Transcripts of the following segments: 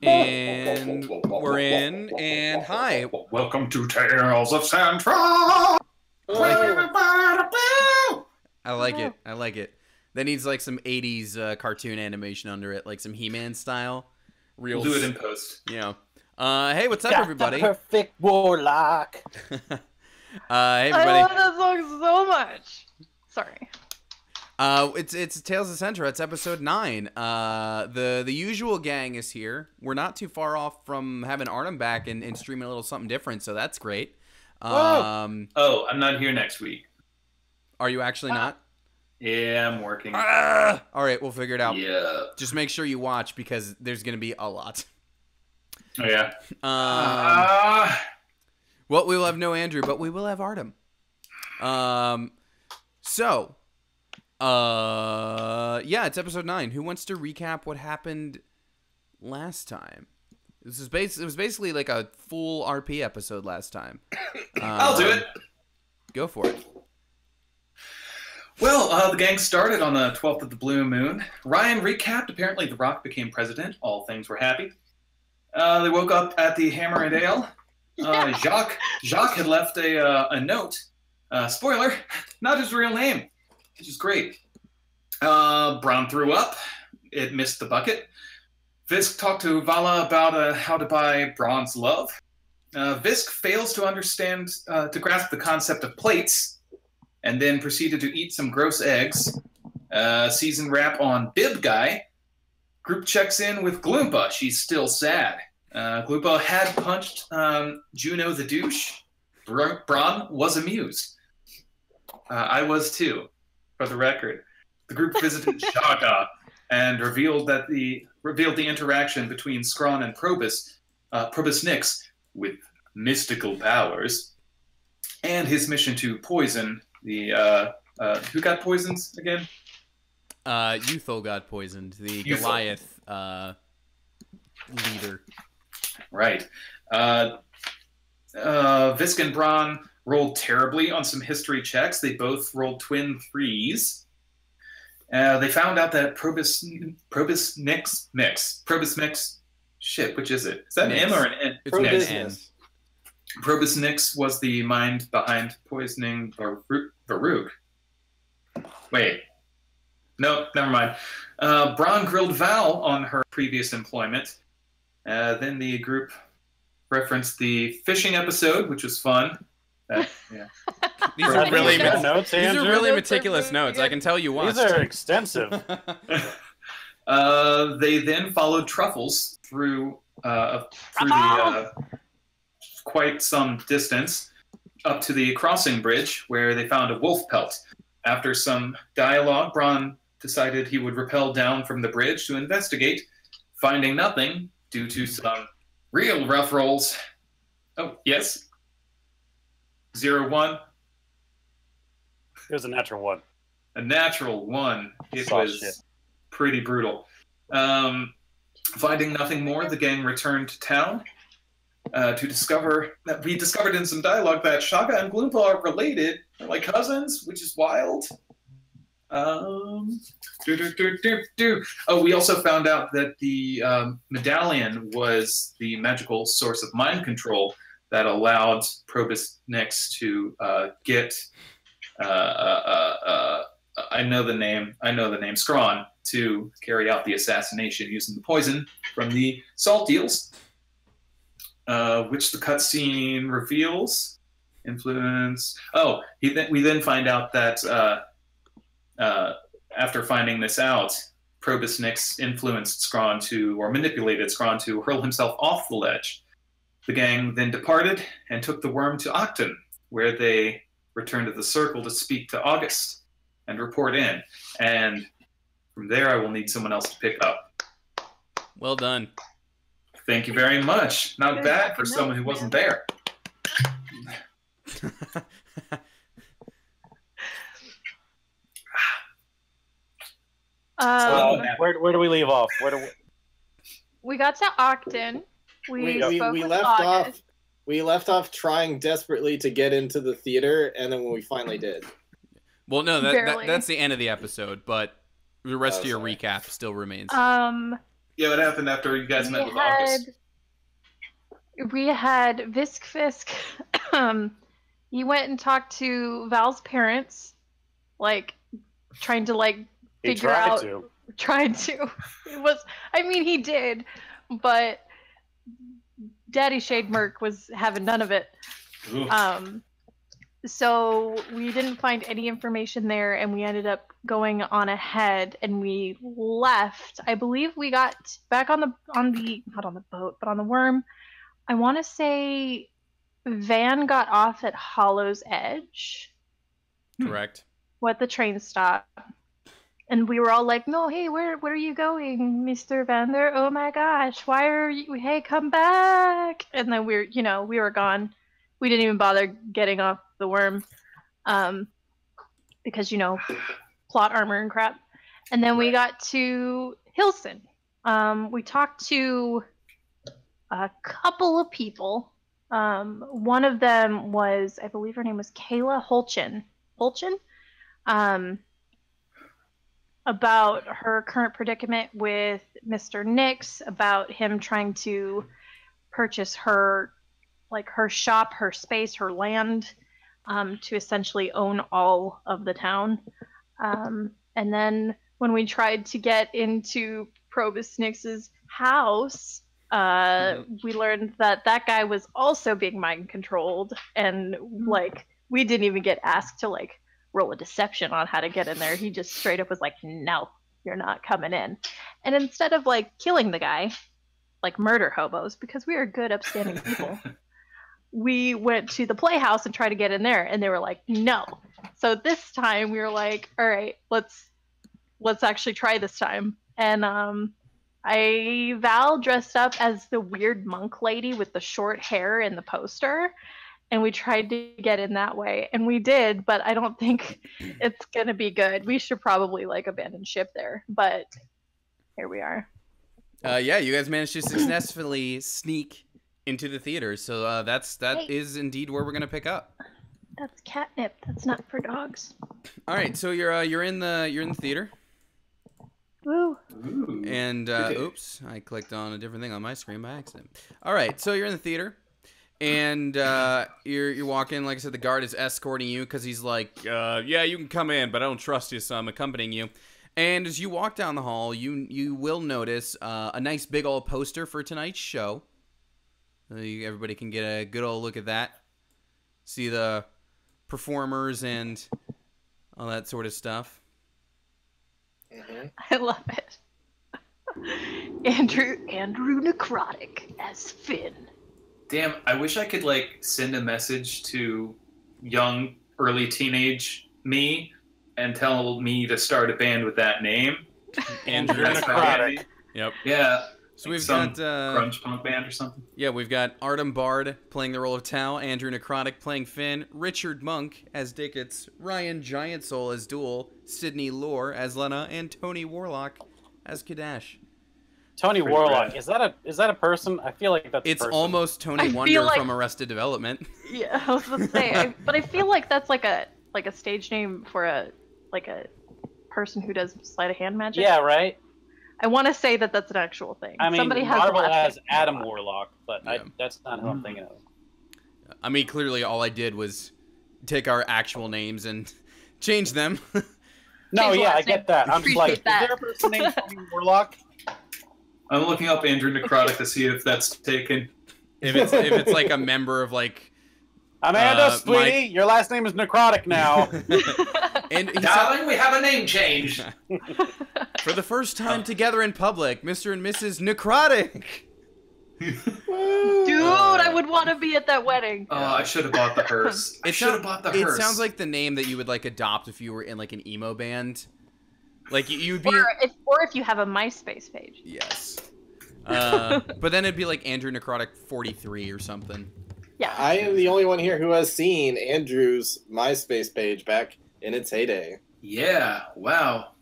And we're in, and hi. Welcome to Tales of Sentra! I like it. I like it. That needs like some 80s cartoon animation under it, like some He-Man style. We'll do it in post. Yeah. Hey, what's up, Got everybody? the perfect warlock. Hey, I everybody. love that song so much. Sorry. It's Tales of Sentra. It's episode 9. The usual gang is here. We're not too far off from having Artem back and streaming a little something different, so that's great. Oh, I'm not here next week. Are you actually not? Yeah, I'm working. All right, we'll figure it out. Yeah. Just make sure you watch because there's gonna be a lot. Oh yeah. Well, we will have no Andrew, but we will have Artem. So, yeah, it's episode 9. Who wants to recap what happened last time? It was basically like a full RP episode last time. I'll do it. Go for it. Well, the gang started on the 12th of the blue moon. Ryan recapped. Apparently, The Rock became president. All things were happy. They woke up at the Hammer and Ale. Jacques had left a note. Spoiler, not his real name, which is great. Braun threw up. It missed the bucket. Visk talked to Vala about how to buy Braun's love. Visk fails to understand, to grasp the concept of plates, and then proceeded to eat some gross eggs. Season wrap on Bib Guy. Group checks in with Gloompa. She's still sad. Gloompa had punched Juno the douche. Braun was amused. I was too, for the record. The group visited Shaga and revealed the interaction between Scrawn and Probus Nix with mystical powers, and his mission to poison the who got poisoned again? Euthal got poisoned. The Goliath leader. Right. Visk and Braun rolled terribly on some history checks. They both rolled twin 3s. They found out that Probus Nix. Shit, which is it? Is that Nix. an M or an N? It's Nix. N. Probus Nix was the mind behind poisoning Baruch. Wait. No, never mind. Braun grilled Val on her previous employment. Then the group referenced the fishing episode, which was fun. Yeah. These are really notes, these are Andrew? really meticulous notes. I can tell you watched. These are extensive. They then followed Truffles through the quite some distance up to the crossing bridge, where they found a wolf pelt. After some dialogue, Braun decided he would rappel down from the bridge to investigate, finding nothing due to some real rough rolls. Oh, yes? 0-1. It was a natural one. A natural 1. It Soft was shit. pretty brutal. Finding nothing more, the gang returned to town to discover that we discovered in some dialogue that Shaga and Gloompa are related. They're like cousins, which is wild. Oh, we also found out that the medallion was the magical source of mind control that allowed Probus Nix to get I know the name, Scrawn, to carry out the assassination using the poison from the salt eels, which the cutscene reveals. Influence. Oh, we then find out that after finding this out, Probus Nix influenced Scrawn or manipulated Scrawn to hurl himself off the ledge. The gang then departed and took the worm to Octon, where they returned to the circle to speak to August and report in. And from there, I will need someone else to pick up. Well done. Thank you very much. Not Good bad for fucking someone who notes, wasn't man. there. Where do we leave off? We got to Octon. We spoke we with left August. off. We left off trying desperately to get into the theater, and then when we finally did, Well, no, Barely. that's the end of the episode, but the rest Oh, of your sorry. recap still remains. Yeah, what happened after you guys met with August? We had Visk Fisk. He went and talked to Val's parents, like trying to He figure tried out. to. Tried to. It was. I mean, he did, but Daddy Shade Merc was having none of it. Ooh. So we didn't find any information there, and we ended up going on ahead, and we left. I believe we got back on the not on the boat, but on the worm. I want to say Van got off at Hollow's Edge. Correct. What the train stop. And we were all like, no, hey, where are you going, Mr. Vander? Oh my gosh, why are you, hey, come back. And then we were gone. We didn't even bother getting off the worm because, plot armor and crap. And then we got to Hilson. We talked to a couple of people. One of them was, I believe her name was Kayla Holchin. About her current predicament with Mr. Nix, about him trying to purchase her shop, her space, her land, to essentially own all of the town. And then when we tried to get into Probus Nix's house, we learned that guy was also being mind controlled, and we didn't even get asked to roll a deception on how to get in there. He just straight up was like, no, you're not coming in. And instead of killing the guy, murder hobos, because we are good upstanding people, we went to the playhouse and tried to get in there, and they were like, no. So this time we were like, all right, let's actually try this time. And Val dressed up as the weird monk lady with the short hair in the poster, and we tried to get in that way, and we did, but I don't think it's gonna be good. We should probably abandon ship there, but here we are. Yeah, you guys managed to successfully sneak into the theater, so that is indeed where we're gonna pick up. That's catnip. That's not for dogs. All right, so you're in the theater. Woo. Ooh. And oops, I clicked on a different thing on my screen by accident. All right, so you're in the theater, and you're walking. Like I said, the guard is escorting you because he's like, yeah, you can come in, but I don't trust you, so I'm accompanying you. And as you walk down the hall, you will notice a nice big old poster for tonight's show. Everybody can get a good old look at that. See the performers and all that sort of stuff. Mm-hmm. I love it. Andrew Necrotic as Finn. Damn, I wish I could send a message to young, early teenage me and tell me to start a band with that name. Andrew Necrotic. Yep. Yeah. So we've some got grunge punk band or something. Yeah, we've got Artem Bard playing the role of Tao, Andrew Necrotic playing Finn, Richard Monk as Dickets, Ryan Giant Soul as Duel, Sydney Lore as Lena, and Tony Warlock as Kadash. Tony Pretty Warlock, rad. is that a person? I feel like that's It's a person. almost Tony I Wonder feel like- from Arrested Development. Yeah, I was gonna say, but I feel like that's like a stage name for a person who does sleight of hand magic. Yeah, right. I want to say that that's an actual thing. I mean, Somebody has Marvel the last has name Adam Warlock, but Yeah. that's not who I'm thinking of. I mean, clearly all I did was take our actual names and change them. No, Change yeah, I last name. get that. I'm just like, is Appreciate there a person named Tony Warlock? I'm looking up Andrew Necrotic to see if that's taken. if it's like a member of like Amanda, sweetie, your last name is Necrotic now. and he Darling, we have a name change. for the first time together in public, Mr. and Mrs. Necrotic. Dude, I would want to be at that wedding. Oh, I should have bought the hearse. I should have bought the It hearse. sounds like the name that you would adopt if you were in an emo band. Like you would be. Or if you have a MySpace page. Yes. But then it'd be like Andrew Necrotic 43 or something. Yeah. I am the only one here who has seen Andrew's MySpace page back in its heyday. Yeah. Wow.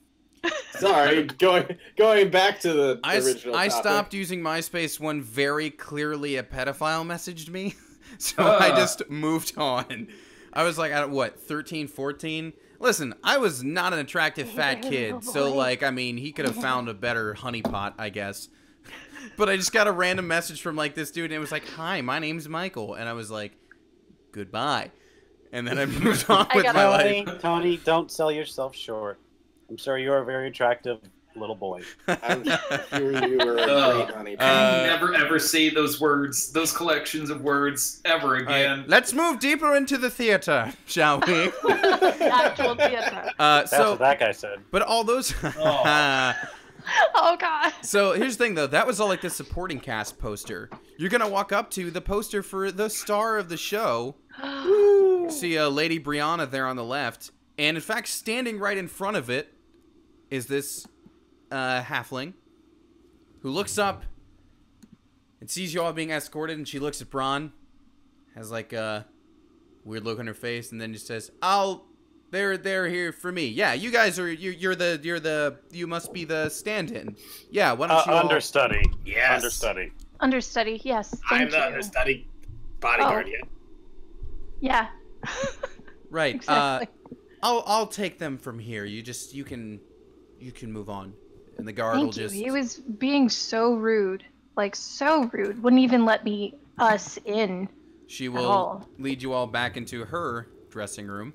Sorry, going back to the original I topic. stopped using MySpace when very clearly a pedophile messaged me. So I just moved on. I was like, what, 13, 14? Listen, I was not an attractive fat kid. So, I mean, he could have found a better honeypot, I guess. But I just got a random message from like this dude, and it was like, "Hi, my name's Michael," and I was like, "Goodbye," and then I moved on with my life. Tony, don't sell yourself short. I'm sure you are a very attractive little boy. I'm sure you were a great honey. Never ever say those words, those collections of words, ever again. Right, let's move deeper into the theater, shall we? Actual theater. That's what that guy said. But all those. Oh god. So here's the thing, though. That was all like the supporting cast poster. You're gonna walk up to the poster for the star of the show. See Lady Brianna there on the left, and in fact, standing right in front of it is this halfling who looks up and sees you all being escorted, and she looks at Braun, has like a weird look on her face, and then just says, They're here for me. Yeah, you guys are you must be the stand-in. Yeah, why don't you all... Understudy. Yes. Understudy. Understudy, yes. I'm Thank the you. understudy bodyguard here. Yeah. Right. Exactly. I'll take them from here. You can move on. And the guard will Thank you. just He was being so rude. Like, so rude. Wouldn't even let us in. She at will all. lead you all back into her dressing room.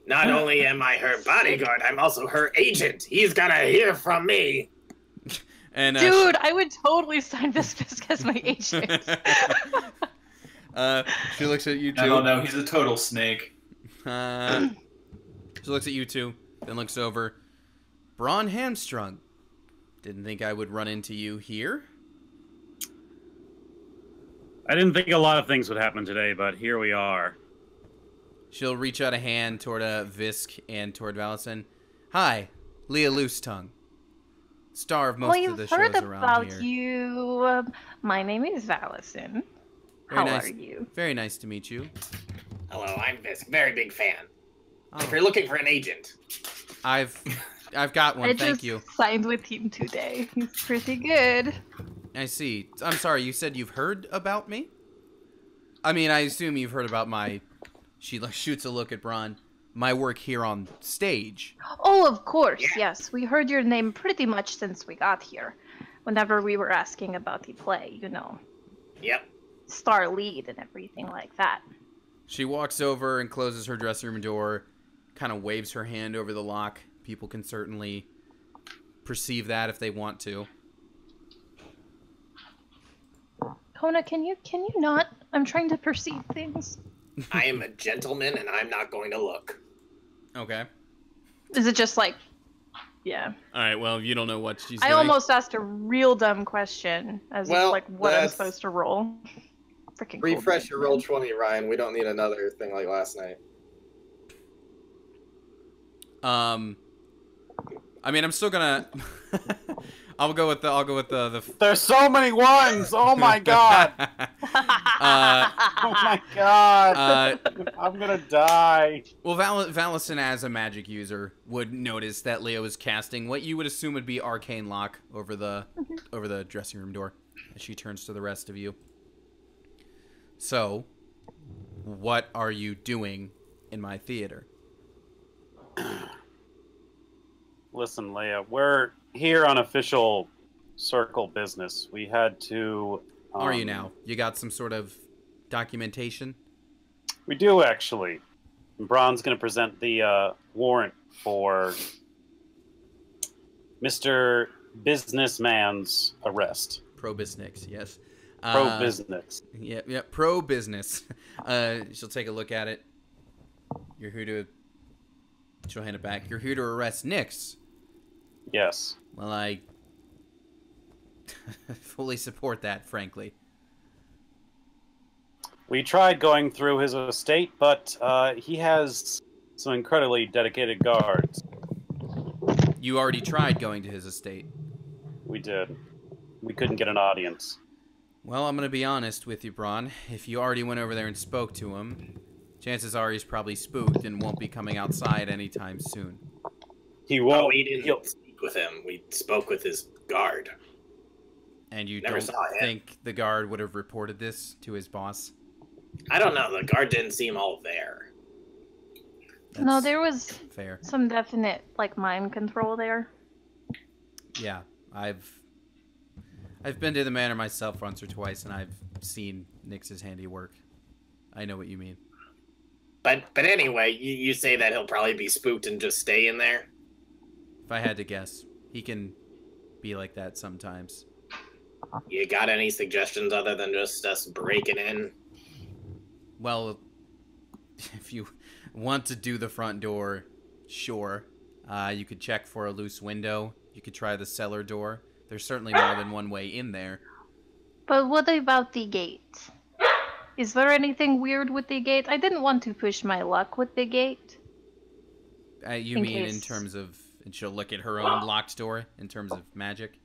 Not only am I her bodyguard, I'm also her agent. He's gonna hear from me. And Dude, I would totally sign Viscus as my agent. she looks at you two. I don't know. He's a total snake. She looks at you two, then looks over. Braun Hamstrung. Didn't think I would run into you here. I didn't think a lot of things would happen today, but here we are. She'll reach out a hand toward Visk and toward Valison. Hi, Leah Loosetongue. Star of most of the shows around here. Well, you've heard about you. My name is Valison. How nice. are you? Very nice to meet you. Hello, I'm Visk. Very big fan. Oh, If you're looking for an agent, I've got one. I Thank just you. signed with him today. He's pretty good. I see. I'm sorry. You said you've heard about me? I mean, I assume you've heard about my... She shoots a look at Braun. My work here on stage. Oh, of course, Yeah. yes. We heard your name pretty much since we got here. Whenever we were asking about the play, you know. yep. Star lead and everything like that. She walks over and closes her dressing room door, kind of waves her hand over the lock. People can certainly perceive that if they want to. Kona, can you not? I'm trying to perceive things. I am a gentleman, and I'm not going to look. Okay. Is it just like, yeah? All right, well, you don't know what she's I doing. almost asked a real dumb question as Well, if, like, what I'm that's- supposed to roll. Freaking Refresh your roll 20, Ryan. We don't need another thing like last night. I mean, I'm still gonna... I'll go with the There's so many ones! Oh my god! Oh my god! I'm gonna die. Well, Valison, as a magic user, would notice that Leo is casting what you would assume would be arcane lock over the dressing room door. As she turns to the rest of you. So, what are you doing in my theater? Listen, Leia, we're here on official circle business. We had to... Are you now? You got some sort of documentation? We do, actually. Braun's going to present the warrant for Mr. Businessman's arrest. Pro-business, yes. Pro-business. Yeah, pro-business. She'll take a look at it. You're here to... She'll hand it back. You're here to arrest Nyx. Yes. Well, I fully support that, frankly. We tried going through his estate, but he has some incredibly dedicated guards. You already tried going to his estate. We did. We couldn't get an audience. Well, I'm going to be honest with you, Braun. If you already went over there and spoke to him, chances are he's probably spooked and won't be coming outside anytime soon. He Oh, won't. we didn't speak with him. We spoke with his guard. And you Never don't saw him. think the guard would have reported this to his boss? I don't know. The guard didn't seem all there. No, That's there was fair. some definite, like, mind control there. Yeah, I've I've been to the manor myself once or twice, and I've seen Nyx's handiwork. I know what you mean. But anyway, you say that he'll probably be spooked and just stay in there? If I had to guess, he can be like that sometimes. You got any suggestions other than just us breaking in? Well, if you want to do the front door, sure. You could check for a loose window. You could try the cellar door. There's certainly more than one way in there. But what about the gate? Is there anything weird with the gate? I didn't want to push my luck with the gate. You mean in terms of... And she'll look at her own locked door in terms of magic?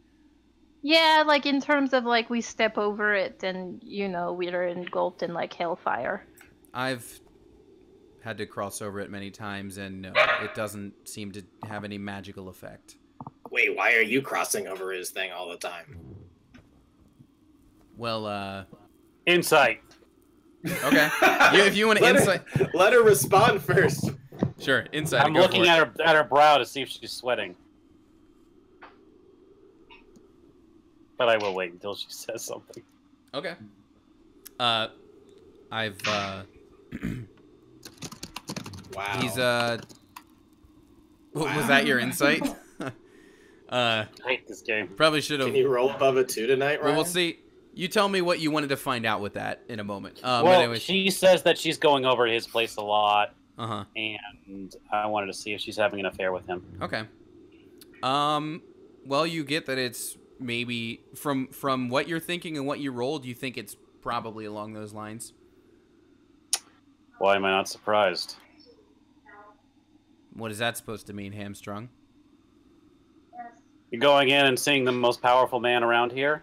Yeah, like in terms of like we step over it and, you know, we're engulfed in like hellfire. I've had to cross over it many times, and no, it doesn't seem to have any magical effect. Wait, why are you crossing over his thing all the time? Well, Insight. Okay. If you want to insight... Let her respond first. Sure, insight. I'm looking at her brow to see if she's sweating. But I will wait until she says something. Okay. I've, Wow. He's, Was that your insight? I hate this game. Probably should have... Can you roll above a 2 tonight, Ryan? Well, we'll see. You tell me what you wanted to find out with that in a moment. Well, anyways... she says that she's going over to his place a lot. Uh-huh. And I wanted to see if she's having an affair with him. Okay. Well, you get that it's maybe... From what you're thinking and what you rolled, you think it's probably along those lines. Why am I not surprised? What is that supposed to mean, hamstrung? You're going in and seeing the most powerful man around here?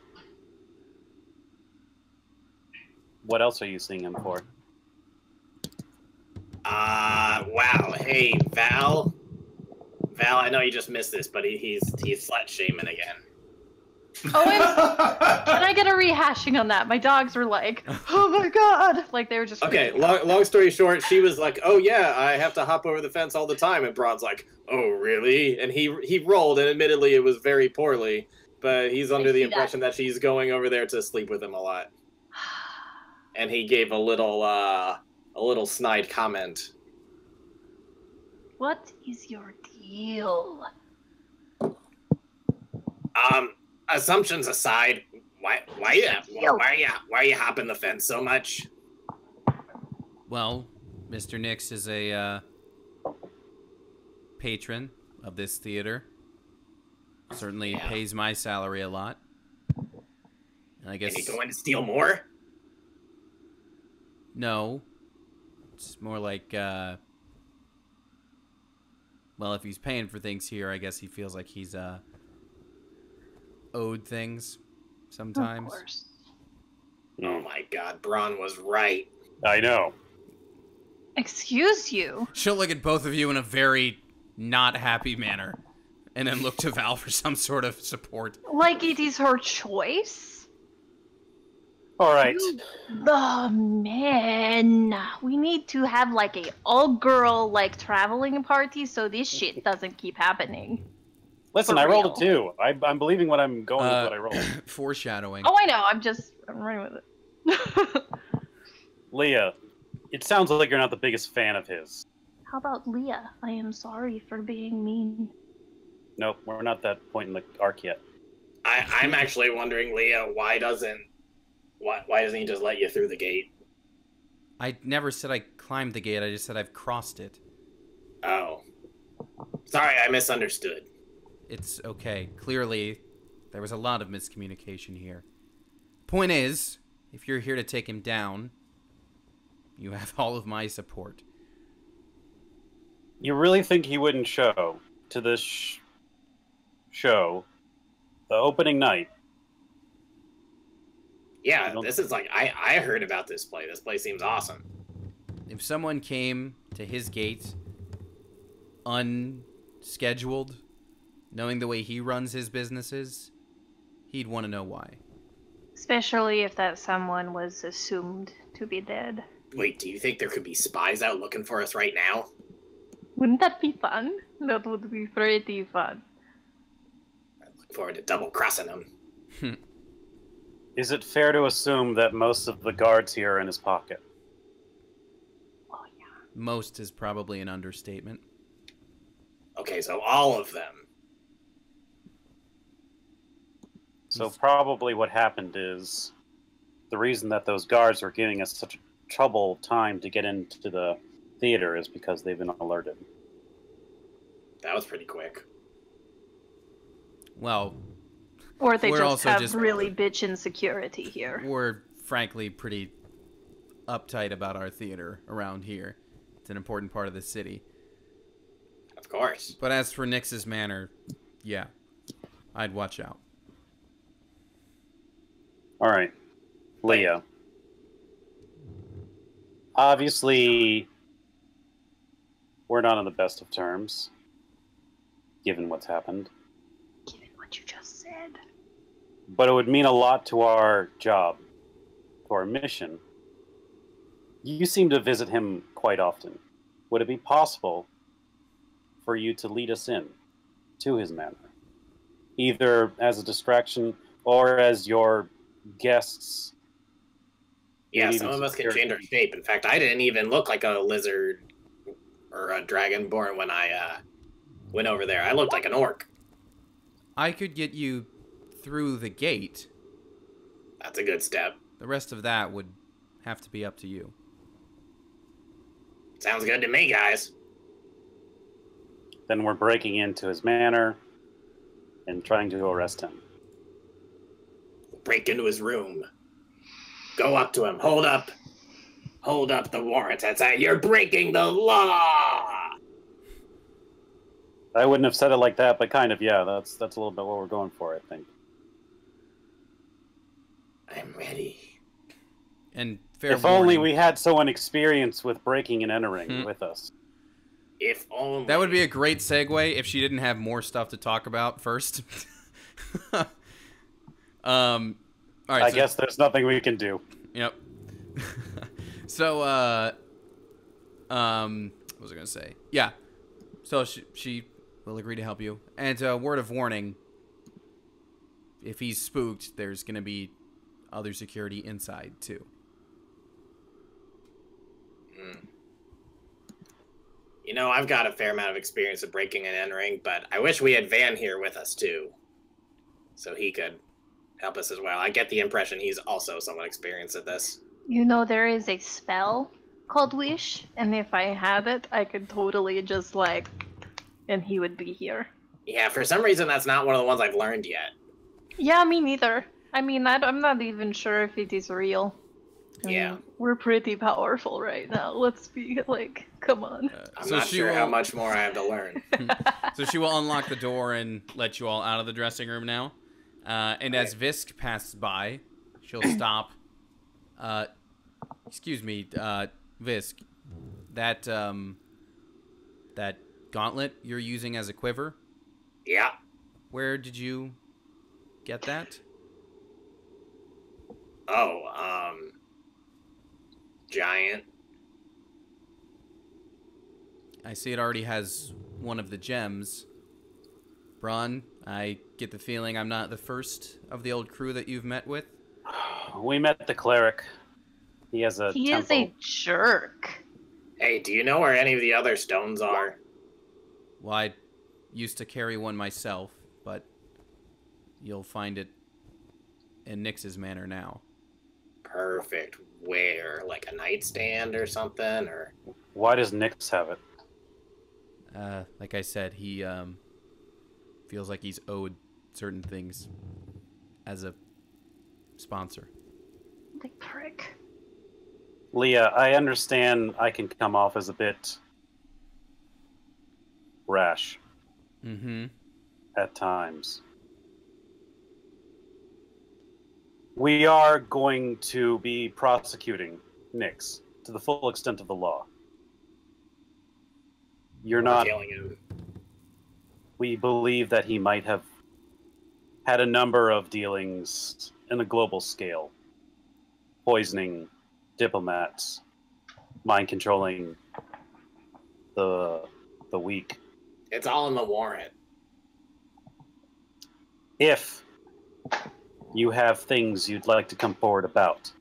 What else are you seeing him for? Wow. Hey, Val. Val, I know you just missed this, but he's slut shaming again. Oh, can I get a rehashing on that? My dogs were like, oh my god. Like they were just... Okay, long story short, she was like, oh yeah, I have to hop over the fence all the time. And Braun's like, oh really? And he rolled, and admittedly it was very poorly, but he's under the impression that she's going over there to sleep with him a lot. And he gave a little snide comment. What is your deal? Assumptions aside, why are you hopping the fence so much? Well, Mr. Nyx is a patron of this theater. Certainly pays my salary a lot. And I guess... Is he going to steal more? No. It's more like, well, if he's paying for things here, I guess he feels like he's, owed things sometimes. Of course. Oh my god, Braun was right. I know. Excuse you? She'll look at both of you in a very not happy manner, and then look to Val for some sort of support. Like it is her choice? All right. The man. We need to have like a all-girl like traveling party so this shit doesn't keep happening. Listen, For I rolled real. a 2. I'm believing what I'm going with what I rolled. Foreshadowing. Oh, I know. I'm running with it. Leah, it sounds like you're not the biggest fan of his. How about Leah? I am sorry for being mean. Nope, we're not that point in the arc yet. I'm actually wondering, Leah, why doesn't he just let you through the gate? I never said I climbed the gate. I just said I've crossed it. Oh. Sorry, I misunderstood. It's okay. Clearly, there was a lot of miscommunication here. Point is, if you're here to take him down, you have all of my support. You really think he wouldn't show to this show the opening night? Yeah, this is like, I heard about this play. This play seems awesome. If someone came to his gate unscheduled, knowing the way he runs his businesses, he'd want to know why. Especially if that someone was assumed to be dead. Wait, do you think there could be spies out looking for us right now? Wouldn't that be fun? That would be pretty fun. I look forward to double-crossing them. Is it fair to assume that most of the guards here are in his pocket? Oh yeah. Most is probably an understatement. Okay, so all of them. So probably what happened is the reason that those guards were giving us such a trouble time to get into the theater is because they've been alerted. That was pretty quick. Well, Or they We're just also have just- really bitchin' security here. we're frankly pretty uptight about our theater around here. It's an important part of the city. Of course. But as for Nix's manor, yeah, I'd watch out. All right, Leah. Obviously, we're not on the best of terms, given what's happened. Given what you just said. But it would mean a lot to our job, to our mission. You seem to visit him quite often. Would it be possible for you to lead us in to his manor? Either as a distraction or as your guests. Yeah, Maybe some even of us can security. change our shape. In fact, I didn't even look like a lizard or a dragonborn when I went over there. I looked like an orc. I could get you through the gate. That's a good step. The rest of that would have to be up to you. Sounds good to me, guys. Then we're breaking into his manor and trying to arrest him. Break into his room. Go up to him. Hold up. Hold up the warrant. That's how you're breaking the law. I wouldn't have said it like that, but kind of, yeah. That's a little bit what we're going for, I think. I'm ready. And fair If only warning, we had someone experienced with breaking and entering with us. If only. that would be a great segue if she didn't have more stuff to talk about first. All right. I guess there's nothing we can do. Yep. So, what was I gonna say? Yeah. So she will agree to help you. And word of warning: if he's spooked, there's gonna be other security inside too. You know, I've got a fair amount of experience of breaking and entering, but I wish we had Van here with us too, so he could help us as well. I get the impression he's also somewhat experienced at this. You know, there is a spell called Wish, and if I had it, I could totally just like, and he would be here. Yeah, for some reason that's not one of the ones I've learned yet. Yeah, me neither. I mean, I'm not even sure if it is real. I Yeah. mean, we're pretty powerful right now. Let's be like, come on. I'm So not she sure will- how much more I have to learn. So she will unlock the door and let you all out of the dressing room now. And as Visk passes by, she'll stop. Excuse me, Visk. That that gauntlet you're using as a quiver. Yeah. Where did you get that? Oh, giant. I see it already has one of the gems. Braun, I get the feeling I'm not the first of the old crew that you've met with. We met the cleric. He has a He temple. is a jerk. Hey, do you know where any of the other stones are? Well, I used to carry one myself, but you'll find it in Nix's manor now. Perfect. Where? Like a nightstand or something? Or Why does Nix have it? Like I said, he feels like he's owed certain things as a sponsor. The prick. Leah, I understand I can come off as a bit rash Mm-hmm. at times. We are going to be prosecuting Nix to the full extent of the law. You're not. killing him? We believe that he might have had a number of dealings in a global scale, poisoning diplomats, mind controlling the weak. It's all in the warrant. If you have things you'd like to come forward about.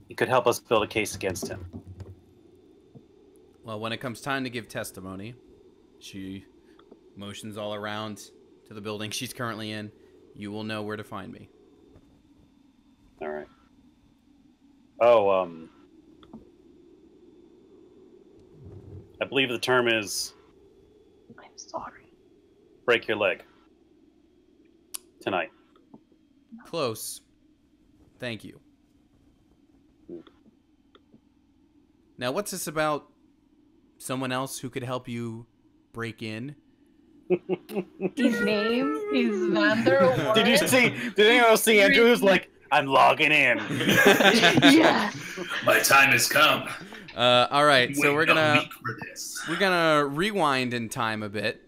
You could help us build a case against him. Well, when it comes time to give testimony, she motions all around to the building she's currently in. You will know where to find me. All right. Oh, I believe the term is I'm sorry. break your leg. Tonight. Close. Thank you. Now, what's this about someone else who could help you break in? His name is Vander. Did you see? Did anyone else see Andrew? Who's like, I'm logging in. Yes. My time has come. All right, so we're Wait a gonna week for this. rewind in time a bit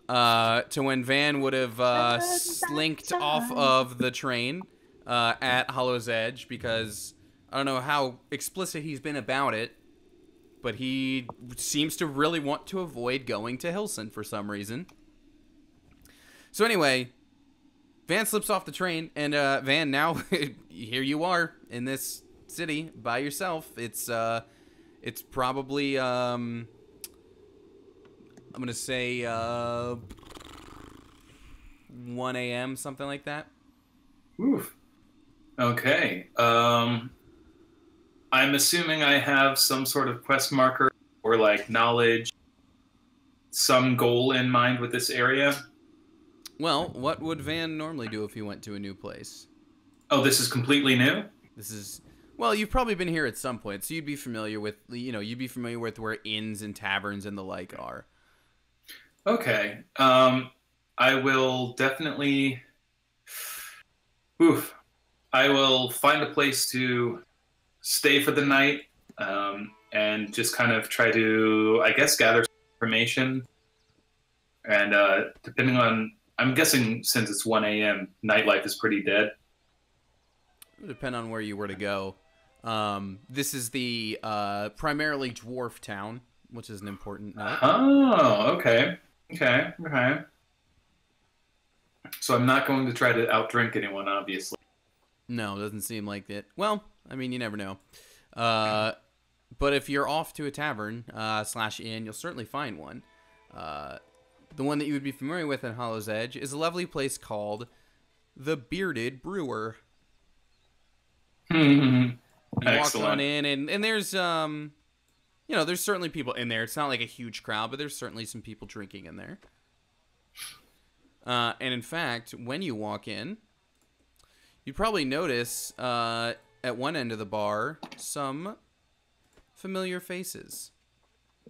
to when Van would have slinked off of the train at Hollow's Edge, because I don't know how explicit he's been about it, but he seems to really want to avoid going to Hilson for some reason. So anyway, Van slips off the train, and Van, now here you are in this city by yourself. It's probably I'm gonna say 1 a.m. something like that. Oof. Okay. I'm assuming I have some sort of quest marker or like knowledge, some goal in mind with this area. Well, what would Van normally do if he went to a new place? Oh, this is completely new? This is, well, you've probably been here at some point, so you'd be familiar with, you'd be familiar with where inns and taverns and the like are. Okay. I will definitely... I will find a place to stay for the night, and just kind of try to, I guess, gather some information. And depending on... I'm guessing since it's 1 a.m., nightlife is pretty dead. It would depend on where you were to go. This is the primarily dwarf town, which is an important note. Oh, okay. Okay. So I'm not going to try to outdrink anyone, obviously. No, it doesn't seem like it. Well, I mean, you never know. But if you're off to a tavern / inn, you'll certainly find one. The one that you would be familiar with in Hollow's Edge is a lovely place called the Bearded Brewer. You walk on in, and there's there's certainly people in there. It's not like a huge crowd, but there's certainly some people drinking in there. And in fact, when you walk in, you probably notice at one end of the bar some familiar faces.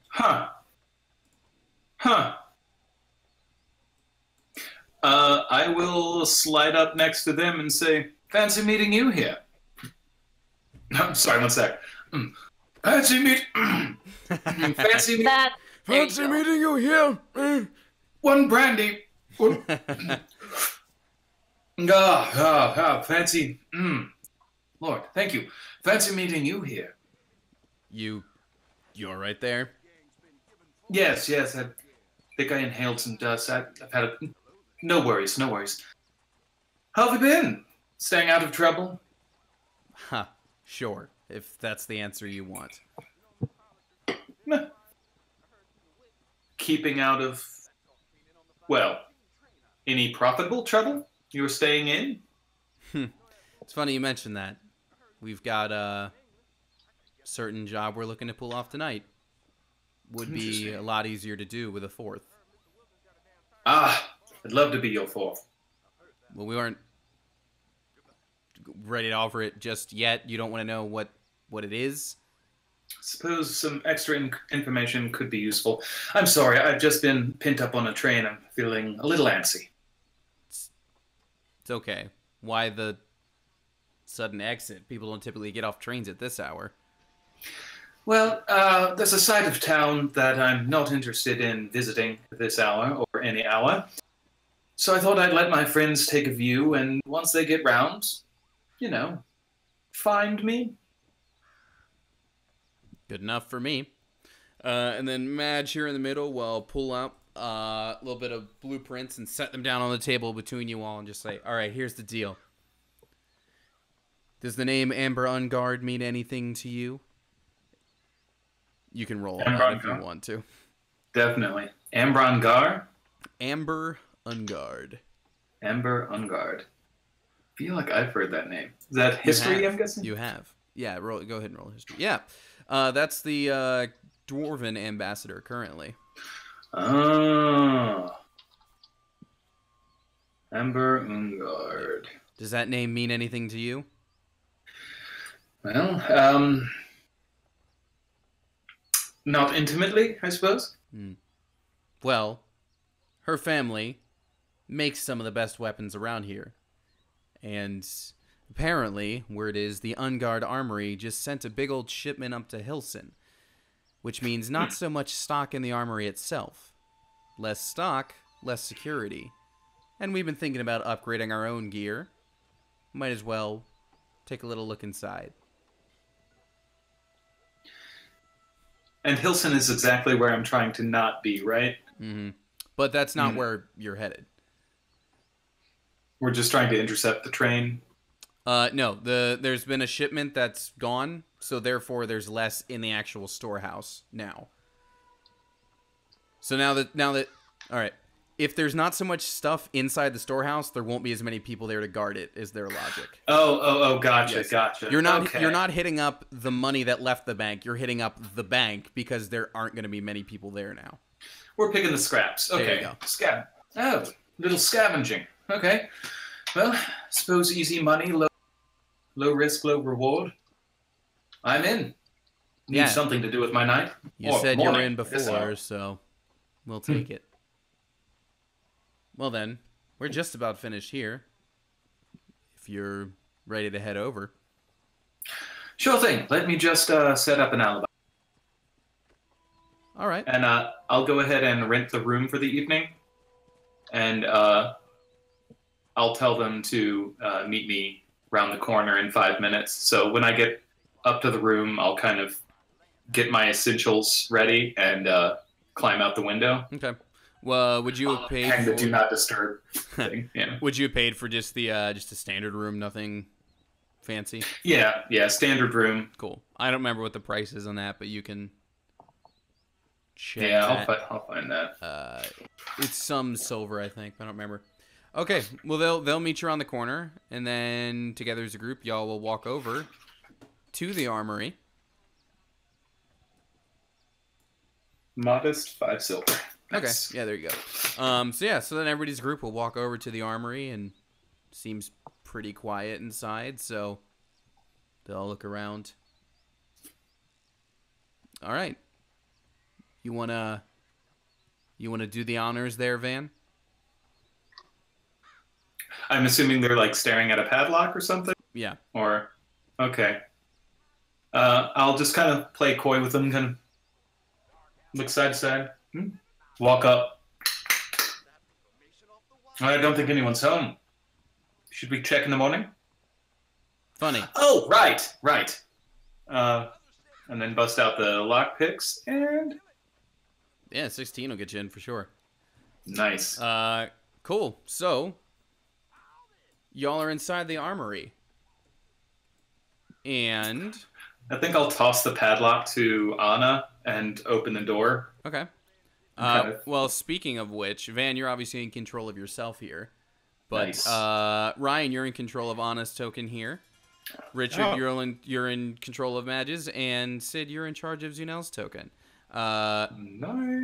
Huh. I will slide up next to them and say, fancy meeting you here. I'm sorry, one sec. Fancy meeting you here. One brandy. Fancy. Lord, thank you. Fancy meeting you here. You're right there? Yes. I think I inhaled some dust. I've had no worries. How have you been? Staying out of trouble? Huh. Sure, if that's the answer you want. Keeping out of, well, any profitable trouble you were staying in? It's funny you mentioned that. We've got a certain job we're looking to pull off tonight. Would be a lot easier to do with a fourth. I'd love to be your fourth. Well, we weren't ready to offer it just yet. You don't want to know what it is? Suppose some extra information could be useful. I'm sorry, I've just been pinned up on a train. I'm feeling a little antsy. It's okay. Why the sudden exit? People don't typically get off trains at this hour. Well, there's a side of town that I'm not interested in visiting at this hour or any hour. So I thought I'd let my friends take a view, and once they get round, find me. Good enough for me. And then Madge here in the middle will pull up a little bit of blueprints and set them down on the table between you all and just say, all right, here's the deal. Does the name Amber Ungard mean anything to you? You can roll on that if you want to. Definitely. Ambrongar? Amber Ungard. Amber Ungard. I feel like I've heard that name. Is that history, I'm guessing? You have. Yeah, go ahead and roll history. Yeah. That's the Dwarven ambassador currently. Oh. Amber Ungard. Does that name mean anything to you? Well, not intimately, I suppose. Well, her family makes some of the best weapons around here. And apparently, word is the Ungard Armory just sent a big old shipment up to Hilson, which means not so much stock in the armory itself. Less stock, less security. And we've been thinking about upgrading our own gear. Might as well take a little look inside. And Hilson is exactly where I'm trying to not be, right? Mm-hmm. But that's not where you're headed. We're just trying to intercept the train. No, there's been a shipment that's gone, so therefore there's less in the actual storehouse now. So now that all right, if there's not so much stuff inside the storehouse, there won't be as many people there to guard it, is their logic. Oh, gotcha, Yes. gotcha. You're not Okay. you're not hitting up the money that left the bank. You're hitting up the bank because there aren't going to be many people there now. We're picking the scraps. There you Okay. go. Oh, little scavenging. Okay. Well, suppose easy money, low risk, low reward. I'm in. Need Yeah. something to do with my night. You Or said you were morning, in I guess before, so. so we'll take it. Well then, we're just about finished here. If you're ready to head over. Sure thing. Let me just set up an alibi. All right. And I'll go ahead and rent the room for the evening. And I'll tell them to meet me around the corner in 5 minutes. So when I get up to the room, I'll kind of get my essentials ready and climb out the window. Okay. Well, would you have paid Hang for the do not disturb thing. Yeah. Would you have paid for just a standard room, nothing fancy? Yeah, standard room. Cool. I don't remember what the price is on that, but you can check Yeah, that. I'll find that. It's some silver, I think. I don't remember. Okay, well they'll meet you around the corner, and then together as a group, y'all will walk over to the armory. Modest 5 silver. Okay, Nice. yeah, there you go. So then everybody's group will walk over to the armory, and seems pretty quiet inside, so they'll look around. All right. You wanna do the honors there, Van? I'm assuming they're like staring at a padlock or something? Yeah. Or, okay. I'll just kind of play coy with them, kind of look side to side, walk up. I don't think anyone's home. Should we check in the morning? Funny. Oh, right. And then bust out the lockpicks and Yeah, 16 will get you in for sure. nice. Cool. So, y'all are inside the armory. And I think I'll toss the padlock to Anna and open the door. okay. kind of- Well, speaking of which, Van, you're obviously in control of yourself here. But Nice. Ryan, you're in control of Anna's token here. Richard, you're in control of Madge's, and Sid, you're in charge of Zunel's token. Nice.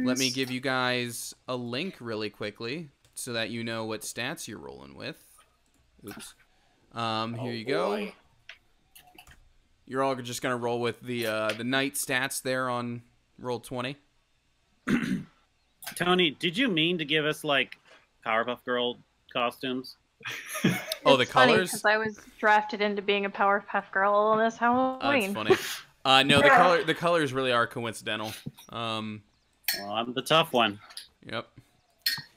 Let me give you guys a link really quickly so that you know what stats you're rolling with. Oops. Here you go. Boy. You're all just gonna roll with the knight stats there on roll 20. Tony, did you mean to give us like Powerpuff Girl costumes? Oh, the It's funny, colors. 'cause I was drafted into being a Powerpuff Girl this That's Halloween. funny. No, the colors really are coincidental. Well, I'm the tough one. Yep.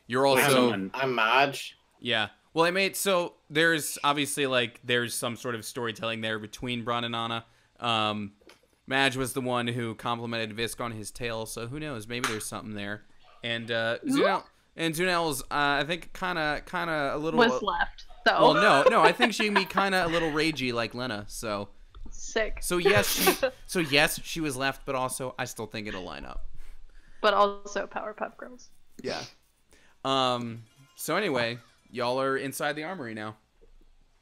You're also I'm Madge. yeah. Well, I made so there's obviously there's some sort of storytelling there between Bron and Anna. Madge was the one who complimented Visk on his tail, so who knows? Maybe there's something there. And Zunel's I think kind of a little Was left. So. Well, no, I think she can be kind of a little ragey like Lena. So sick. So yes, she was left, but also I still think it'll line up. But also Powerpuff Girls. Yeah. So anyway, y'all are inside the armory now.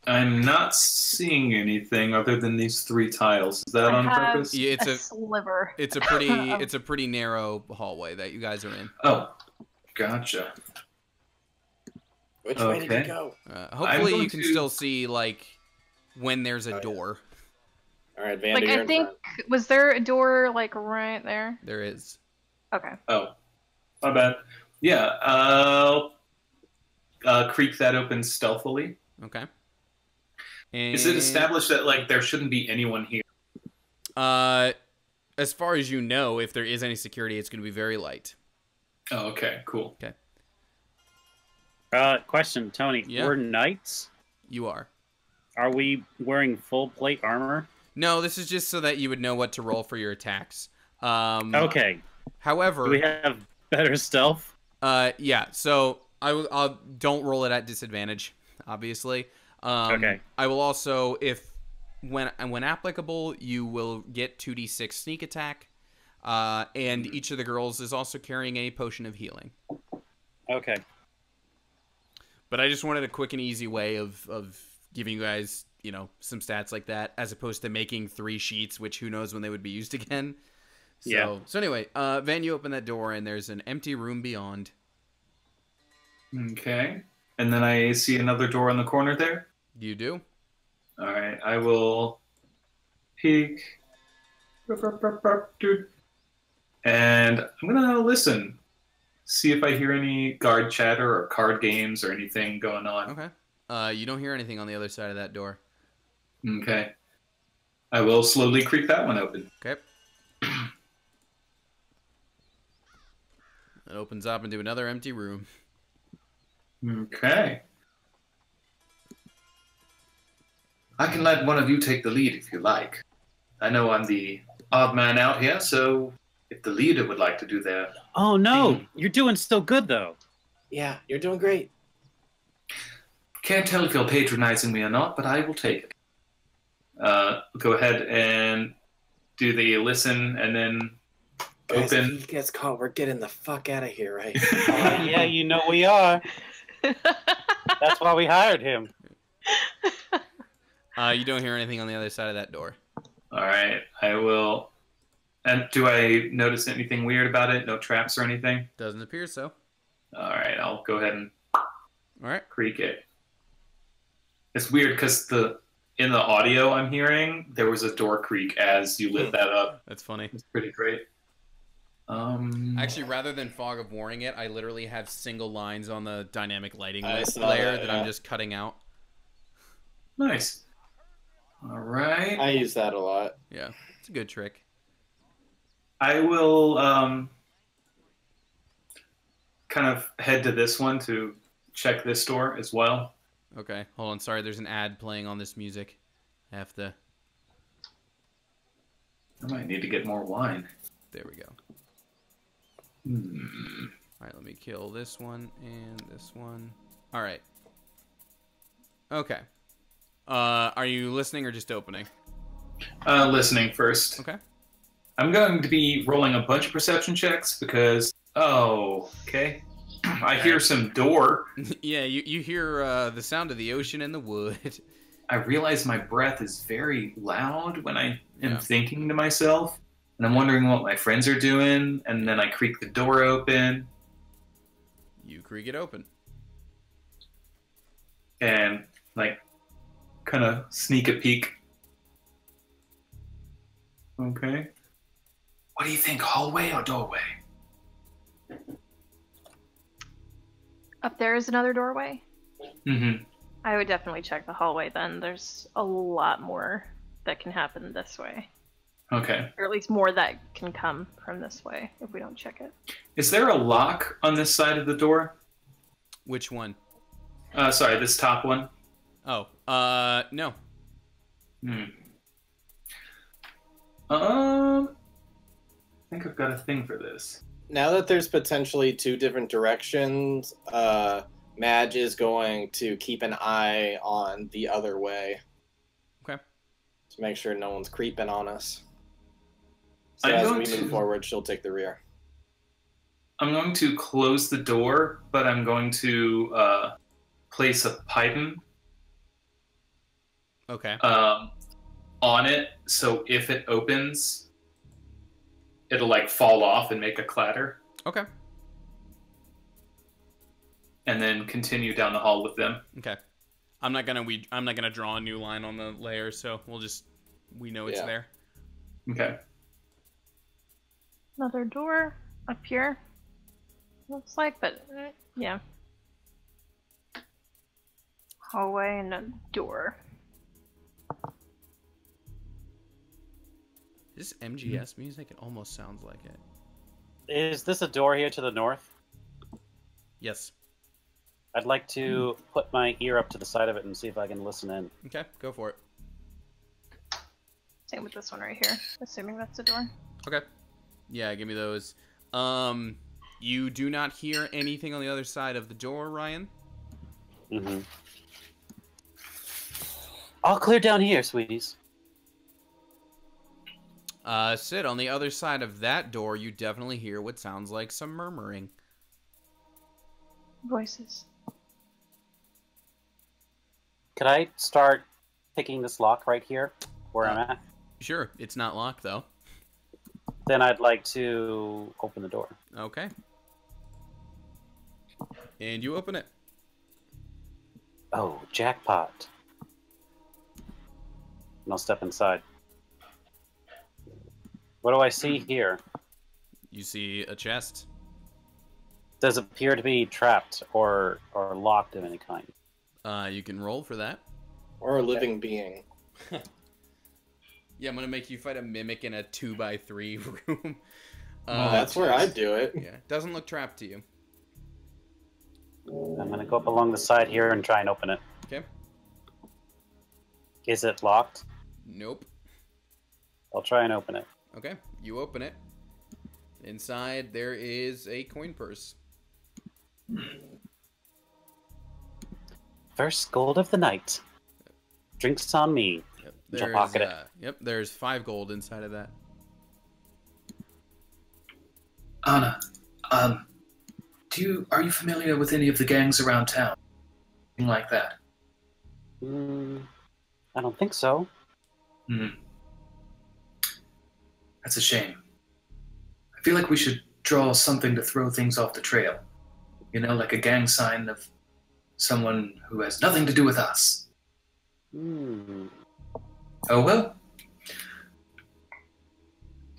I'm not seeing anything other than these 3 tiles. Is that on purpose? Yeah, it's a sliver. It's a pretty narrow hallway that you guys are in. Oh, gotcha. Which way did you go? Hopefully you can still see like when there's a door. All right, Vander, like you're I in think front. was there a door like right there? There is. Okay. Oh, my bad. Yeah, I'll creak that open stealthily. Okay. And Is it established that like there shouldn't be anyone here? As far as you know, if there is any security, it's going to be very light. Oh, okay, cool. Okay. Question, Tony. Yeah. We're knights. You are. Are we wearing full plate armor? No, this is just so that you would know what to roll for your attacks. Okay. However, Do we have better stealth? yeah. So I'll don't roll it at disadvantage, obviously. Okay. I will also, when applicable, you will get 2d6 sneak attack, and each of the girls is also carrying a potion of healing. Okay. But I just wanted a quick and easy way of giving you guys, some stats like that, as opposed to making 3 sheets, which who knows when they would be used again. So, Yeah. So anyway, Van, you open that door, and there's an empty room beyond. Okay. And then I see another door in the corner there. You do? All right, I will peek. And I'm going to listen. See if I hear any guard chatter or card games or anything going on. Okay. You don't hear anything on the other side of that door. Okay. I will slowly creak that one open. Okay. It opens up into another empty room. Okay. I can let one of you take the lead if you like. I know I'm the odd man out here, so if the leader would like to do their... Oh, no. You're doing so good, though. Yeah, you're doing great. Can't tell if you're patronizing me or not, but I will take it. Go ahead and do the listen and then Guys, open. if he gets caught, we're getting the fuck out of here, right? Yeah, you know we are. That's why we hired him. You don't hear anything on the other side of that door. All right, I will. And do I notice anything weird about it? No traps or anything? Doesn't appear so. All right, I'll go ahead and All right. creak it. It's weird because in the audio I'm hearing, there was a door creak as you lit that up. That's funny. It's pretty great. Actually, rather than fog of warning it, I literally have single lines on the dynamic lighting I saw layer that, that yeah. I'm just cutting out. Nice. All right. I use that a lot. Yeah, it's a good trick. I will kind of head to this one to check this door as well. Okay, hold on. Sorry, there's an ad playing on this music. I have to... I might need to get more wine. There we go. Hmm. All right, let me kill this one and this one. All right. Okay. Are you listening or just opening? Listening first. Okay. I'm going to be rolling a bunch of perception checks because... Oh, okay. I hear some door. Yeah, you hear the sound of the ocean and the wood. I realize my breath is very loud when I am Yeah. thinking to myself. And I'm wondering what my friends are doing. And then I creak the door open. You creak it open. And, like, kind of sneak a peek. Okay. What do you think, hallway or doorway? Up there is another doorway. Mm-hmm. I would definitely check the hallway then. There's a lot more that can happen this way. Okay. Or at least more that can come from this way if we don't check it. Is there a lock on this side of the door? Which one? Sorry, this top one. Oh, no. I think I've got a thing for this. now that there's potentially two different directions, Madge is going to keep an eye on the other way. Okay. To make sure no one's creeping on us. So I'm as going we to- move forward, she'll take the rear. I'm going to close the door, but I'm going to place a python Okay. on it, so if it opens, it'll like fall off and make a clatter, Okay. and then continue down the hall with them. Okay. I'm not gonna draw a new line on the layer, so we know it's Yeah. there. Okay. Another door up here. Looks like, but yeah. Hallway and a door. This MGS music, it almost sounds like it. Is this a door here to the north? Yes. I'd like to put my ear up to the side of it and see if I can listen in. Okay, go for it. Same with this one right here. Assuming that's a door. Okay. Yeah, give me those. You do not hear anything on the other side of the door, Ryan? Mm-hmm. All clear down here, sweeties. Sid, on the other side of that door, you definitely hear what sounds like some murmuring. Voices. Could I start picking this lock right here, where I'm at? Sure, it's not locked, though. Then I'd like to open the door. Okay. And you open it. Oh, jackpot. And I'll step inside. What do I see here? You see a chest. Does it appear to be trapped or locked of any kind? You can roll for that. Or a living being. Yeah, I'm gonna make you fight a mimic in a 2x3 room. That's where I'd do it. Yeah, doesn't look trapped to you. I'm gonna go up along the side here and try and open it. Okay. Is it locked? Nope. I'll try and open it. Okay, you open it. Inside there is a coin purse. First gold of the night. Drinks on me. Yep, I'll pocket it. There's 5 gold inside of that. Anna, are you familiar with any of the gangs around town? Anything like that? I don't think so. That's a shame. I feel like we should draw something to throw things off the trail. You know, like a gang sign of someone who has nothing to do with us. Oh well.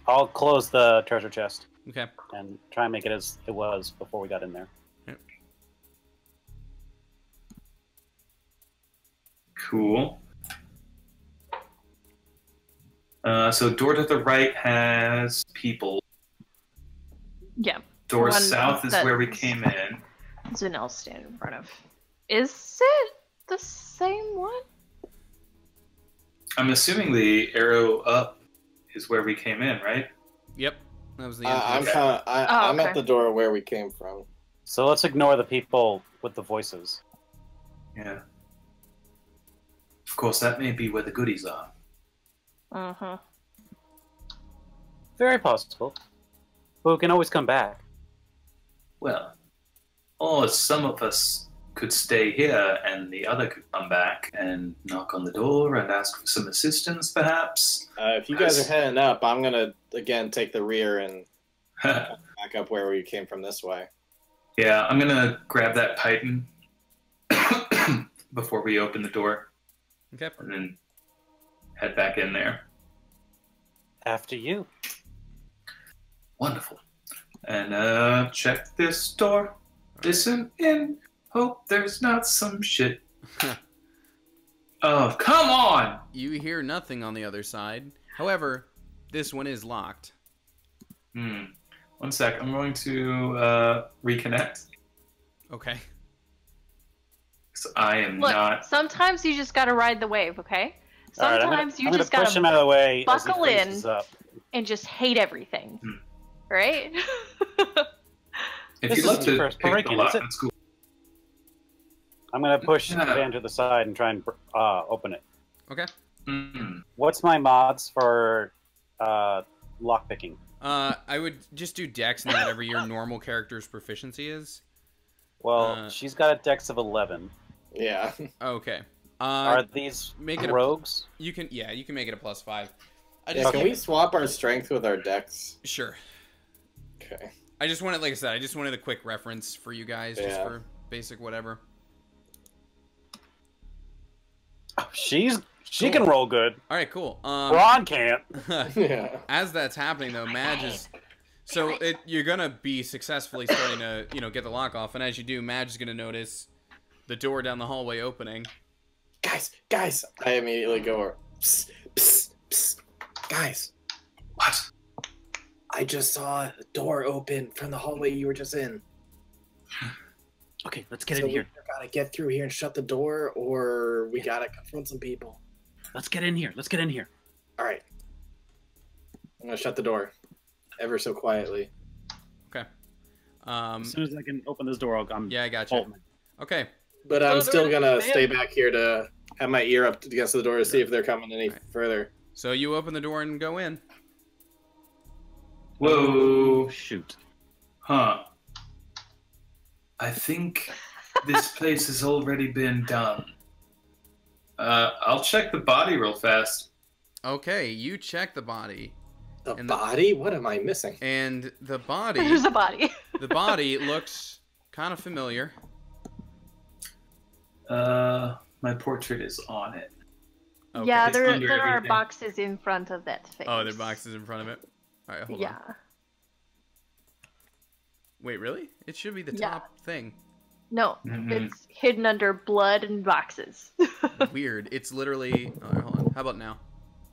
I'll close the treasure chest Okay. and try and make it as it was before we got in there. Yep. Cool. So door to the right has people. Yeah. Door One south is that- where we came in. Zanelle's standing in front of. Is it the same one? I'm assuming the arrow up is where we came in, right? Yep. That was the I'm entrance. kind of. I'm okay. at the door where we came from. So let's ignore the people with the voices. Yeah. Of course, that may be where the goodies are. Uh-huh. Very possible. But we can always come back. Well, or some of us could stay here and the other could come back and knock on the door and ask for some assistance, perhaps. If you guys are heading up, I'm gonna again take the rear and Yeah, back up where we came from this way. I'm gonna grab that python before we open the door Okay. and then head back in there. After you. Wonderful. And check this door. Listen in. Hope there's not some shit. Oh, come on! You hear nothing on the other side. However, this one is locked. 1 sec. I'm going to reconnect. Okay. So I am Look, not. sometimes you just gotta ride the wave, okay? All right, Sometimes I'm gonna you just push him gotta out of the way as he buckle in. freezes up. and just hate everything. right? If This you'd like isn't the to first pick the break-in, lock, is it? that's cool. I'm gonna push Yeah. Van to the side and try and open it. Okay. Mm. What's my mods for lockpicking? I would just do Dex and whatever your normal character's proficiency is. Well, she's got a dex of 11. Yeah. Okay. Are these make it a- rogues? You can make it a +5. Yeah, can we swap our strength with our dex? Sure. Okay. I just wanted, like I said, I just wanted a quick reference for you guys, just Yeah. for basic whatever. She Cool. can roll good. All right, cool. Ron can't. Yeah. As that's happening, though, Madge is... So you're going to be successfully starting to, get the lock off. And as you do, Madge is going to notice the door down the hallway opening. Guys! I immediately go over. Psst, psst, psst. Guys. What? I just saw a door open from the hallway you were just in. Okay, let's get So in here. we gotta get through here and shut the door, or we gotta confront some people. Let's get in here. Let's get in here. All right. I'm gonna shut the door, ever so quietly. Okay. As soon as I can open this door, I'm Yeah, I got you. bolting. Okay. But I'm still gonna man. stay back here to have my ear up against the door to see if they're coming any further. So you open the door and go in. Whoa. Shoot. Huh. I think this place has already been done. I'll check the body real fast. Okay, you check the body. The And body? What am I missing? And the body... There's a body. The body looks kind of familiar. My portrait is on it. Okay. Yeah, It's there under are everything. boxes in front of that face. Oh, there are boxes in front of it. All right, hold Yeah. on. Wait, really? It should be the Yeah. top thing. No, Mhm. it's hidden under blood and boxes. Weird. It's literally... All right, hold on. How about now?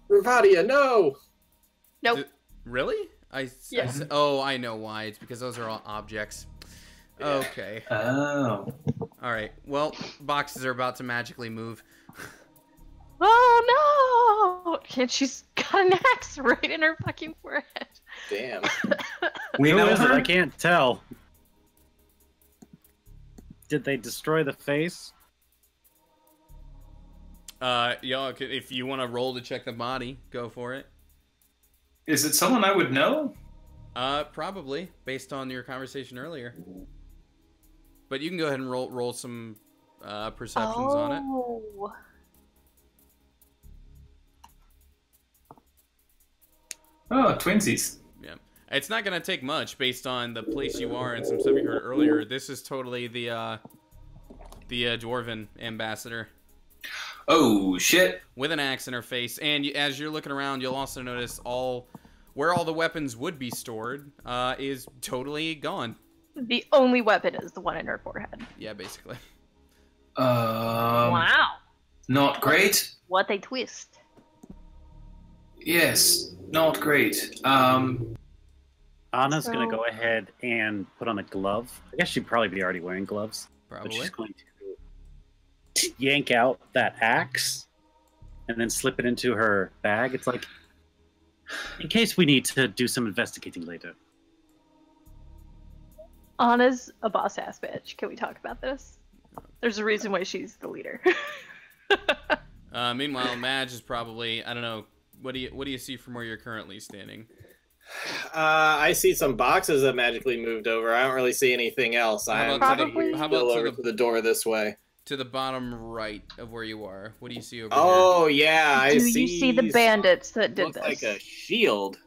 Ravadia, no! Nope. Really? Yeah. Oh, I know why. It's because those are all objects. Okay. Oh. All right. Well, boxes are about to magically move. Oh no! And she's got an axe right in her fucking forehead. Damn. We Who know is it? her? I can't tell. Did they destroy the face? Y'all, if you want to roll to check the body, go for it. Is it someone I would know? Probably based on your conversation earlier. But you can go ahead and roll some perceptions on it. Oh. Oh, twinsies. Yeah, it's not gonna take much based on the place you are and some stuff you heard earlier. This is totally the dwarven ambassador Oh, shit. with an axe in her face. And as you're looking around, you'll also notice where all the weapons would be stored is totally gone. The only weapon is the one in her forehead. Yeah, basically. Wow. Not great. What a twist. Yes, not great. Anna's So- gonna go ahead and put on a glove. I guess she'd probably be already wearing gloves. But Probably. she's going to yank out that axe and then slip it into her bag. It's like, in case we need to do some investigating later. Anna's a boss ass bitch. Can we talk about this? There's a reason why she's the leader. Meanwhile, Madge is probably, I don't know, what do you see from where you're currently standing? I see some boxes that magically moved over. I don't really see anything else. How I'm about gonna Probably- how about go to over the- to the door this way. To the bottom right of where you are. What do you see over Oh yeah, I Do see. you see the bandits that did Looks this? like a shield.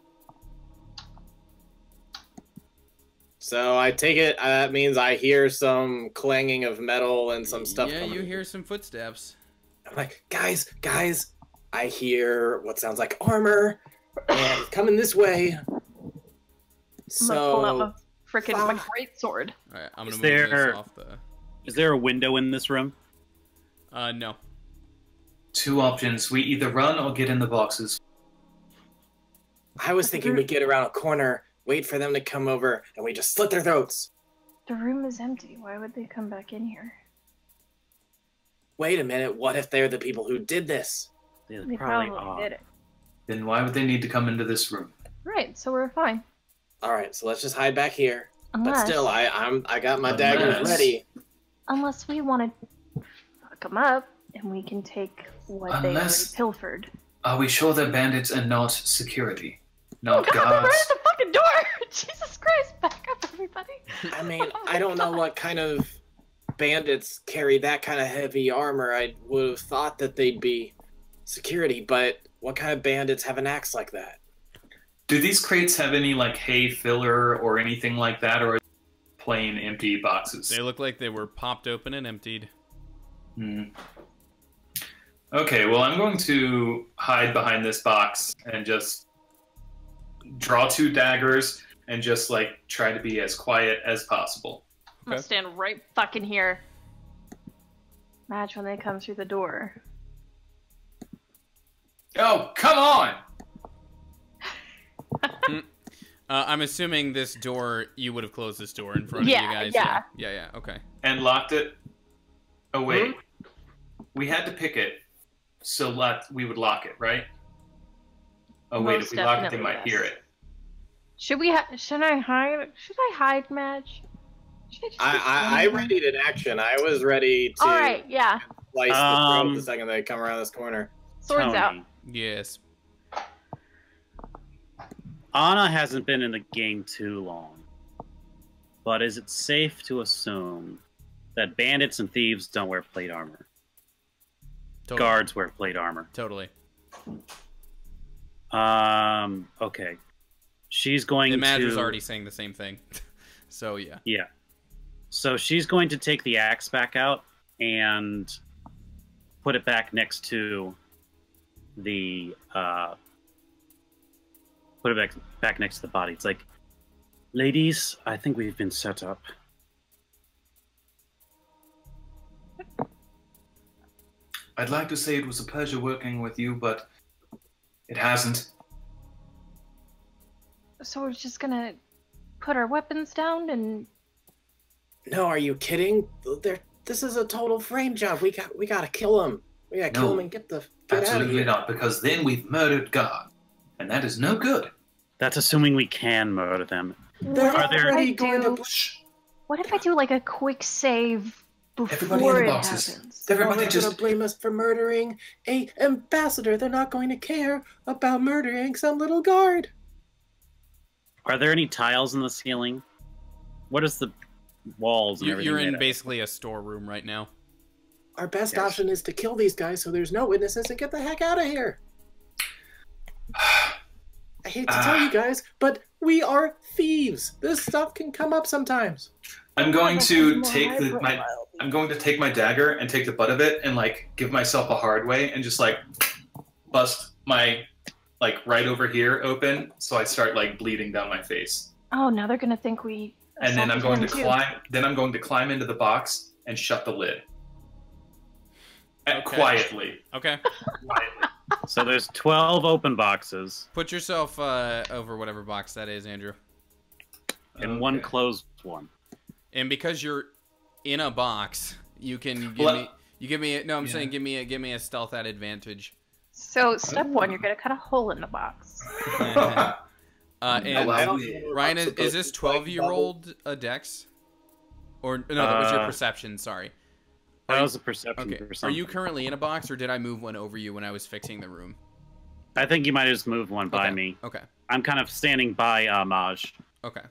So I take it that means I hear some clanging of metal and some stuff. Yeah, coming. you hear some footsteps. I'm like, guys, I hear what sounds like armor, and it's coming this way. I'm gonna pull out So my freaking my fuck. great sword. All right, I'm gonna Is move this there- off the. Is there a window in this room? No. Two options. We either run or get in the boxes. I was thinking we'd get around a corner, wait for them to come over, and we just slit their throats. The room is empty. Why would they come back in here? Wait a minute, what if they're the people who did this? They Probably probably are. did it. Then why would they need to come into this room? Right, so we're fine. All right, so let's just hide back here. Unless, But still, I got my daggers Unless- ready. unless we want to fuck them up and we can take what they already Unless- pilfered. Are we sure they're bandits and not security? Oh Not god, they're guards? right at the fucking door! Jesus Christ, back up everybody. I mean, I don't know what kind of bandits carry that kind of heavy armor. I would have thought that they'd be security, but what kind of bandits have an axe like that? Do these crates have any like hay filler or anything like that, or are they plain empty boxes? They look like they were popped open and emptied. Hmm. Okay, well, I'm going to hide behind this box and just draw 2 daggers and just like try to be as quiet as possible. I'm gonna stand right fucking here. Match when they come through the door. Oh, come on! I'm assuming this door, you would have closed this door in front of Yeah, you guys. yeah. Yeah, okay. And locked it. Oh wait, we had to pick it, so we would lock it, right? Oh wait, Most if we lock it, they definitely, might yes. hear it. Should we? Should I hide? Should I hide, Madge? Should I just be I standing readied an action. I was ready to there? All right, yeah. slice the throat the second they come around this corner. Swords Tony, out. Yes. Anna hasn't been in the game too long. But is it safe to assume that bandits and thieves don't wear plate armor? Totally. Guards wear plate armor. Totally. Okay. She's going The Madger's to... already saying the same thing. So, yeah. Yeah. So she's going to take the axe back out and put it back next to the put it back next to the body. It's like, ladies, I think we've been set up. I'd like to say it was a pleasure working with you, but it hasn't. So we're just gonna put our weapons down and No, are you kidding? This is a total frame job. We gotta kill him. We gotta kill No, him and get out of Absolutely here. not, because then we've murdered God, and that is no good. That's assuming we can murder them. They're what if already I going do? to. Shh. What if I do like a quick save Everybody before in the it boxes. happens? Everybody They're just gonna blame us for murdering a ambassador. They're not going to care about murdering some little guard. Are there any tiles in the ceiling? What is the walls and everything You're made in of? basically a storeroom right now. Our best Yes. option is to kill these guys so there's no witnesses and get the heck out of here. I hate to tell you guys, but we are thieves. This stuff can come up sometimes. I'm going to take I'm going to take my dagger and take the butt of it and like give myself a hard way and just like bust my like right over here open, so I start like bleeding down my face. Oh, now they're gonna think we. And then I'm going to assaulted him, too. climb. Then I'm going to climb into the box and shut the lid. Okay. Quietly. Okay. Quietly. So there's 12 open boxes Put yourself over whatever box that is, Andrew. and one Okay. closed one. And because you're in a box, you can give Well, me. You give me. No, I'm yeah. saying give me a stealth at advantage. So step one, you're gonna cut a hole in the box. And Allow Ryan, is this 12-year-old a dex? Or no, that was your perception. Sorry. That was a perception Okay. for Are something. you currently in a box, or did I move one over you when I was fixing the room? I think you might have just moved one by Okay. me. Okay. I'm kind of standing by Maj. Okay.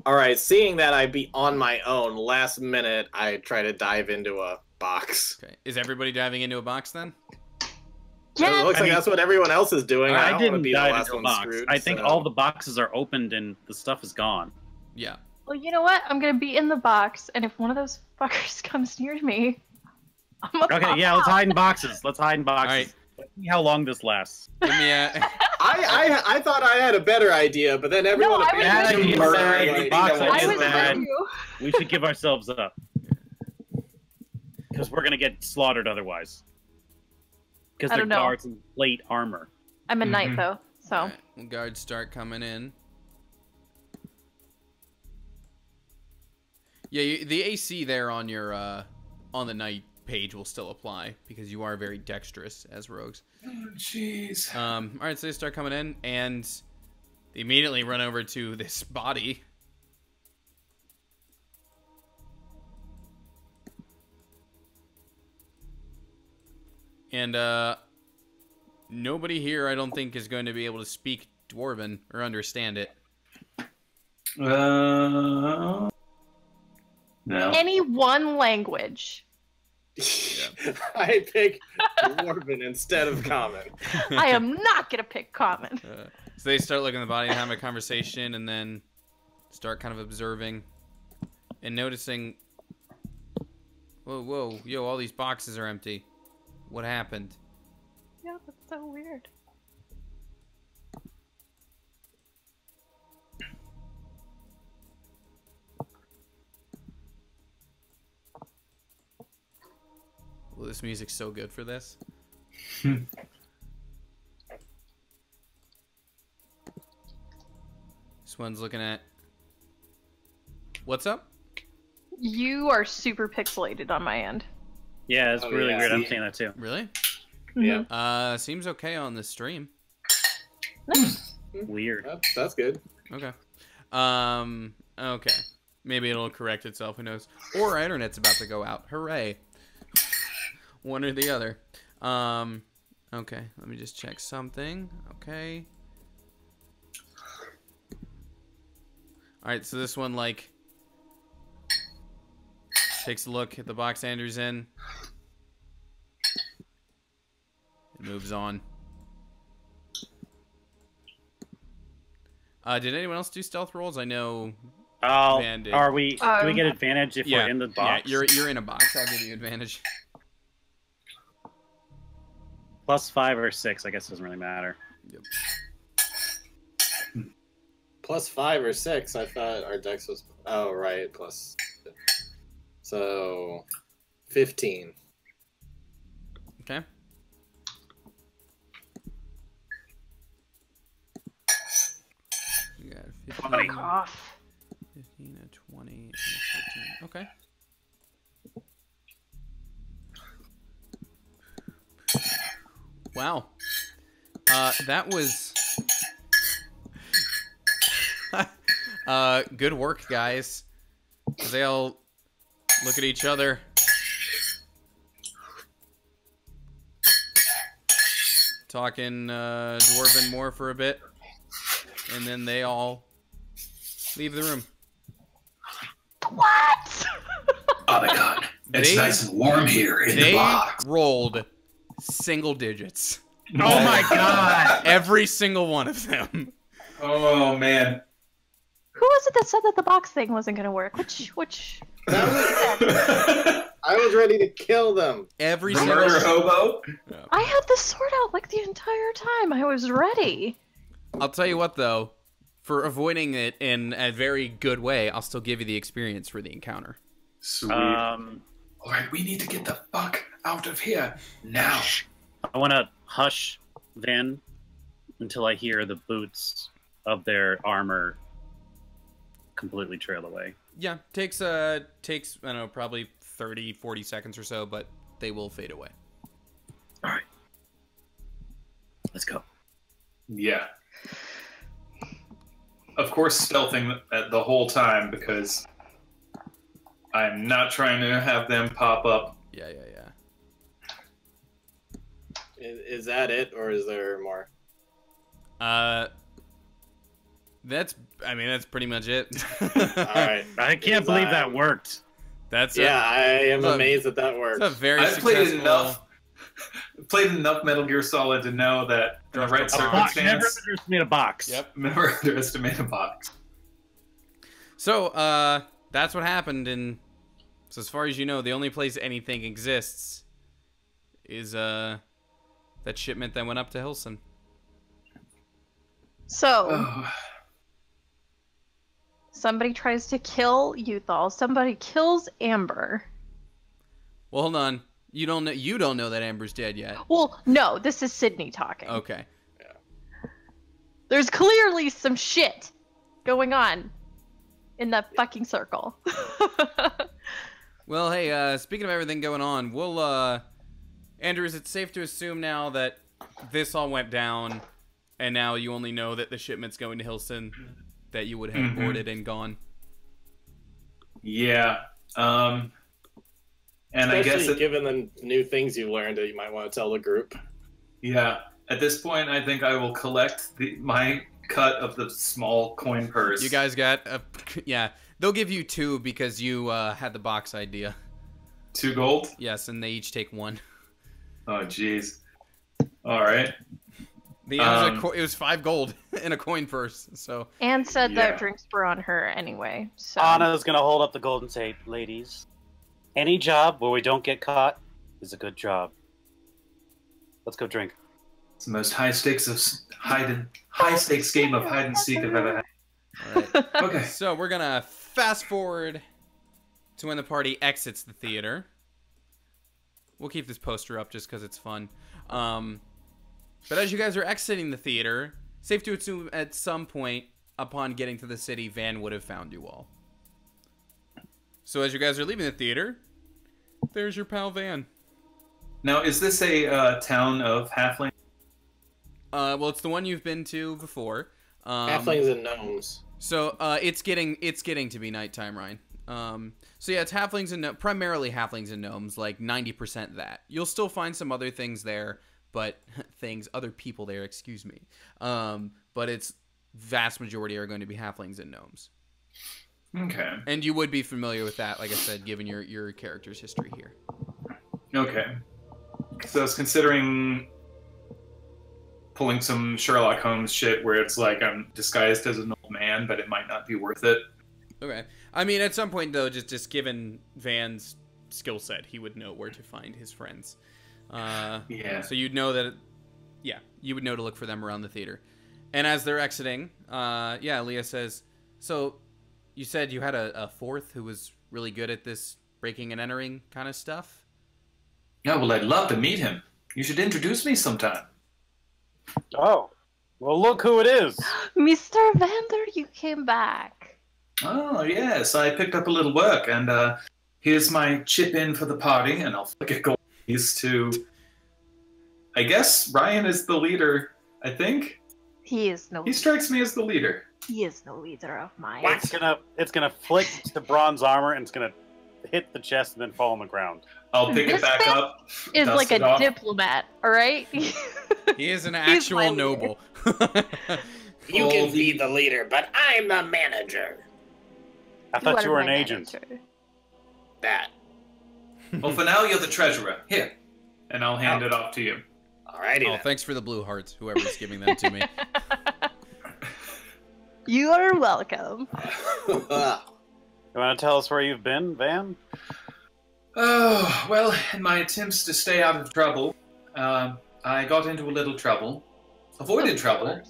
All right, seeing that I'd be on my own, last minute I try to dive into a box. Okay. Is everybody diving into a box then? It Yeah. looks I like mean, that's what everyone else is doing. I don't want to didn't be the dive last into a one box. screwed. I think so- all the boxes are opened and the stuff is gone. Yeah. Well, you know what? I'm gonna be in the box, and if one of those fuckers comes near me, I'm gonna Okay, pop yeah, let's out. hide in boxes. Let's hide in boxes. Alright. Let's see how long this lasts. Give me a. I thought I had a better idea, but then everyone I was abandoned with me. you. Murder Bad, anything the box that I is was wasn't bad. with you. We should give ourselves up. Because we're going to get slaughtered otherwise. Because I they're don't know. guards in plate armor. I'm a knight Mhm. though, so Alright, guards start coming in. Yeah, the AC there on your on the knight page will still apply because you are very dexterous as rogues. Jeez. All right, so they start coming in, and They immediately run over to this body. And, nobody here, I don't think, is going to be able to speak Dwarven or understand it. No. Any one language. I pick Dwarven instead of Common. I am not gonna pick common. So they start looking at the body and having a conversation, and then start kind of observing and noticing. Whoa, yo, all these boxes are empty. What happened? Yeah, that's so weird. Well, this music's so good for this. This one's looking at... What's up? You are super pixelated on my end. Yeah, it's Oh, really yeah. weird. I'm seeing that too. Really? Yeah. Seems okay on the stream. Weird. That's good. Okay. Okay. Maybe it'll correct itself, who knows. Or our internet's about to go out. Hooray. One or the other. Okay, let me just check something. Okay. Alright, so this one, like, takes a look at the box Andrew's in. It moves on. Did anyone else do stealth rolls? I know Van did. Are we? Do we get advantage if we're in the box? Yeah, you're in a box. I'll give you advantage. +5 or 6, I guess doesn't really matter. Yep. +5 or 6. I thought our dex was. Oh right, plus. So, 15. Okay. You got 15, Fuck off. 15, a 20, and a 14. Okay. Wow. That was... good work, guys. They all look at each other. Talking Dwarven more for a bit. And then they all leave the room. What? Oh my god. It's nice and warm here in the They box. rolled single digits. Oh my god! Every single one of them. Oh man. Who was it that said that the box thing wasn't gonna work? Which? I was ready to kill them. Every The single murder hobo. I had this sword out like the entire time. I was ready. I'll tell you what, though. For avoiding it in a very good way, I'll still give you the experience for the encounter. Sweet. Alright, we need to get the fuck out of here now. I want to hush Van until I hear the boots of their armor completely trail away. Yeah, takes I don't know, probably 30, 40 seconds or so, but they will fade away. All right, let's go. Yeah. Of course, stealthing the whole time because I'm not trying to have them pop up. Yeah. Is that it, or is there more? That's pretty much it. All right. I can't believe that worked. That's Yeah, I am It's a- amazed that that worked. That's a very I've successful. played enough Metal Gear Solid to know that in the right A box. Never circumstance, underestimate a box. Yep. never underestimate a box. So, that's what happened, and so as far as you know, the only place anything exists is, that shipment that went up to Hilson. So Oh, somebody tries to kill Euthal. Somebody kills Amber. Well, hold on. You don't know that Amber's dead yet. Well, no, this is Sydney talking. Okay. There's clearly some shit going on in that fucking circle. Well, hey, speaking of everything going on, we'll, Andrew, is it safe to assume now that this all went down and now you only know that the shipment's going to Hilson that you would have boarded and gone. Yeah. And Especially I guess given the new things you learned, that you might want to tell the group. yeah. At this point, I think I will collect my cut of the small coin purse. You guys got yeah. They'll give you 2 because you had the box idea. 2 gold? Yes, and they each take 1. Oh, jeez. All right. It was 5 gold in a coin purse. So. Anne said Yeah. that drinks were on her anyway. So. Anna's gonna hold up the gold and say, "Ladies, any job where we don't get caught is a good job. Let's go drink." It's the most high stakes game of hide and seek I've ever had. All right. Okay. So we're gonna fast forward to when the party exits the theater. We'll keep this poster up just because it's fun. But as you guys are exiting the theater, safe to assume at some point upon getting to the city, Van would have found you all. So as you guys are leaving the theater, there's your pal Van. Now, is this a town of halfling? Well, it's the one you've been to before. Halflings and gnomes. So it's getting to be nighttime, Ryan. So yeah, it's halflings and primarily halflings and gnomes, like 90% that. You'll still find some other things there, but other people there, excuse me. But it's vast majority are going to be halflings and gnomes. Okay. And you would be familiar with that, like I said, given your character's history here. Okay. So I was considering pulling some Sherlock Holmes shit where it's like I'm disguised as an old man, but it might not be worth it. Okay. I mean, at some point, though, just given Van's skill set, he would know where to find his friends. Yeah. So you'd know that, you would know to look for them around the theater. And as they're exiting, Leah says, so you said you had a fourth who was really good at this breaking and entering kind of stuff? Yeah, well, I'd love to meet him. You should introduce me sometime. Oh, well, look who it is. Mr. Vander, you came back. Oh, yes, I picked up a little work, and here's my chip in for the party, and I'll flick a gold piece to... I guess Ryan is the leader, I think? He strikes me as the leader. He is no leader of mine. It's gonna flick to bronze armor, and it's gonna hit the chest and then fall on the ground. I'll pick it back up. Is dust like it a off. diplomat, all right? He is an actual noble. You can be the leader, but I'm the manager. I thought you were an agent. That. Well, for now, you're the treasurer. Here. And I'll hand it off to you. Alrighty Oh, then. thanks for the blue hearts, whoever's giving them to me. You are welcome. You want to tell us where you've been, Van? Oh, well, in my attempts to stay out of trouble, I got into a little trouble, avoided trouble,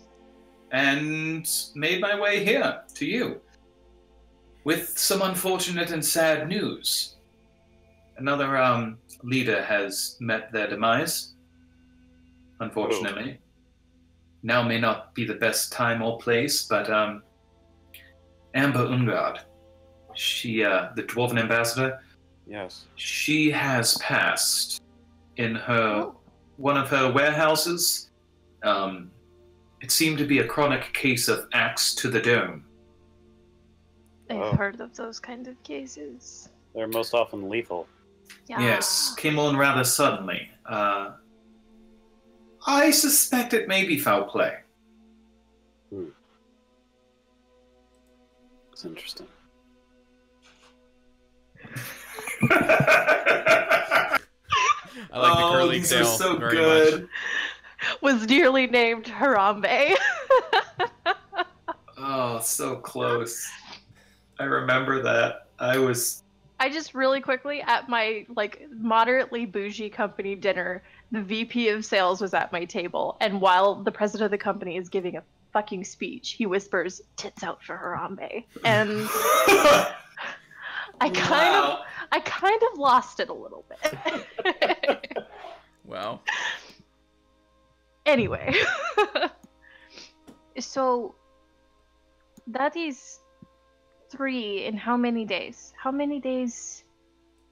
and made my way here to you with some unfortunate and sad news. Another leader has met their demise, unfortunately. Now may not be the best time or place, but Amber Ungard, she, the Dwarven ambassador, Yes. she has passed in one of her warehouses. It seemed to be a chronic case of axe to the dome. Oh. I've heard of those kind of cases. They're most often lethal. Yeah. Yes, came on rather suddenly. I suspect it may be foul play. It's interesting. I like the curly these tail are so very good. much. Was nearly named Harambe. Oh, so close. I remember that. I just really quickly at my moderately bougie company dinner, the VP of sales was at my table, and while the president of the company is giving a fucking speech, he whispers, "Tits out for Harambe," and I kind of lost it a little bit. Wow. Anyway, so that is 3 in how many days? How many days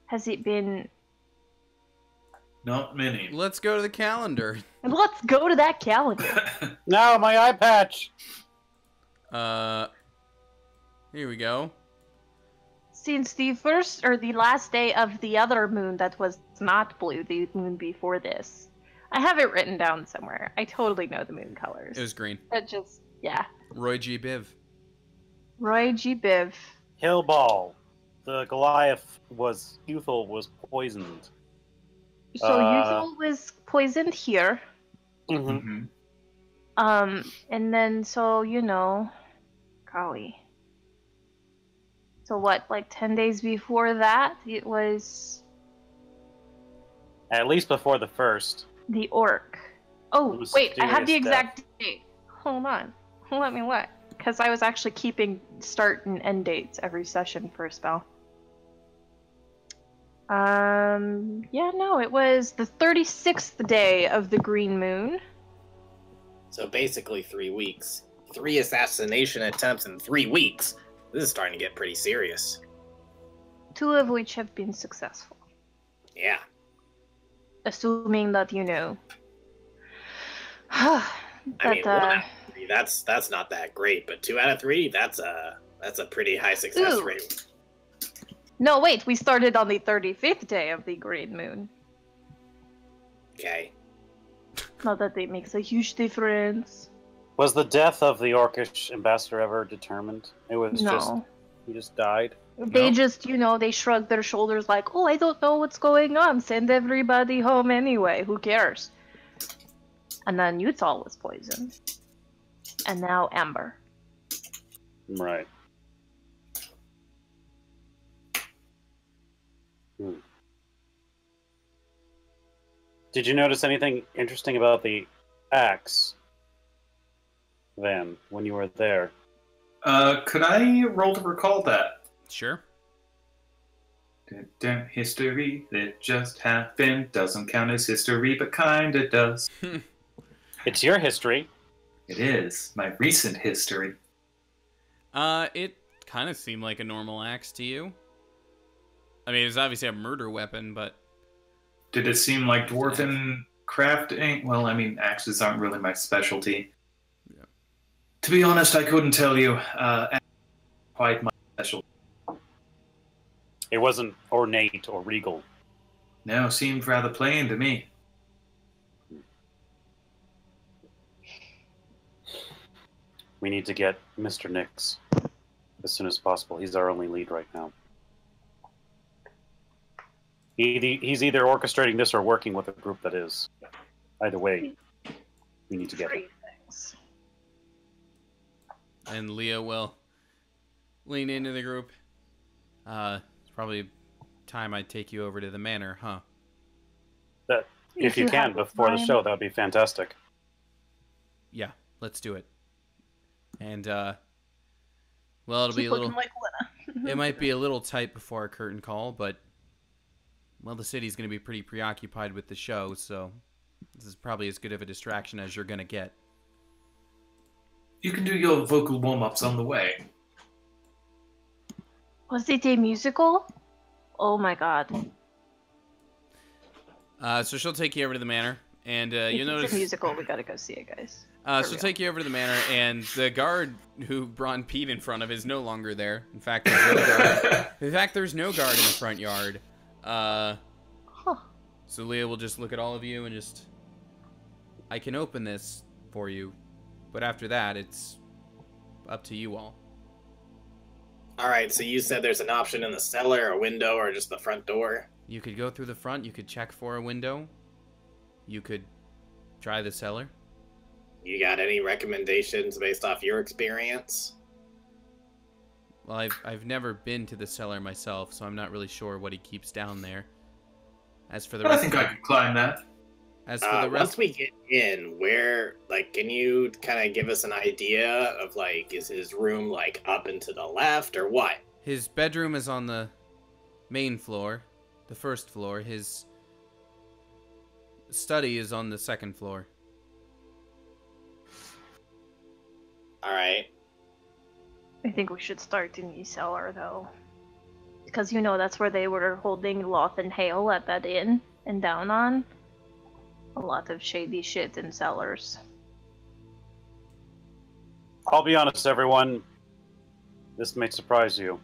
has it been? Not many. Let's go to the calendar. And let's go to that calendar. No, my eye patch. Here we go. Since the first or the last day of the other moon that was not blue, the moon before this. I have it written down somewhere. I totally know the moon colors. It was green. It just, yeah. Roy G. Biv. Roy G. Biv. Hillball. The Goliath was poisoned. So Yuthel was poisoned here. Mm-hmm. And then, so, golly. So what, like 10 days before that, it was At least before the first. the orc. Oh, wait, I have the Mysterious exact date. Hold on. Let me look. Because I was actually keeping start and end dates every session for a spell. Yeah, no, it was the 36th day of the green moon. So basically 3 weeks. 3 assassination attempts in 3 weeks. This is starting to get pretty serious. 2 of which have been successful. Yeah. Assuming that, I mean, 1 out of 3, that's not that great, but 2 out of 3, that's a pretty high success rate. No, wait, we started on the 35th day of the green moon. Okay. Not that it makes a huge difference. Was the death of the Orcish ambassador ever determined? It was No. he just died. They just, they shrug their shoulders like, oh, I don't know what's going on. Send everybody home anyway. Who cares? And then Yuthal was poisoned. And now Amber. Right. Did you notice anything interesting about the axe, Van, when you were there? Could I roll to recall that? Sure. History that just happened doesn't count as history, but kinda does. It's your history. It is my recent history. It kind of seemed like a normal axe to you. I mean, it's obviously a murder weapon, but... Did it seem like dwarven crafting? Well, I mean, axes aren't really my specialty. Yeah. To be honest, I couldn't tell you. Quite my specialty. It wasn't ornate or regal. No, seemed rather plain to me. We need to get Mr. Nix as soon as possible. He's our only lead right now. He's either orchestrating this or working with a group that is. Either way, we need to get him. And Leah will lean into the group. It's probably time I take you over to the manor, huh? If you can, before the show, that would be fantastic. Yeah, let's do it. And, well, it'll be a little... Like it might be a little tight before our curtain call, but... Well, the city's going to be pretty preoccupied with the show, so this is probably as good of a distraction as you're going to get. You can do your vocal warm-ups on the way. Was it a musical? Oh my god. So she'll take you over to the manor, and you'll notice... It's a musical, we gotta go see it, guys. She'll take you over to the manor, and the guard who Braun peed in front of is no longer there. In fact, there's no guard. In fact, there's no guard in the front yard. So Leah will just look at all of you and just... I can open this for you, but after that, it's up to you all. Alright, so you said there's an option in the cellar, a window, or just the front door? You could go through the front, you could check for a window. You could try the cellar. You got any recommendations based off your experience? Well, I've never been to the cellar myself, so I'm not really sure what he keeps down there. As for the I rest, think I could climb that. As for the rest, once we get in, where, like, can you kind of give us an idea of, like, is his room, like, up and to the left, or what? his bedroom is on the main floor, the first floor. His study is on the second floor. Alright. I think we should start in the cellar, though. Because, that's where they were holding Loth and Hale at that inn in Downon. a lot of shady shit in cellars. I'll be honest, everyone. This may surprise you,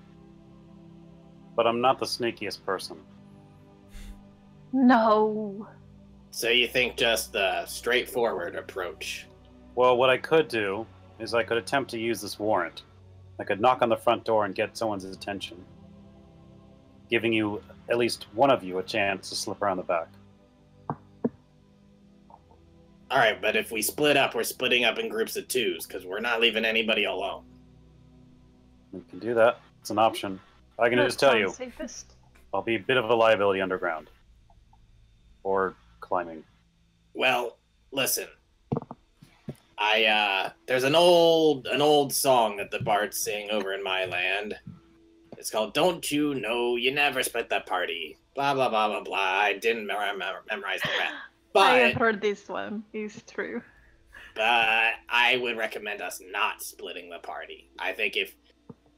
but I'm not the sneakiest person. No. So you think just the straightforward approach? Well, what I could do is I could attempt to use this warrant. I could knock on the front door and get someone's attention, giving you, at least one of you, a chance to slip around the back. All right, but if we split up, we're splitting up in groups of twos because we're not leaving anybody alone. We can do that. It's an option. I can That just tell sounds you, safest. I'll be a bit of a liability underground. Or climbing. Well, listen. There's an old song that the bards sing over in my land. It's called "Don't You Know You Never Split the Party." Blah blah blah blah blah. I didn't memorize the rest, I have but heard this one. It's true. I would recommend us not splitting the party. I think if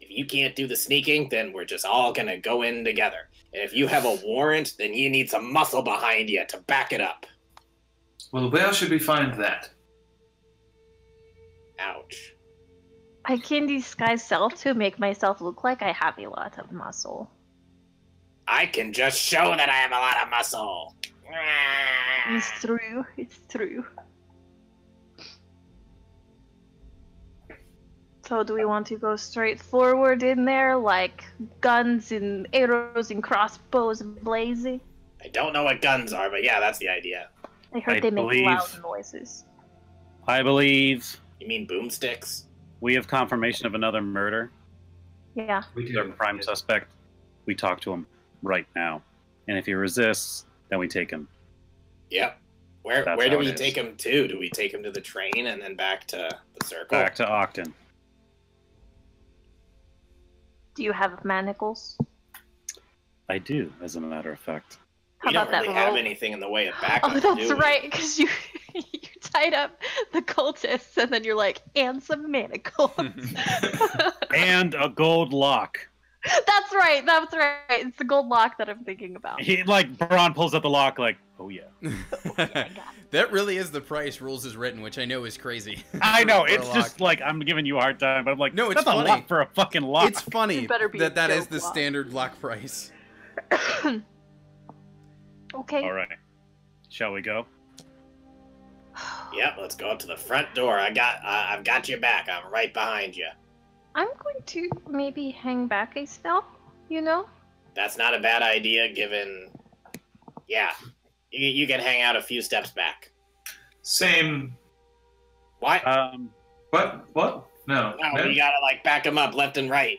you can't do the sneaking, then we're just all gonna go in together. And if you have a warrant, then you need some muscle behind you to back it up. Well, where should we find that? Ouch. I can disguise self to make myself look like I have a lot of muscle. I can just show that I have a lot of muscle. It's true. It's true. So do we want to go straight forward in there, like guns and arrows and crossbows blazing? I don't know what guns are, but yeah, that's the idea. I heard I they make believe- loud noises. I believe You mean boomsticks? we have confirmation of another murder. Yeah. We Our prime suspect. We talk to him right now. And if he resists, then we take him. Yep. Where That's do how we it is. take him to? Do we take him to the train and then back to the circle? Back to Ogden. Do you have manacles? I do, as a matter of fact. How We don't about that really have rope? anything in the way of backup. Oh, that's do we? right, because you tied up the cultists, and then you're like, and some manacles. And a gold lock. That's right. That's right. It's the gold lock that I'm thinking about. He, like, Braun pulls up the lock, like, oh yeah. That really is the price. Rules is written, which I know is crazy. I know, For a it's lock. just like, I'm giving you a hard time, but I'm like, No, it's that's funny. a lot for a fucking lock. It's funny It better be a that is joke the lock. standard lock price. Okay. All right. Shall we go? Yep, let's go up to the front door. I've got your back. I'm right behind you. I'm going to maybe hang back a spell, you know? That's not a bad idea, given. Yeah, you can hang out a few steps back. Same. What? What? What? No. No, no? you gotta like back him up left and right,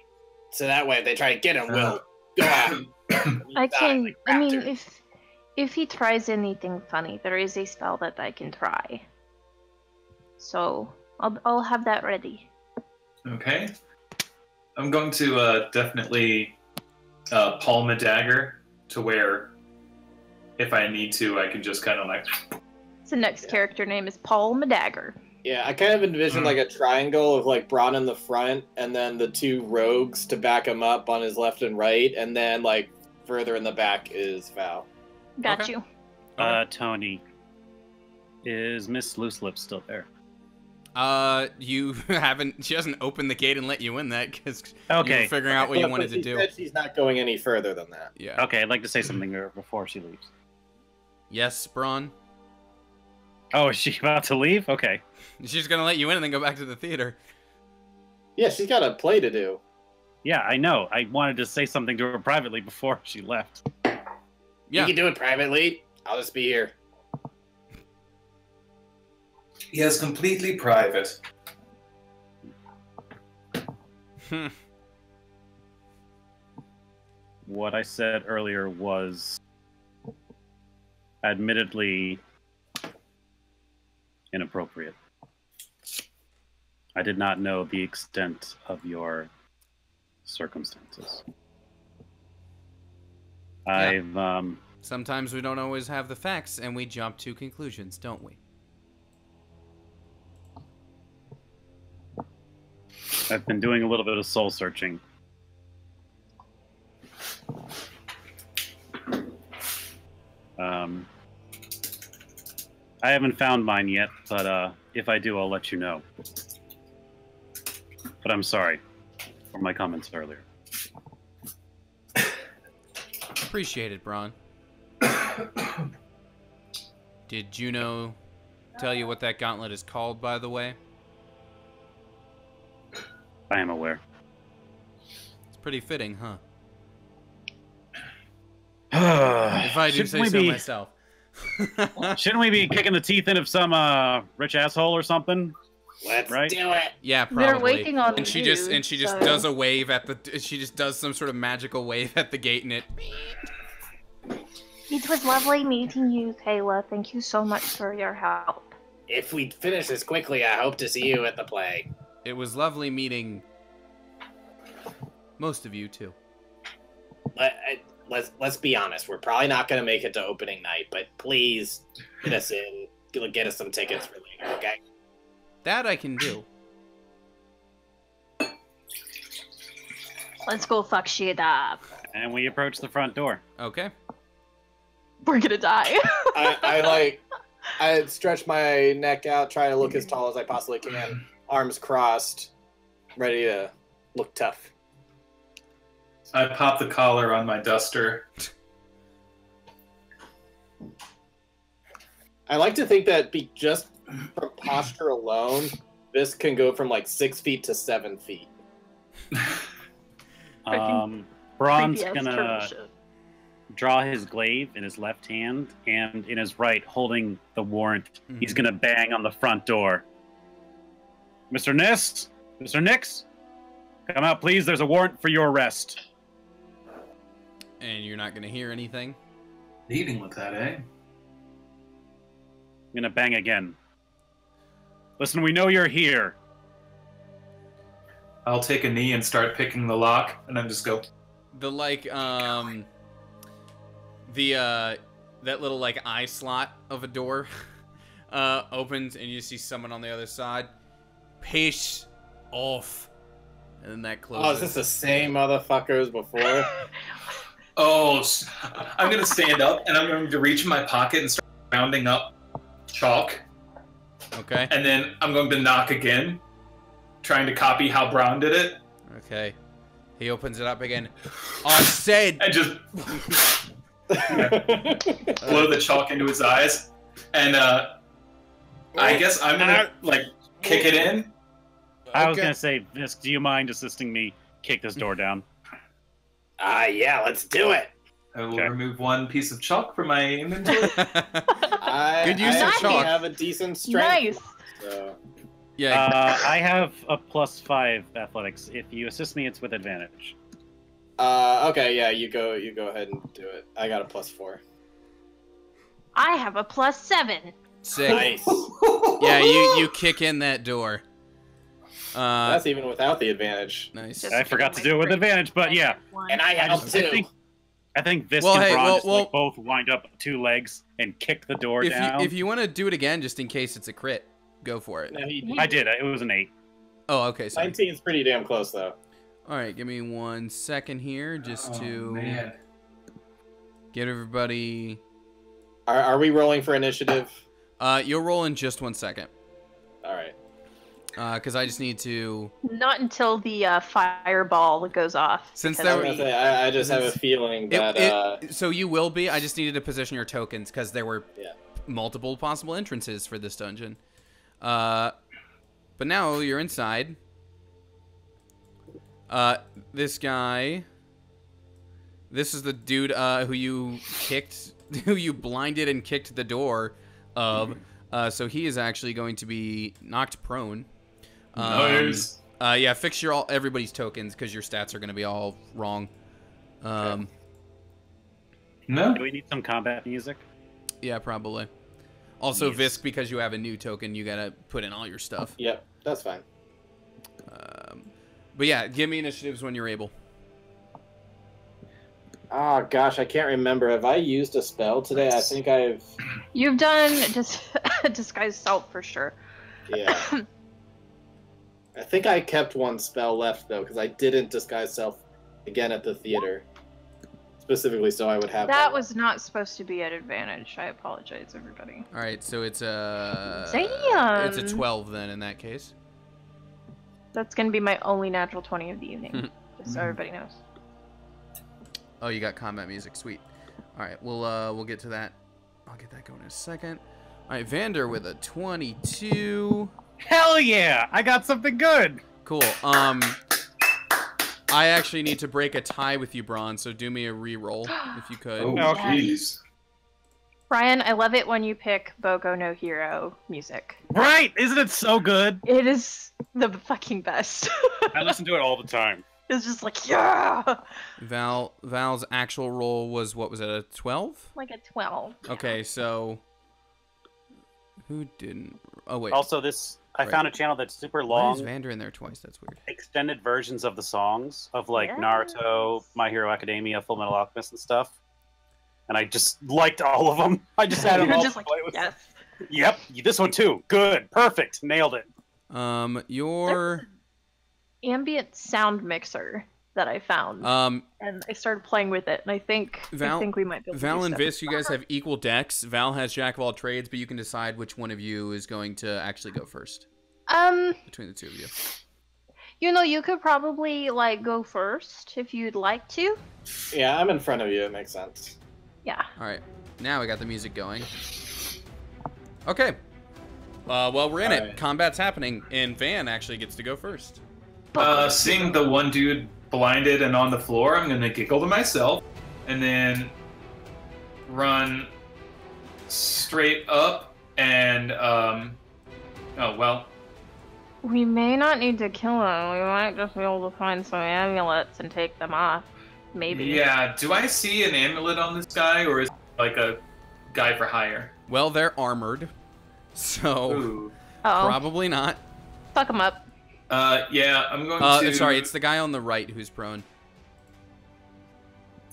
so that way if they try to get him, we'll go out. I can. like I mean, raptors. if he tries anything funny, there is a spell that I can try. So I'll have that ready. Okay. I'm going to definitely palm a dagger to where, if I need to, I can just kind of like. So next character name is Paul Madagger. Yeah, I kind of envisioned like a triangle of like Braun in the front, and then the two rogues to back him up on his left and right, and then like further in the back is Val. Got Okay. you. Tony, is Miss Loose Lips still there? You haven't. She hasn't opened the gate and let you in that because you Okay. were figuring out what you But wanted to she do. said she's not going any further than that. Yeah. Okay, I'd like to say something to her before she leaves. Yes, Braun. Oh, is she about to leave? Okay. She's gonna let you in and then go back to the theater. Yeah, she's got a play to do. Yeah, I know. I wanted to say something to her privately before she left. You Yeah. can do it privately. I'll just be here. Yes, completely private. Hmm. What I said earlier was admittedly inappropriate. I did not know the extent of your circumstances. Yeah. Sometimes we don't always have the facts and we jump to conclusions, don't we? I've been doing a little bit of soul searching. I haven't found mine yet, but if I do, I'll let you know. But I'm sorry for my comments earlier. Appreciate it, Braun. Did Juno tell you what that gauntlet is called, by the way? I am aware. It's pretty fitting, huh? If I do say so myself. Shouldn't we be kicking the teeth in of some rich asshole or something? Let's Right? do it. Yeah, probably. They're waiting on and she you, just so- does a wave at the. She just does some sort of magical wave at the gate, and it. It was lovely meeting you, Kayla. Thank you so much for your help. If we finish this quickly, I hope to see you at the play. It was lovely meeting most of you too. Let's be honest. We're probably not going to make it to opening night, but please get us in. Get us some tickets for later, okay? That I can do. Let's go fuck shit up. And we approach the front door. Okay. We're gonna die. I stretch my neck out, try to look as tall as I possibly can, arms crossed, ready to look tough. I pop the collar on my duster. I like to think that just from posture alone, this can go from like 6 feet to 7 feet. Braun's Creepy-ass turtle gonna shit. draw his glaive in his left hand, and in his right, holding the warrant, he's gonna bang on the front door. Mr. Nist? Mr. Nix? Come out, please. There's a warrant for your arrest. And you're not gonna hear anything. Leading with that, eh? I'm gonna bang again. Listen, we know you're here. I'll take a knee and start picking the lock, and then just go. The that little like eye slot of a door opens, and you see someone on the other side. Peace off, and then that closes. Oh, is this the same motherfuckers before? Oh, I'm gonna stand up, and I'm going to reach in my pocket and start rounding up chalk, Okay. and then I'm going to knock again, trying to copy how Brown did it, Okay. He opens it up again. I said. and just blow the chalk into his eyes, and I guess I'm gonna kick it in. I was Okay. gonna say, Visk, do you mind assisting me kick this door down? Yeah, let's do it. I will Okay. remove one piece of chalk from my inventory. Good use of I chalk. have a decent strength. Nice. So. Yeah. I have a +5 athletics. If you assist me, it's with advantage. Okay, yeah, you go ahead and do it. I got a +4. I have a +7. Sick. Nice. Yeah, you kick in that door. That's even without the advantage. Nice. Just I forgot to do it with advantage, but yeah. And I help I too. think Visk Well, and hey, Braun well- just like, both wind up 2 legs and kick the door down. If you want to do it again, just in case it's a crit, go for it. No, he, I did. It was an 8. Oh, okay. Sorry. 19 is pretty damn close though. All right, give me 1 second here, just Oh, to man. get everybody. Are we rolling for initiative? You'll roll in just 1 second, All right. because I just need to. Not until the fireball goes off. Since because there- I was gonna say, I just have a feeling that So you will be. I just needed to position your tokens because there were Yeah. multiple possible entrances for this dungeon. But now you're inside. This guy. This is the dude who you kicked, who you blinded and kicked the door of. So he is actually going to be knocked prone. Nice. Yeah, fix everybody's tokens because your stats are going to be all wrong. No. Do we need some combat music? Yeah, probably. Also, Yes. Visk, because you have a new token, you gotta put in all your stuff. Yep, that's fine. But yeah, give me initiatives when you're able. Oh gosh, I can't remember. Have I used a spell today? I think I've. You've done disguise self for sure. Yeah. I think I kept one spell left though, because I didn't disguise self again at the theater. specifically, so I would have That was not supposed to be at advantage. I apologize, everybody. All right, so it's a Damn. it's a 12 then in that case. That's gonna be my only natural 20 of the evening, just so everybody knows. Oh, you got combat music, sweet. All right, we'll get to that. I'll get that going in a second. All right, Vander with a 22. Hell yeah! I got something good. Cool. I actually need to break a tie with you, Braun, so do me a re-roll if you could. Oh, Okay. jeez. Brian, I love it when you pick Bogo no Hero music. Right? Isn't it so good? It is the fucking best. I listen to it all the time. It's just like, yeah! Val's actual roll was, what was it, a 12? Like a 12. Okay, so who didn't? Oh wait. Also, I Right. found a channel that's super Why is long, Vander in there twice? That's weird. extended versions of the songs of like Yes. Naruto, My Hero Academia, Full Metal Alchemist, and stuff. And I just liked all of them. I just had them You're all just to like, play with. yes. Yep, this one too. Good, perfect, nailed it. Your Ambient sound mixer that I found, and I started playing with it, and I think we might be able to Val do and stuff. Vis, you guys have equal decks. Val has Jack of all trades, but you can decide which one of you is going to actually go first between the two of you. You know, you could probably like go first if you'd like to. Yeah, I'm in front of you. It makes sense. Yeah. All right, now we got the music going. Okay. Well, we're in it. Alright. Combat's happening, and Van actually gets to go first. Seeing the one dude blinded and on the floor, I'm gonna giggle to myself, and then run straight up and oh well. We may not need to kill him. We might just be able to find some amulets and take them off. Maybe. Yeah. Do I see an amulet on this guy, or is it like a guy for hire? Well, they're armored, so Ooh. Uh-oh. probably not. Fuck him up. Yeah, I'm going to. Sorry, it's the guy on the right who's prone.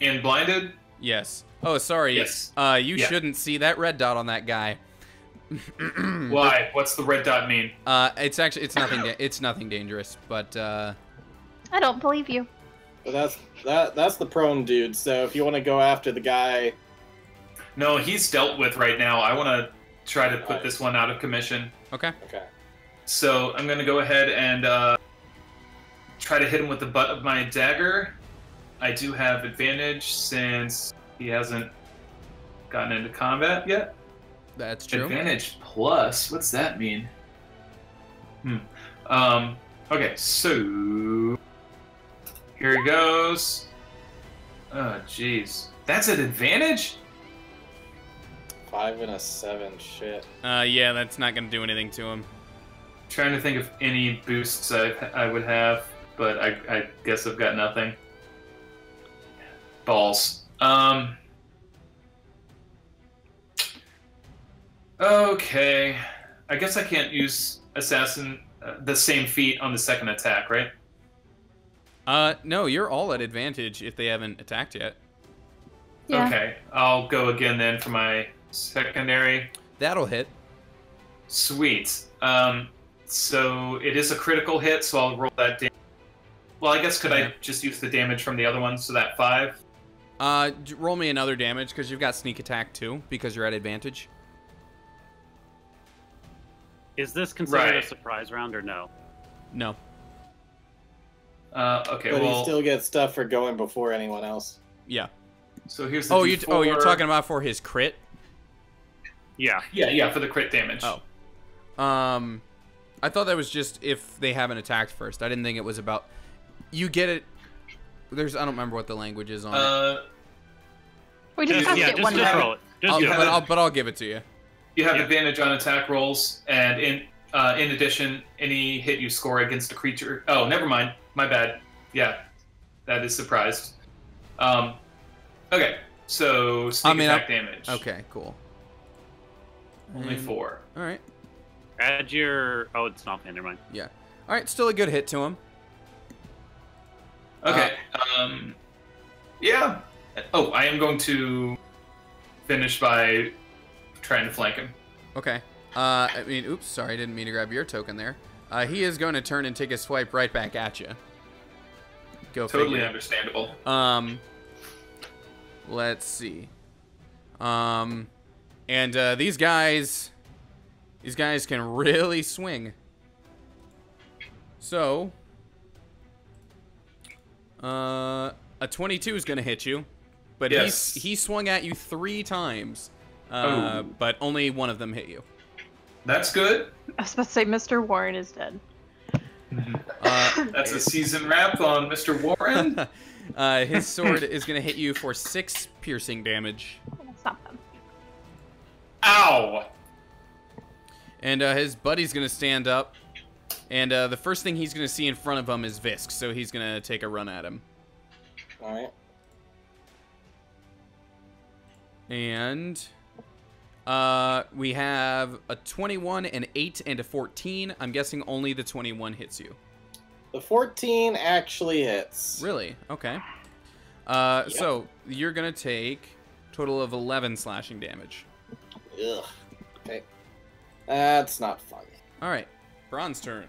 And blinded. Yes. Oh, sorry. Yes. You Yeah. shouldn't see that red dot on that guy. Why? What's the red dot mean? It's actually it's nothing dangerous, but I don't believe you. But that's the prone dude. So if you want to go after the guy, No, he's dealt with right now. I want to try to put Alright. this one out of commission. okay. okay. So I'm going to go ahead and try to hit him with the butt of my dagger. I do have advantage since he hasn't gotten into combat yet. That's true. Advantage plus, what's that mean? Okay, so here he goes. Oh, jeez. That's an advantage? 5 and a 7. Shit. Yeah, that's not gonna do anything to him. Trying to think of any boosts I would have, but I guess I've got nothing. Balls. Okay. I guess I can't use assassin the same feat on the second attack, right? No, you're all at advantage if they haven't attacked yet. Yeah. Okay. I'll go again then for my secondary. That'll hit. Sweet. So it is a critical hit, so I'll roll that damage. Well, I guess could I just use the damage from the other one, so that 5? Roll me another damage because you've got sneak attack too because you're at advantage. Is this considered Right. a surprise round or no? No. Okay, But well, he still gets stuff for going before anyone else. Yeah. so here's the Oh, D4. you're talking about for his crit. Yeah. Yeah, for the crit damage. Oh. I thought that was just if they haven't attacked first. I didn't think it was about. You get it. I don't remember what the language is on it. We just have to get one just more. roll it. Just do it. But I'll give it to you. You have Yeah. advantage on attack rolls, and in addition, any hit you score against a creature. Oh, never mind. My bad. Yeah, that is surprised. Okay, so sneak attack damage. Okay, cool. Only And- 4. All right. Add your. Oh, it's not. Never mind. Yeah. All right. Still a good hit to him. Okay. Yeah. Oh, I am going to finish by trying to flank him. Okay. Oops. Sorry, I didn't mean to grab your token there. He is going to turn and take a swipe right back at you. Go Totally figure. understandable. Let's see. And these guys can really swing. So, a 22 is gonna hit you, but Yes. he swung at you 3 times, Oh. but only one of them hit you. That's good. I was about to say Mr. Warren is dead. That's a season wrap on Mr. Warren. His sword is gonna hit you for 6 piercing damage, That's not bad. Ow! and his buddy's gonna stand up, and the first thing he's gonna see in front of him is Visk, so he's gonna take a run at him. All right. And we have a 21, an 8, and a 14. I'm guessing only the 21 hits you. The 14 actually hits. Really? Okay. So you're gonna take a total of 11 slashing damage. Ugh. Okay. That's not fun. All right, Bron's turn.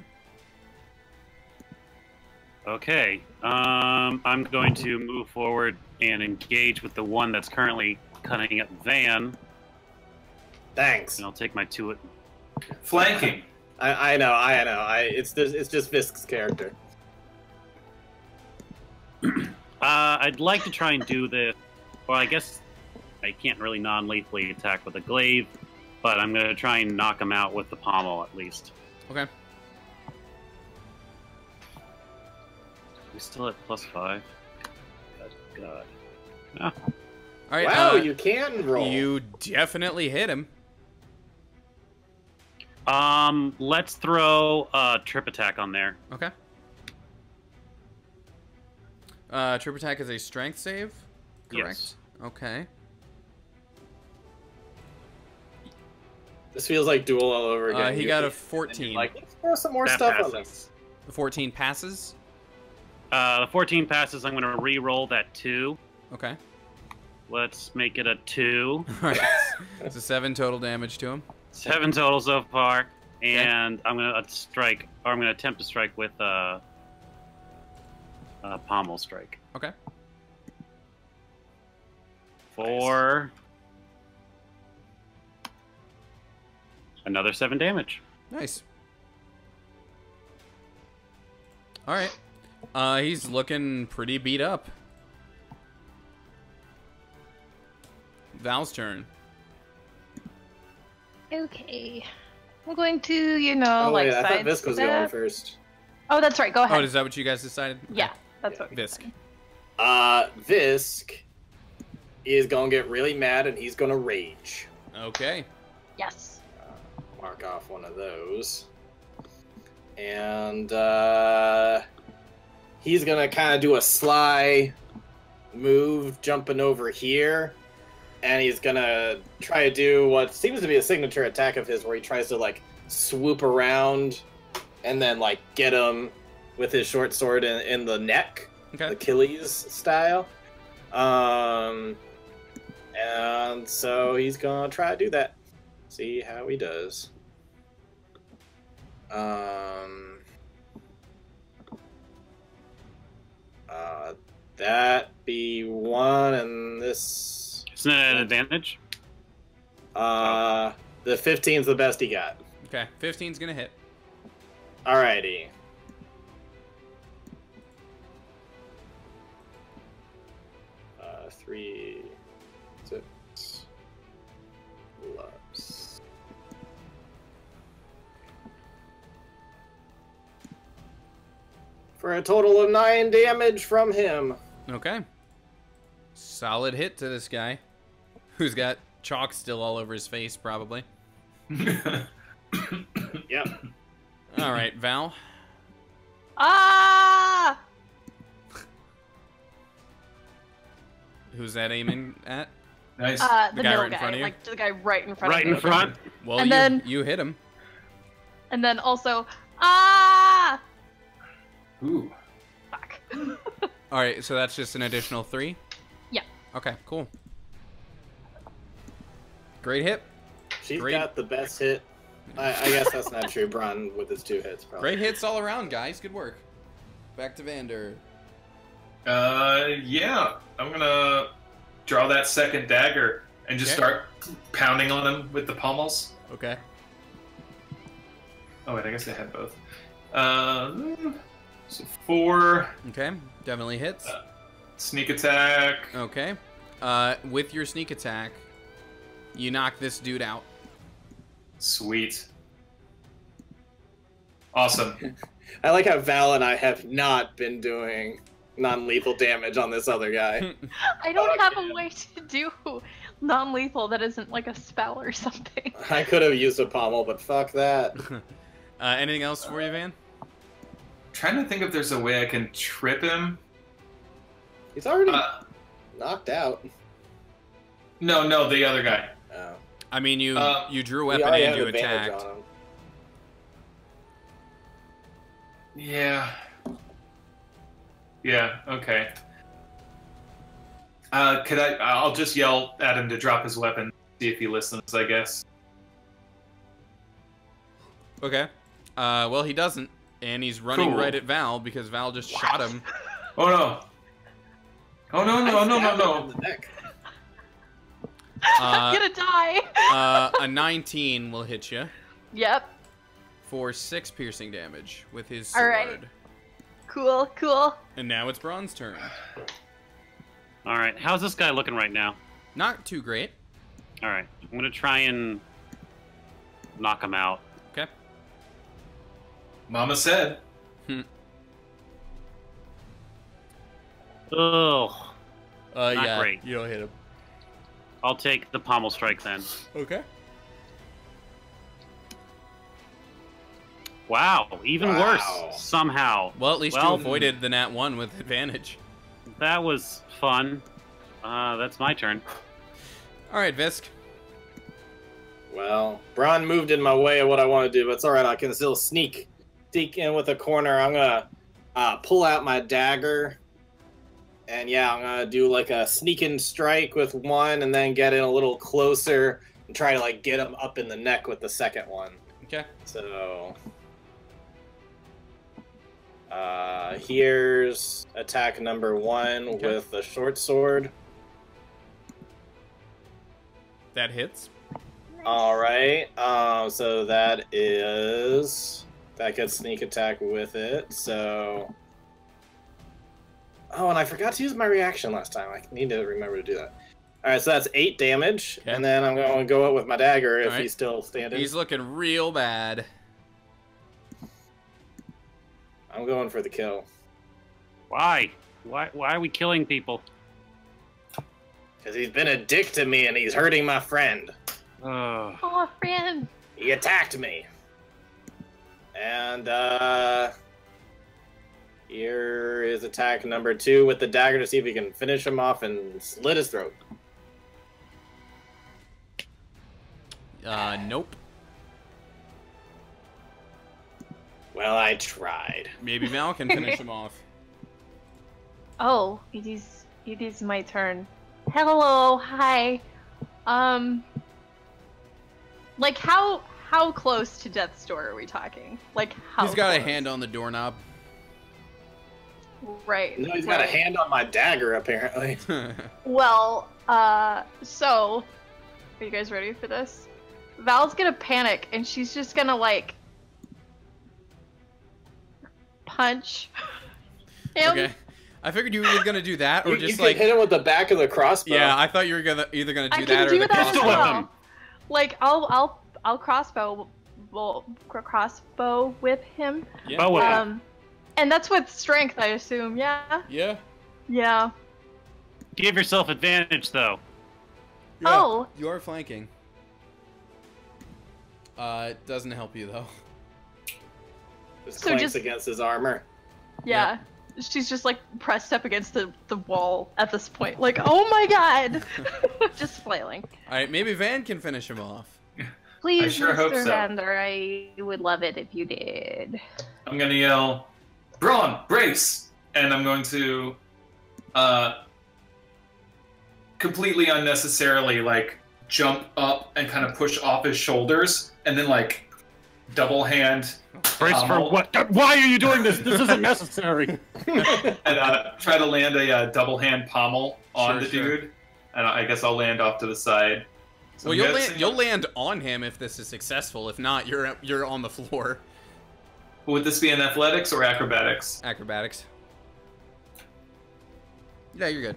Okay. I'm going to move forward and engage with the one that's currently cutting up Van, Thanks. and I'll take my 2. Flanking. I know. It's just Fisk's character. I'd like to try and do this. Well, I guess I can't really non-lethally attack with a glaive, but I'm going to try and knock him out with the pommel at least. Okay. We still at +5. God. Ah, All right. Wow, you can roll. You definitely hit him. let's throw a trip attack on there. Okay. Trip attack is a strength save, correct? Yes. Okay. This feels like Duel all over again. He got a 14. Like, let's throw some more That stuff passes. on this. The 14 passes. The 14 passes. I'm going to re-roll that 2. Okay. Let's make it a 2. All right. It's a 7 total damage to him. 7 total so far. And I'm going to strike, or I'm going to attempt to strike with a pommel strike. Okay. For another 7 damage. Nice. All right. He's looking pretty beat up. Val's turn. Okay. I'm going to, you know, Oh, like wait, I thought side Visk was step. going first. Oh, that's right. Go ahead. Oh, is that what you guys decided? Yeah, that's what we Visk. decided. Visk is gonna get really mad and he's gonna rage. Okay. Yes. Mark off one of those. And he's gonna kind of do a sly move, jumping over here. And he's gonna try to do what seems to be a signature attack of his, where he tries to like swoop around and then like get him with his short sword in the neck, Okay. Achilles style. And so he's gonna try to do that. See how he does. That be 1, and this. Isn't that an advantage? The 15's the best he got. Okay. 15's gonna hit. Alrighty. Uh, 3, 6 plus. For a total of 9 damage from him. Okay. Solid hit to this guy, who's got chalk still all over his face, probably. Yep. All right, Val. Ah! Who's that aiming at? Nice. The The guy middle right in front of you? like the guy right in front Right of me. in front. Well, And you, then- you hit him. And then also, ah! Ooh. Fuck. All right, so that's just an additional 3? Yeah. Okay, cool. Great hit. She's Great. got the best hit. I guess that's not true. Braun with his 2 hits, probably. Great hits all around, guys. Good work. Back to Vander. Yeah. I'm gonna draw that second dagger and just Okay. start pounding on him with the pommels. Okay. Oh wait, I guess I had both. So 4 Okay. Definitely hits. sneak attack. Okay. With your sneak attack, you knock this dude out. Sweet. Awesome. I like how Val and I have not been doing non-lethal damage on this other guy. I don't have a way to do non-lethal that isn't like a spell or something. I could have used a pommel, but fuck that. Anything else for you, Van? Trying to think if there's a way I can trip him. He's already Uh, knocked out. no, the other guy. Oh. I mean, you drew a We weapon already and have you advantage attacked. on him. Yeah, okay. I'll just yell at him to drop his weapon, see if he listens, I guess. Okay. Well, he doesn't, and he's running Cool. right at Val because Val just shot him. Oh no. Oh no, I no, stabbed him no. in the neck. I'm gonna die. A 19 will hit you Yep. for 6 piercing damage with his All sword. right. Cool. And now it's Braun's turn. All right, how's this guy looking right now? Not too great. All right, I'm gonna try and knock him out. Okay. Mama said. Oh, Not Yeah. great. You don't hit him. I'll take the pommel strike then. Okay. Wow, even Wow. worse somehow. Well, at least Well- you avoided the nat 1 with advantage. That was fun. That's my turn. All right, Visk. Well, Braun moved in my way of what I want to do, but it's alright, I can still sneak in with a corner. I'm gonna pull out my dagger. And yeah, I'm gonna do like a sneak-in strike with one and then get in a little closer and try to like get him up in the neck with the second one. Okay. So here's attack number 1 Okay. with the short sword. That hits. All right. So that gets sneak attack with it. So. Oh, and I forgot to use my reaction last time. I need to remember to do that. All right, so that's 8 damage, Okay. and then I'm going to go up with my dagger if All right. he's still standing. He's looking real bad. I'm going for the kill Why? Why are we killing people? because he's been a dick to me and he's hurting my friend. Ugh. Oh, friend. He attacked me, and here is attack number 2 with the dagger to see if he can finish him off and slit his throat. Nope. Well, I tried. Maybe Val can finish him off. Oh, it is my turn. Hello, hi. Like how close to death's door are we talking? Like how? He's got a close? hand on the doorknob. Right. No, he's got a right. hand on my dagger, apparently. Well, so are you guys ready for this? Val's gonna panic and she's just gonna like punch him. Okay. I figured you were gonna do that, or You just could like. hit him with the back of the crossbow. Yeah, I thought you were either gonna do I that can or do the that as Pistol crossbow. whip well. him. Like I'll crossbow whip him. Yeah. Bow whip. And that's with strength, I assume. Yeah. Yeah. Yeah. Give yourself advantage though. Yeah. Oh. You are flanking. It doesn't help you though. Just So clanks just- against his armor. Yeah. She's just like pressed up against the wall at this point. Like, oh my god! Just flailing. All right, maybe Van can finish him off. Please, sure hope Mr. so. Vander, I would love it if you did. I'm gonna yell, Braun, brace! And I'm going to completely unnecessarily like jump up and kind of push off his shoulders and then like double hand Brace for Pommel. what? Why are you doing this? This isn't necessary. and try to land a double hand pommel on Sure, the sure. dude. and I guess I'll land off to the side. So Well, you'll land on him if this is successful. If not, you're on the floor. Would this be in athletics or acrobatics? Acrobatics. Yeah, you're good.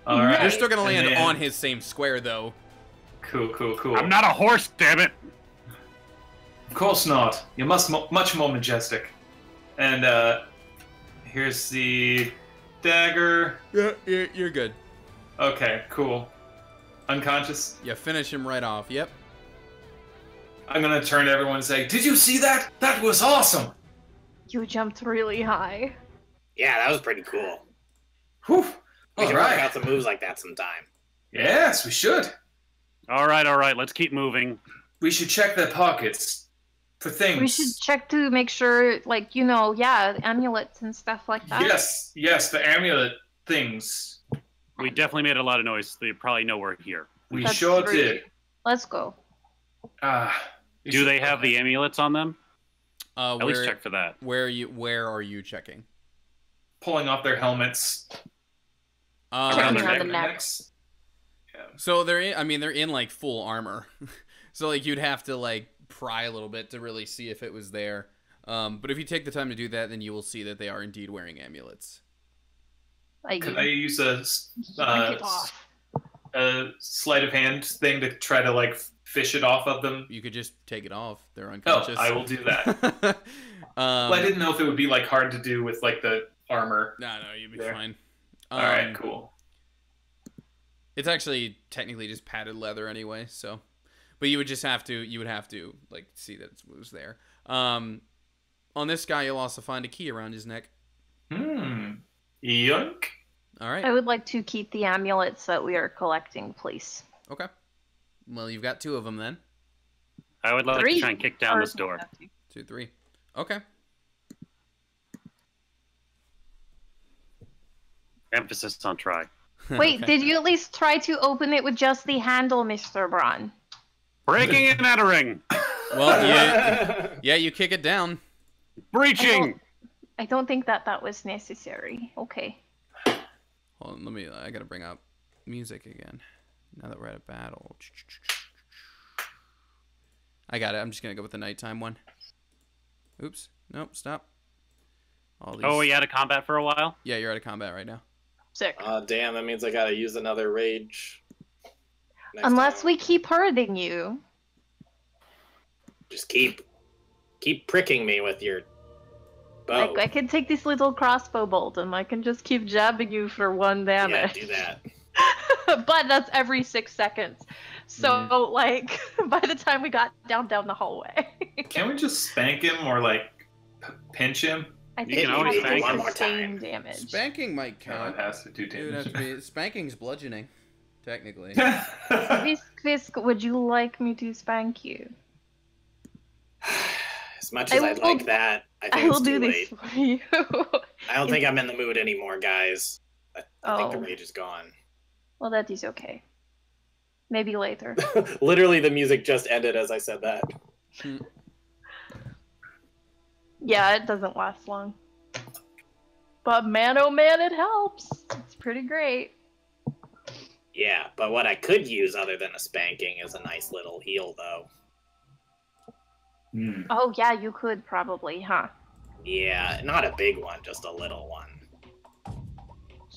All right. You're still gonna land And then- on his same square, though. Cool. I'm not a horse, damn it! Of course not. You're much more majestic. And here's the dagger. Yeah, you're good. Okay, cool. Unconscious. You finish him right off. Yep. I'm gonna turn to everyone and say, "Did you see that? That was awesome!" You jumped really high. Yeah, that was pretty cool. Whew. We All should work right. out some moves like that sometime. Yes, we should. All right, let's keep moving. We should check their pockets for things. We should check to make sure, like, amulets and stuff like that. Yes, the amulet things. We definitely made a lot of noise. They probably know we're here. We That's sure great. did. Let's go. Do they have the amulets on them? At least Where, check for that. where are you checking? pulling off their helmets? Around their their the neck. necks? So they're in like full armor. So like you'd have to like pry a little bit to really see if it was there. But if you take the time to do that, then you will see that they are indeed wearing amulets. Could I use a Yank it off. sleight of hand thing to try to like fish it off of them? You could just take it off. They're Oh, unconscious. I will do that. Well, I didn't know if it would be like hard to do with like the armor. No, you'd be There. fine. All right, cool. It's actually technically just padded leather anyway, so. But you would have to like see that it was there. On this guy, you'll also find a key around his neck. Yoink. All right. I would like to keep the amulets that we are collecting, please. Okay. Well, you've got 2 of them then. I would like Three. to try and kick down Or- this door. 2, 3. Okay. Emphasis on try. Wait, Okay. did you at least try to open it with just the handle, Mr. Braun? Breaking and entering! Well, you kick it down. Breaching! I don't think that was necessary. Okay. Hold on, I gotta bring up music again. Now that we're at a battle. I got it. I'm just gonna go with the nighttime one. Oops. Nope, stop. All these... Oh, you out of combat for a while? Yeah, you're out of combat right now. Sick. Damn, that means I gotta use another rage. next Unless time. we keep hurting you. Just keep pricking me with your bow. Like, I can take this little crossbow bolt and I can just keep jabbing you for 1 yeah, damage. do that. But that's every 6 seconds. So, like, by the time we got down the hallway. Can't we just spank him or like pinch him? I You think can we always have spank to one more sustain time. damage. Spanking might No, it count. has to do It would have to damage. be spanking's bludgeoning, technically. Fisk, would you like me to spank you? As much as I I'd will- like that, I think I will it's do too this late. for you. I don't think I'm in the mood anymore, guys. I think the Oh. rage is gone. Well, that is okay. Maybe later. Literally, the music just ended as I said that. Yeah, it doesn't last long. But man, oh man, it helps. It's pretty great. Yeah, but what I could use other than a spanking is a nice little heal, though. Oh yeah, you could probably, huh? Yeah, not a big one, just a little one.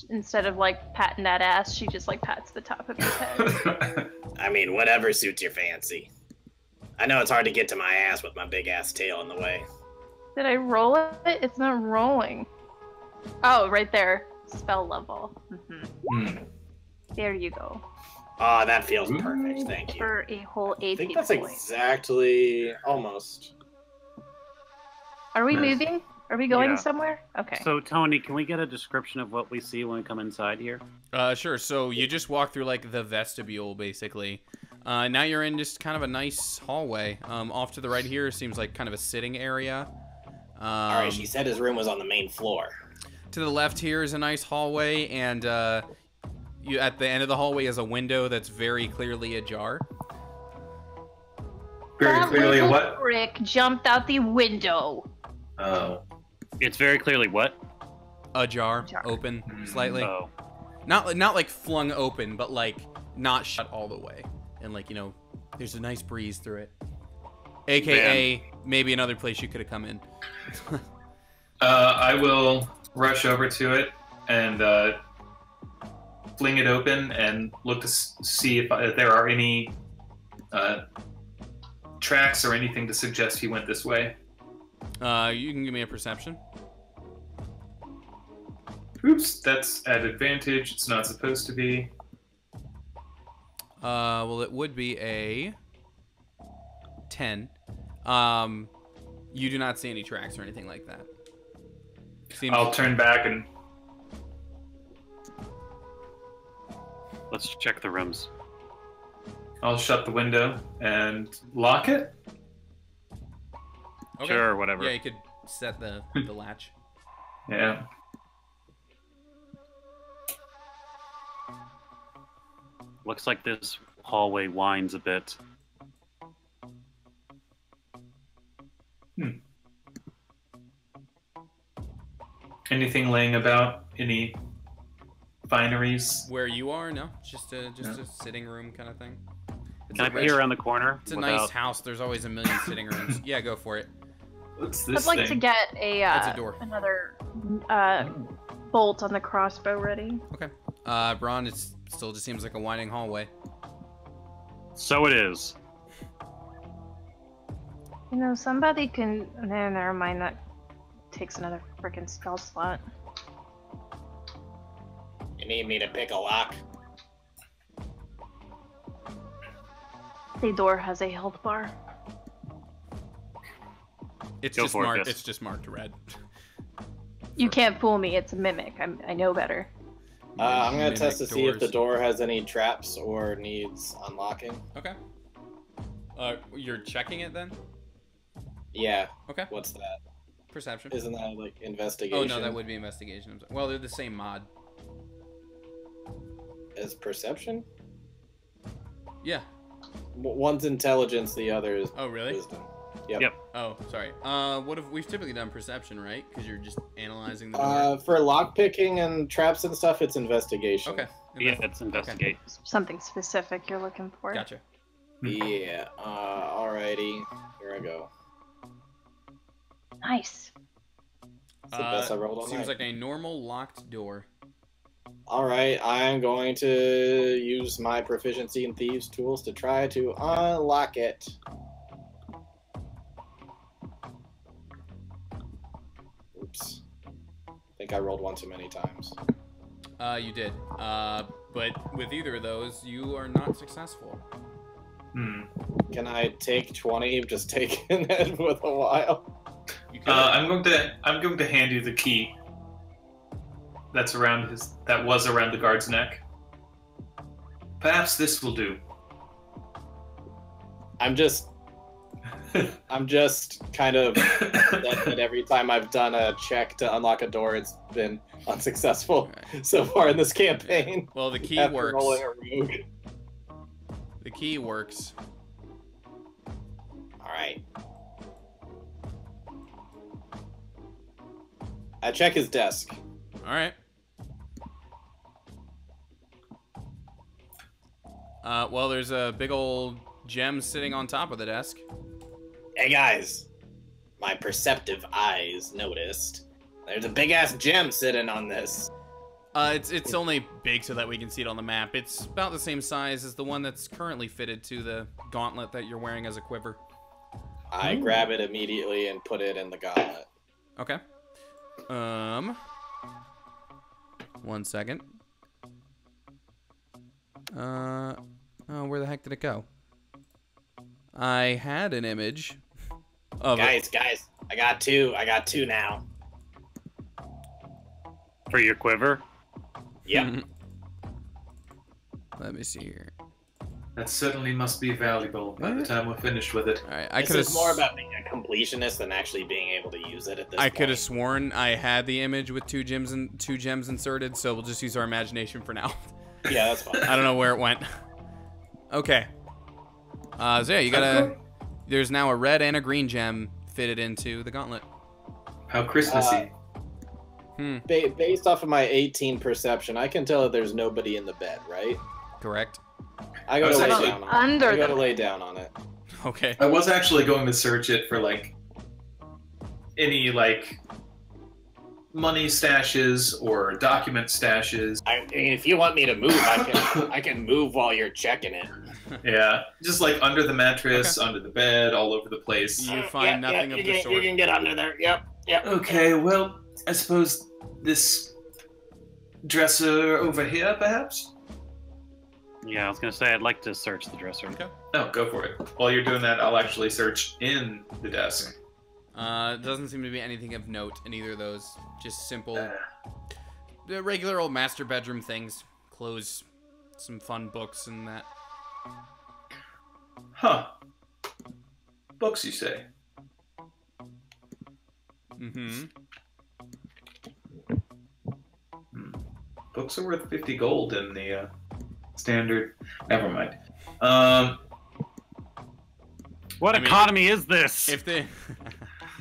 Instead of like patting that ass, she just like pats the top of his head. I mean, whatever suits your fancy. I know it's hard to get to my ass with my big ass tail in the way. Did I roll it? It's not rolling. Oh, right there. Spell level. There you go. Oh, that feels perfect, thank you. For a whole 8 I think hit that's points. exactly almost. Are we moving? Are we going Yeah. somewhere? Okay. So, Tony, can we get a description of what we see when we come inside here? Sure. So you just walk through like the vestibule, basically. Now you're in just kind of a nice hallway. Off to the right here seems like kind of a sitting area. Alright, she said his room was on the main floor. To the left here is a nice hallway, and you at the end of the hallway is a window that's very clearly ajar. Very that clearly, little what? brick jumped out the window. Oh. It's very clearly what? Ajar, Ajar. open slightly. Oh. Not like flung open, but like not shut all the way. And like, you know, there's a nice breeze through it. AKA maybe another place you could have come in. I will rush over to it and fling it open and look to see if there are any tracks or anything to suggest he went this way. You can give me a perception. Oops, that's at advantage. It's not supposed to be. Well, it would be a 10. You do not see any tracks or anything like that. I'll turn back and... Let's check the rooms. I'll shut the window and lock it. Okay. Sure, whatever. Yeah, you could set the latch. Yeah. Looks like this hallway winds a bit. Anything laying about? Any fineries? Where you are? No, just a sitting room kind of thing. It's Can I peer around the corner? It's a nice house. There's always a million sitting rooms. Yeah, go for it. What's this I'd like thing? to get a That's a door. another bolt on the crossbow ready. Okay. Braun, it still just seems like a winding hallway. So it is. You know, somebody can. No, never mind. That takes another freaking spell slot. You need me to pick a lock? The door has a health bar. It's Go just for it, marked. Gus. It's just marked red. You can't fool me. It's a mimic. I know better. I'm gonna Mimic test to see if the doors. door has any traps or needs unlocking. Okay. You're checking it then? Yeah. Okay. What's that? Perception. Isn't that like investigation? Oh no, that would be investigation. I'm sorry. Well, they're the same mod. Is perception? Yeah. One's intelligence, the other is Oh really? wisdom. Yep. Yep. Oh, sorry. What if we've typically done perception, right? Because you're just analyzing the door. For lockpicking and traps and stuff, it's investigation. Okay. Yeah, it's investigate. Something specific you're looking for. Gotcha. Yeah. Alrighty. Here I go. Nice. That's the best I rolled all Seems night. like a normal locked door. Alright, I'm going to use my proficiency in Thieves' Tools to try to unlock it. Oops. I think I rolled one too many times. You did. But with either of those, you are not successful. Can I take 20? Just taking it with a while. You could. I'm going to hand you the key. That was around the guard's neck. Perhaps this will do. I'm just kind of that every time I've done a check to unlock a door, it's been unsuccessful so far in this campaign. Well, the key After works. rolling a rogue. The key works. All right. I check his desk. All right. Well, there's a big old gem sitting on top of the desk. Hey guys, my perceptive eyes noticed there's a big ass gem sitting on this. It's only big so that we can see it on the map. It's about the same size as the one that's currently fitted to the gauntlet that you're wearing as a quiver. I grab it immediately and put it in the gauntlet. Okay. 1 second. Oh, where the heck did it go? I had an image of Guys, I got two. I got two now. For your quiver? Yep. Let me see here. That certainly must be valuable by the time we're finished with it. All right, This is more about being a completionist than actually being able to use it at this I point. could have sworn I had the image with two gems inserted, so we'll just use our imagination for now. Yeah, that's fine. I don't know where it went. Okay. So yeah, you gotta. There's now a red and a green gem fitted into the gauntlet. How Christmassy. Based off of my 18 perception, I can tell that there's nobody in the bed, right? Correct. I gotta lay actually down on it. under I gotta the lay bed. down on it. Okay. I was actually going to search it for like any like money stashes or document stashes. I mean, if you want me to move, I can move while you're checking it. Yeah, just like under the mattress, under the bed, all over the place. You find nothing of the sort. You can get under there. Yep. Okay, well, I suppose this dresser over here, perhaps? Yeah, I was gonna say I'd like to search the dresser. Okay. No, go for it. While you're doing that, I'll actually search in the desk. Doesn't seem to be anything of note in either of those. Just simple, the regular old master bedroom things. Clothes, some fun books, and that. Huh. Books, you say? Mm-hmm. Books are worth 50 gold in the standard. Never mind. What economy is this? If they,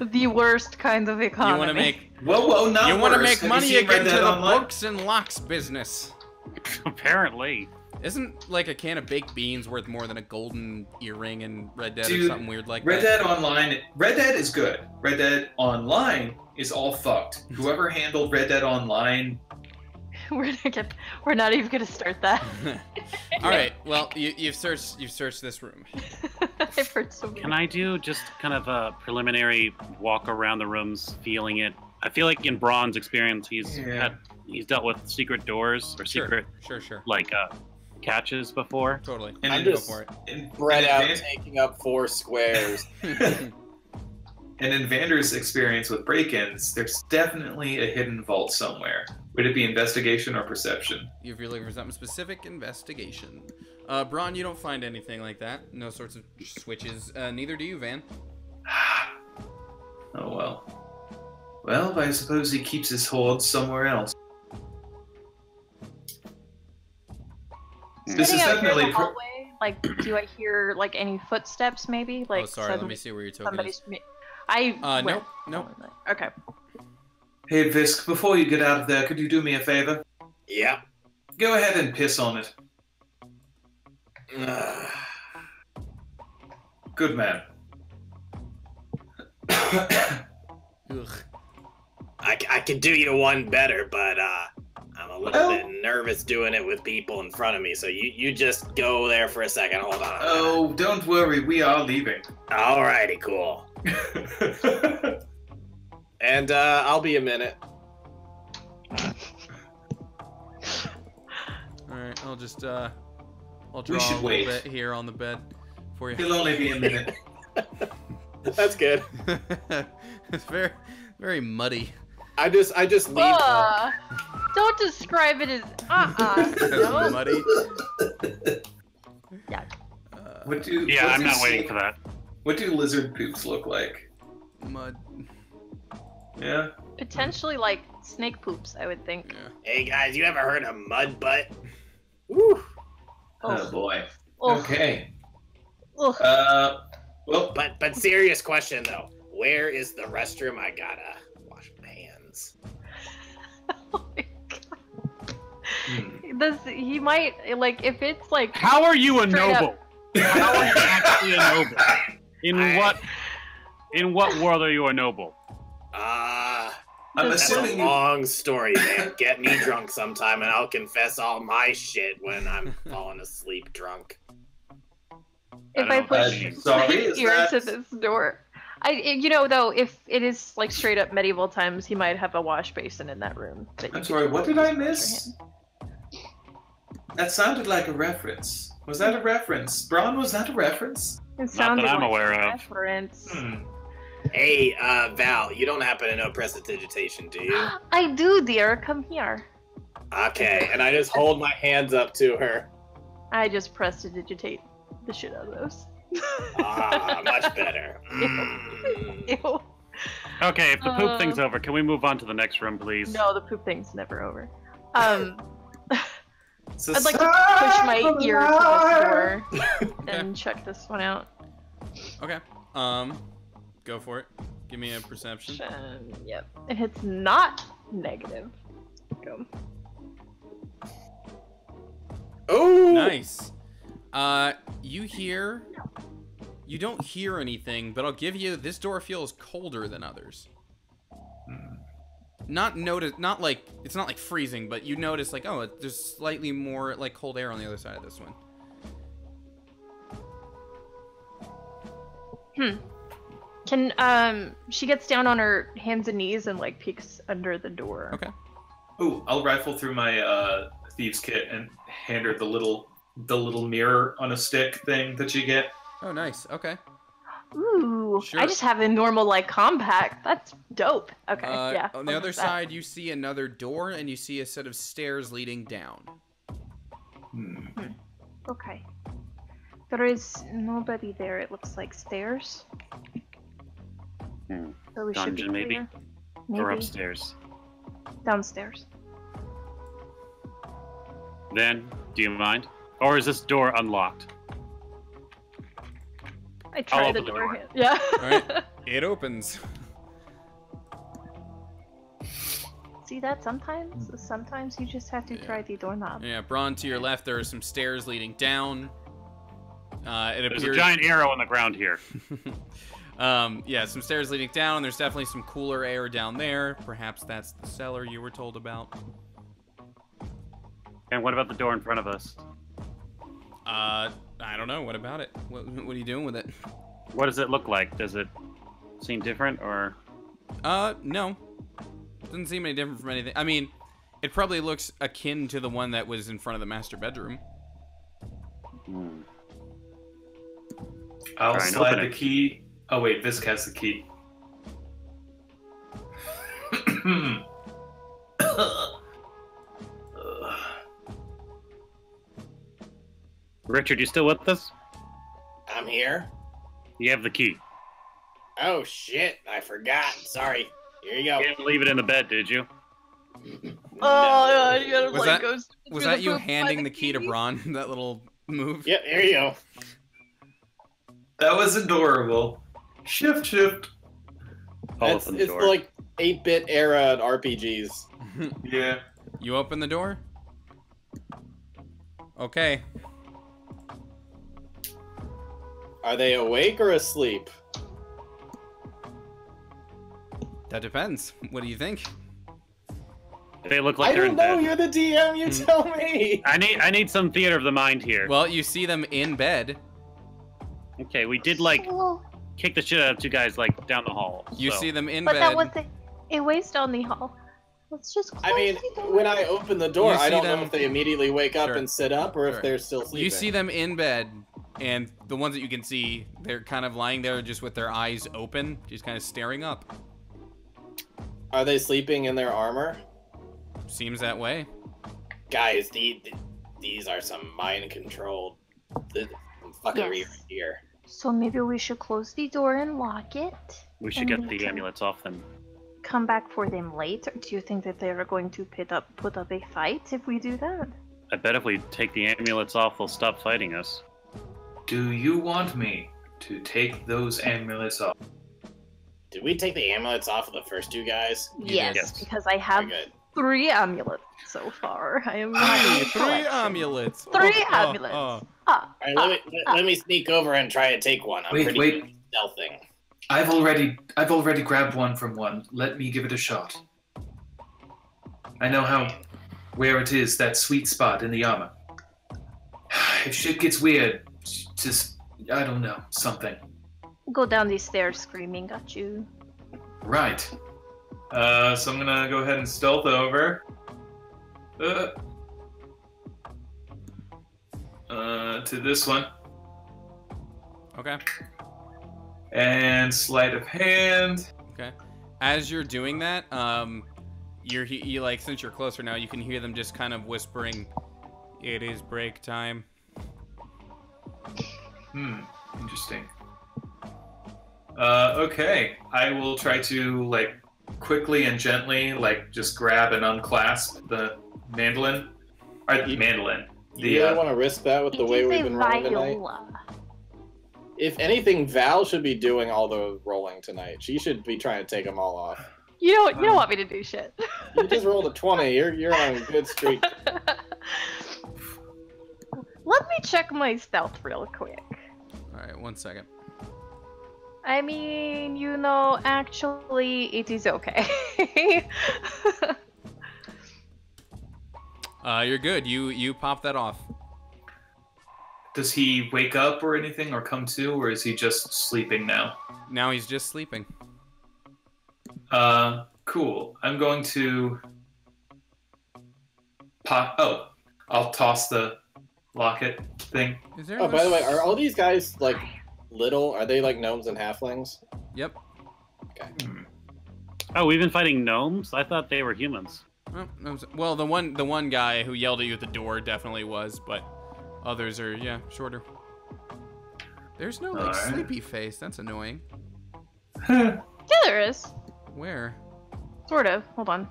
The worst kind of economy. you want to make, Whoa, not you want to worse. make Have money you seen again Red to Dead the Online? books and locks business. Apparently. Isn't like a can of baked beans worth more than a golden earring in Red Dead or Dude, something weird like Red that? Dead Online. Red Dead is good. Red Dead Online is all fucked. Whoever handled Red Dead Online. We're not even gonna start that. All right. Well, you've searched this room. I've heard so many. Can I do just kind of a preliminary walk around the rooms, feeling it? I feel like in Braun's experience, he's dealt with secret doors or secret Sure. like catches before. Totally. And I'm Go just for it. Spread out, taking up 4 squares. And in Vander's experience with break-ins, there's definitely a hidden vault somewhere. Would it be investigation or perception? If you're looking for something specific, investigation. Braun, you don't find anything like that. No sorts of switches. Neither do you, Van. Oh well. Well, I suppose he keeps his hoards somewhere else. This is Sitting out here in definitely. the hallway, like, do I hear like any footsteps? Maybe like. Oh, sorry. Let me see where your token is. Nope. Nope. Okay. Hey, Visk, before you get out of there, could you do me a favor? Yeah. Go ahead and piss on it. Good man. Ugh. I could do you one better, but I'm a little bit nervous doing it with people in front of me. So you just go there for a second. Hold on. Oh, don't worry, we are leaving. Alrighty, cool. And I'll be a minute. Alright, I'll just, I'll draw a should little wait. bit here on the bed for you. It'll only be a minute. That's good. It's very, very muddy. I just leave. Don't describe it as no. Muddy. Yeah. What do? Yeah, what I'm do not waiting snake- for that. What do lizard poops look like? Mud. Yeah. Potentially like snake poops, I would think. Yeah. Hey guys, you ever heard of mud butt? Woo. Oh boy. Ugh. Okay. Ugh. Well, But serious question though, where is the restroom? I gotta wash my hands. Oh my God. He might like if it's like How are you a straight noble? up- How are you actually a noble? In what world are you a noble? I'm That's assuming a you. long story, man. Get me drunk sometime and I'll confess all my shit when I'm falling asleep drunk. if I I don't push believe. Sorry, is ear that- to this door. Though, if it is like straight up medieval times, he might have a wash basin in that room. that you I'm could sorry. What did I wash your miss? hand. That sounded like a reference. Was that a reference? Braun, was that a reference? It sounded I'm like aware a of. reference. Hey, Val, you don't happen to know prestidigitation, do you? I do, dear. Come here. Okay. And I just hold my hands up to her. I just prestidigitate the shit out of those. Much better. Mm. Ew. Okay, if the poop thing's over, can we move on to the next room, please? No, the poop thing's never over. So I'd like to push my ear to this door and check this one out. Okay. Go for it. Give me a perception. Yep. And it's not Negative. Go. Oh, Nice. You don't hear anything, but I'll give you, this door feels colder than others. Not like, it's not like freezing, but you notice like, oh, there's slightly more like cold air on the other side of this one. Can she gets down on her hands and knees and like peeks under the door. Okay. Ooh, I'll rifle through my thieves kit and hand her the little mirror on a stick thing that you get. Oh, nice. Okay. Ooh, Sure. I just have a normal like compact. That's dope. Okay, yeah. On the I'll other use that. side, you see another door, and you see a set of stairs leading down. Okay. There is nobody there. It looks like stairs. So we should be Dungeon, maybe? clear. Or upstairs. Downstairs. Then, do you mind? Or is this door unlocked? I try the open the door. door. Yeah. Alright. It opens. See that sometimes? Sometimes you just have to try the doorknob. Yeah, Braun, to your left, there are some stairs leading down. It There's appears... a giant arrow on the ground here. Yeah, some stairs leading down. There's definitely some cooler air down there. Perhaps that's the cellar you were told about. And what about the door in front of us? I don't know. What about it? What are you doing with it? What does it look like? Does it seem different, or...? No. Doesn't seem any different from anything. I mean, it probably looks akin to the one that was in front of the master bedroom. I'll Try and slide open the it. key. Oh wait, Visk has the key. Richard, you still with us? I'm here. You have the key. Oh shit, I forgot. Sorry. Here you go. You didn't leave it in the bed, did you? Oh, you gotta Was like that- go Was through that the you poop by handing the key to Braun? That little move? Yep, here you go. That was adorable. Shift. It's Open the door. like 8-bit era RPGs. Yeah. You open the door? Okay. Are they awake or asleep? That depends. What do you think? They look like I they're don't in know. bed. You're the DM. You tell me. I need some theater of the mind here. Well, you see them in bed. Okay, we did like kick the shit out of two guys like down the hall. You so. see them in But bed. that was a waste on the hall. Let's just close I mean, the door. when I open the door, You I see don't them- know if they immediately wake up Sure. and sit up or Sure. if they're still sleeping. You see them in bed, and the ones that you can see, they're kind of lying there just with their eyes open, just kind of staring up. Are they sleeping in their armor? Seems that way. Guys, these are some mind-controlled fuckery Yes. right here. So maybe we should close the door and lock it. We should and get we the can amulets off them. Come back for them later. Do you think that they are going to put up a fight if we do that? I bet if we take the amulets off, they'll stop fighting us. Do you want me to take those amulets off? Did we take the amulets off of the first two guys? Yes, Yes. because I have Very good. 3 amulets so far. I am not Hey, in 3 collection. amulets. 3 amulets. All right, let me sneak over and try to take one. I'm Wait, pretty wait. good at stealthing. I've already grabbed one from one. Let me give it a shot. I know where it is, that sweet spot in the armor. If shit gets weird, just, I don't know, something. Go down these stairs screaming at you. Right. So I'm gonna go ahead and stealth over. To this one. Okay. And sleight of hand. Okay. As you're doing that, you like, since you're closer now, you can hear them just kind of whispering, "It is break time." Interesting. Okay. I will try to, like, quickly and gently, like, just grab and unclasp the mandolin. Or the mandolin. You really want to risk that with the It way is we've a been rolling tonight? viola. If anything, Val should be doing all the rolling tonight. She should be trying to take them all off. You don't want me to do shit. You just rolled a 20. You're on a good streak. Let me check my stealth real quick. All right, 1 second. I mean, actually, it is okay. You're good. You pop that off. Does he wake up or anything, or come to, or is he just sleeping now? Now he's just sleeping. Cool. I'm going to pop. Oh, I'll toss the locket thing. Is there? Oh, by the way, are all these guys like little? Are they like gnomes and halflings? Yep. Okay. Oh, we've been fighting gnomes? I thought they were humans. Well, the one guy who yelled at you at the door definitely was, but others are shorter. There's no like Alright. sleepy face. That's annoying. Yeah, there is. Where? Sort of. Hold on.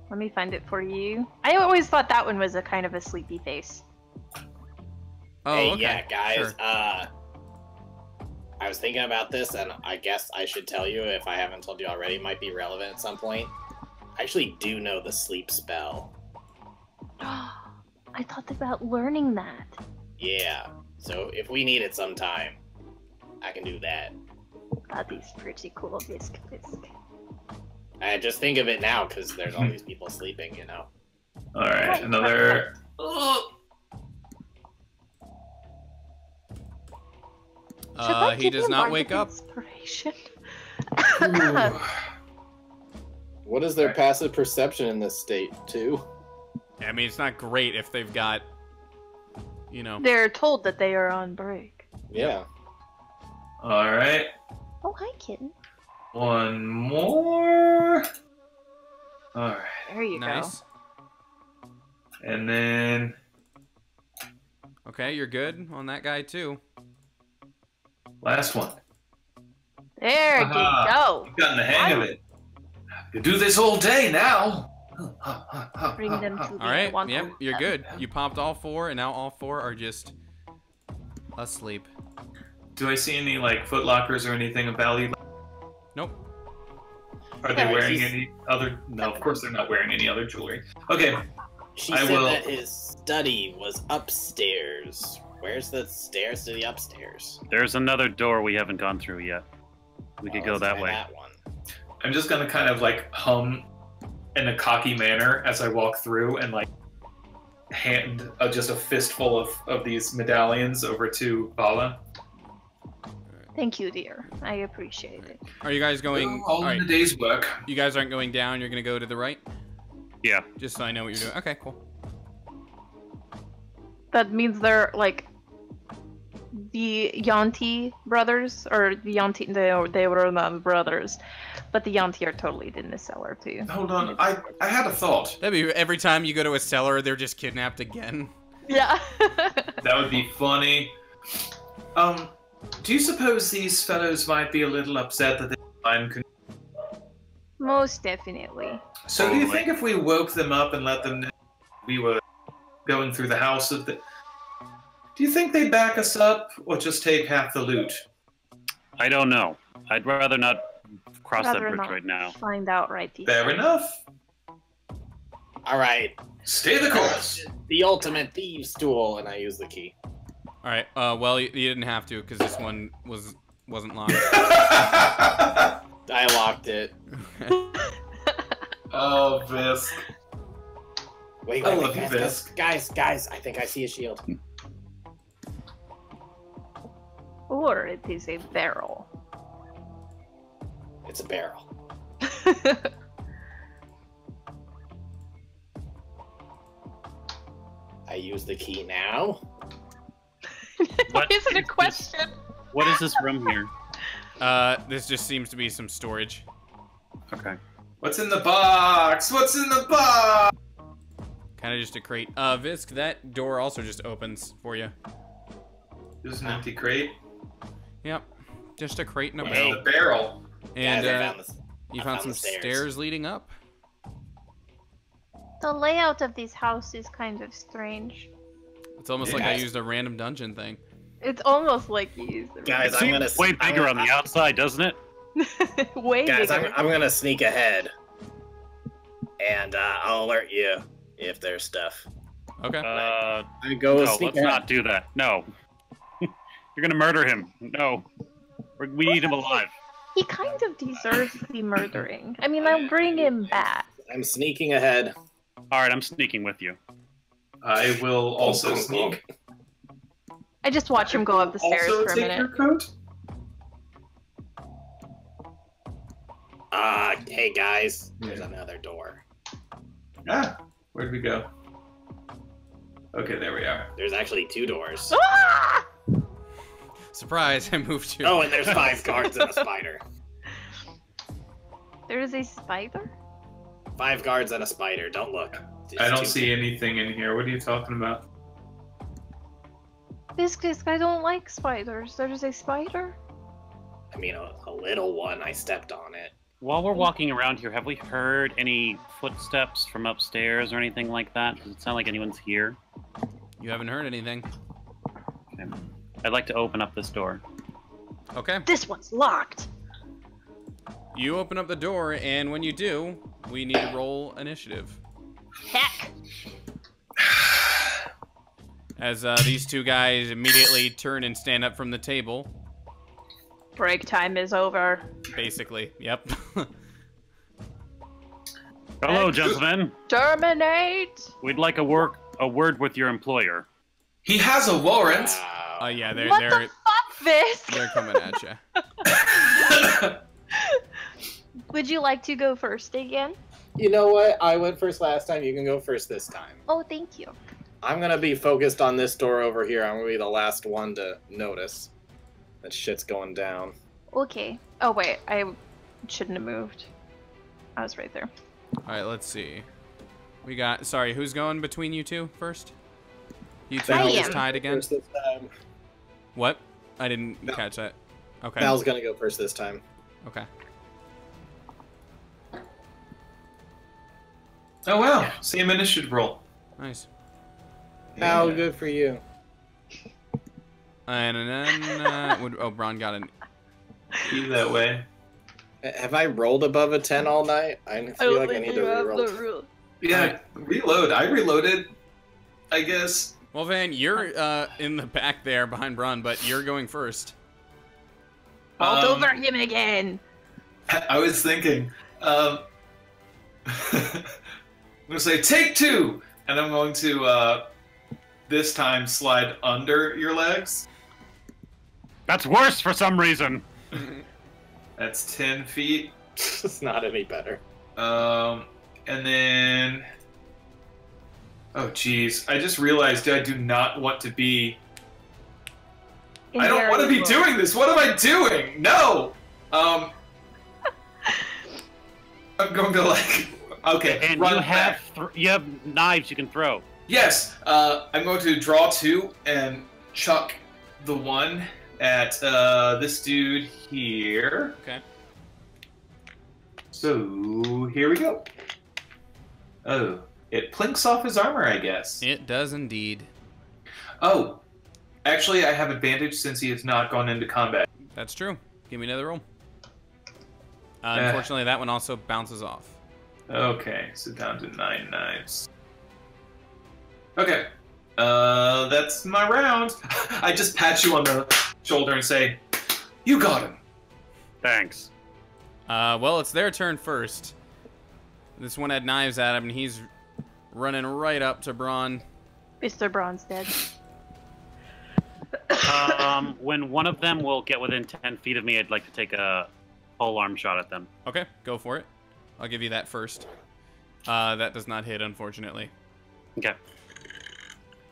Let me find it for you. I always thought that one was a kind of a sleepy face. Oh, Hey, okay. yeah, guys. Sure. I was thinking about this, and I guess I should tell you if I haven't told you already. It might be relevant at some point. I actually do know the sleep spell. I thought about learning that. Yeah. So if we need it sometime, I can do that. That is pretty cool, Bisque. I just think of it now because there's all these people sleeping, you know. All right, another. He does not wake up. Inspiration. Ooh. What is their passive perception in this state, too? I mean, it's not great if they've got, They're told that they are on break. Yeah. All right, Oh, hi, kitten. one more. All right, There you Nice. go. and then Okay, you're good on that guy too. last one. There you go. I've gotten the hang of it. You do this all day now. Bring them to All the right. one Yep, home. you're good. You popped all four, and now all four are just asleep. Do I see any like foot lockers or anything of value? Nope. Are they Yeah, wearing he's- any other? No, of course they're not wearing any other jewelry. Okay, She I said will- that his study was upstairs. Where's the stairs to the upstairs? There's another door we haven't gone through yet. We could go Let's that try way. That one. I'm just gonna kind of like hum in a cocky manner as I walk through and like hand just a fistful of these medallions over to Vala. Thank you, dear. I appreciate it. Are you guys going? all All right. in a day's work. You guys aren't going down. You're gonna go to the right. Yeah. Just so I know what you're doing. Okay, cool. That means they're like the Yanti brothers, or the Yanti. They were not brothers, but the Yanti are totally in the cellar too. Hold on, I had a thought. That'd be every time you go to a cellar, they're just kidnapped again. Yeah. That would be funny. Do you suppose these fellows might be a little upset that they time con- Most definitely. So do you Totally. think if we woke them up and let them know we were going through the house of the... Do you think they back us up or just take half the loot? I don't know. I'd rather not cross that Rather bridge not right now. Find out right this Fair second. enough. All right. Stay the course. The ultimate thieves' tool, and I use the key. All right. Well, you didn't have to because this one wasn't locked. I locked it. Oh, Visk. Wait, I wait, love you, guys, I think I see a shield. Or it is a barrel. It's a barrel. I use the key now. What Is it a is this? question? What is this room here? This just seems to be some storage. Okay. What's in the box? What's in the box? Kind of just a crate. Visk, that door also just opens for you. Just an empty crate. Yep. Just a crate and a Hey. barrel. The barrel. And Guys, I found this. you I found found some the stairs. stairs leading up. The layout of this house is kind of strange. It's almost like I Guys. used a random dungeon thing. It's almost like you used the Guys, I'm Seems gonna way bigger on the outside, doesn't it? Way Guys, bigger. I'm gonna sneak ahead, and I'll alert you if there's stuff. Okay. I go No, sneak let's ahead. not do that. No. You're gonna murder him. No. We need him alive. He kind of deserves the murdering. I mean, I'll bring him back. I'm sneaking ahead. Alright, I'm sneaking with you. I will also sneak. I just watch him go up the stairs Also for a take minute. your coat. Hey guys, there's another door. Ah, where'd we go? Okay, there we are. There's actually 2 doors. Ah! Surprise! I moved you. Oh, and there's 5 guards and a spider. There is a spider? 5 guards and a spider. Don't look. I don't It's see anything in here. What are you talking about? Biscuits, I don't like spiders. There's a spider? I mean, a little one. I stepped on it. While we're walking around here, have we heard any footsteps from upstairs or anything like that? Does it sound like anyone's here? You haven't heard anything. Okay. I'd like to open up this door. Okay. This one's locked. You open up the door, and when you do, we need to roll initiative. Heck. As these 2 guys immediately turn and stand up from the table. Break time is over. Basically, yep. Hello, gentlemen. Terminate! We'd like a word with your employer. He has a warrant. Wow. Yeah, What the fuck, Fisk? they're coming at you. Would you like to go first again? You know what? I went first last time. You can go first this time. Oh, thank you. I'm gonna be focused on this door over here. I'm gonna be the last one to notice that shit's going down. Okay. Oh, wait. I shouldn't have moved. I was right there. All right, let's see. We got. Sorry, who's going between you 2 first? You 2 I just am. tied again. First this time. What? I didn't No. catch that. Okay. Val's gonna go first this time. Okay. Oh wow, same initiative roll. Nice. Val, Yeah. good for you. And then Bron got an. Be that way. Have I rolled above a 10 all night? I feel like I need to reroll. Yeah, reload. I reloaded. I guess. Well, Van, you're in the back there behind Bron, but you're going first. Vault over him again. I was thinking. I'm gonna say take 2, and I'm going to this time slide under your legs. That's worse for some reason. That's 10 feet. It's not any better. And then. Oh, geez. I just realized I do not want to be. I don't want to be doing this. What am I doing? No. I'm going to like. Okay. And run you have back. you have knives you can throw. Yes. I'm going to draw 2 and chuck the one at this dude here. Okay. So here we go. Oh, it plinks off his armor, I guess. It does indeed. Oh, actually, I have advantage since he has not gone into combat. That's true. Give me another roll. Unfortunately, that one also bounces off. Okay, so down to 9 knives. Okay, that's my round. I just pat you on the shoulder and say, "You got him." Thanks. Well, it's their turn first. This one had knives at him, and he's running right up to Braun. Mr. Braun's dead. When one of them will get within 10 feet of me, I'd like to take a pole arm shot at them. Okay, go for it. I'll give you that first. That does not hit, unfortunately. Okay.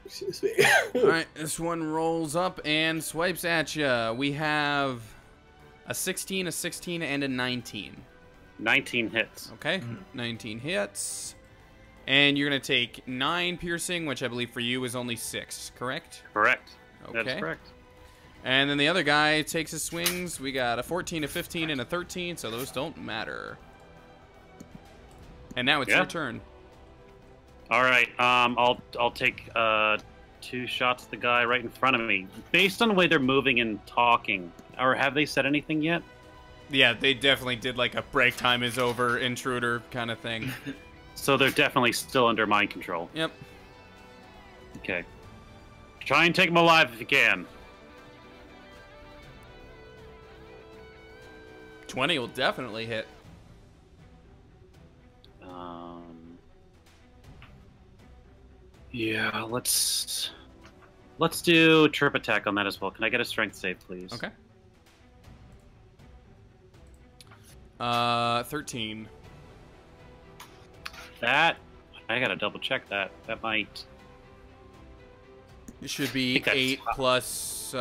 Excuse me. Alright, this one rolls up and swipes at you. We have a 16, a 16, and a 19. 19 hits. Okay, 19 hits. And you're going to take 9 piercing, which I believe for you is only 6, correct? Correct. Okay. That's correct. And then the other guy takes his swings. We got a 14, a 15, and a 13, so those don't matter. And now it's your turn. All right. I'll take 2 shots at the guy right in front of me. Based on the way they're moving and talking, or have they said anything yet? Yeah, they definitely did like a break time is over, intruder kind of thing. So they're definitely still under mind control. Yep. Okay. Try and take them alive if you can. 20 will definitely hit. Yeah, let's do trip attack on that as well. Can I get a strength save, please? Okay. 13. That I gotta double check that. That might. It should be 8 plus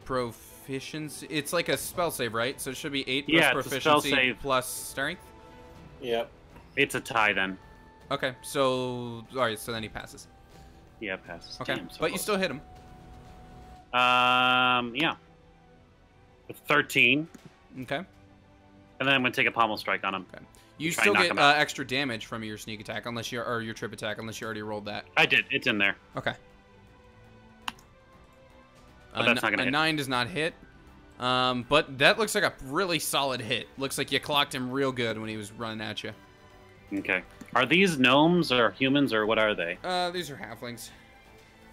proficiency. It's like a spell save, right? So it should be 8 plus Yeah, it's a spell proficiency save. plus strength. Yep. It's a tie then. Okay, so alright, so then he passes. Yeah, it passes. Okay, Damn, so but you close. still hit him. Yeah. With 13, Okay. and then I'm gonna take a pommel strike on him. Okay. You Try still and knock get him out. extra damage from your sneak attack, unless you or your trip attack, unless you already rolled that. I did. It's in there. Okay. But that's not gonna a hit. 9 does not hit. But that looks like a really solid hit. Looks like you clocked him real good when he was running at you. Okay. Are these gnomes or humans or what are they? These are halflings.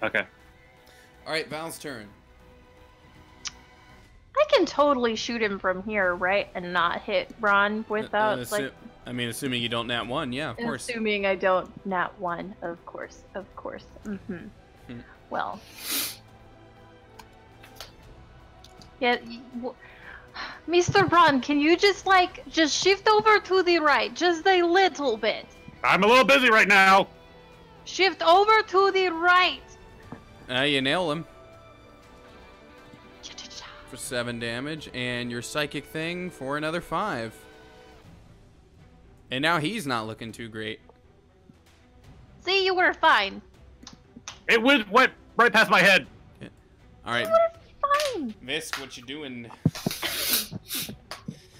Okay. All right, Val's turn. I can totally shoot him from here, right, and not hit Ron without like. I mean, assuming you don't nat 1, yeah, of course. Assuming I don't nat 1, of course. Well. Yeah, Mr. Ron, can you just shift over to the right, just a little bit. I'm a little busy right now. Shift over to the right. You nail him for 7 damage, and your psychic thing for another 5. And now he's not looking too great. See, you were fine. It went right past my head. All right, You were fine. Misk, what you doing?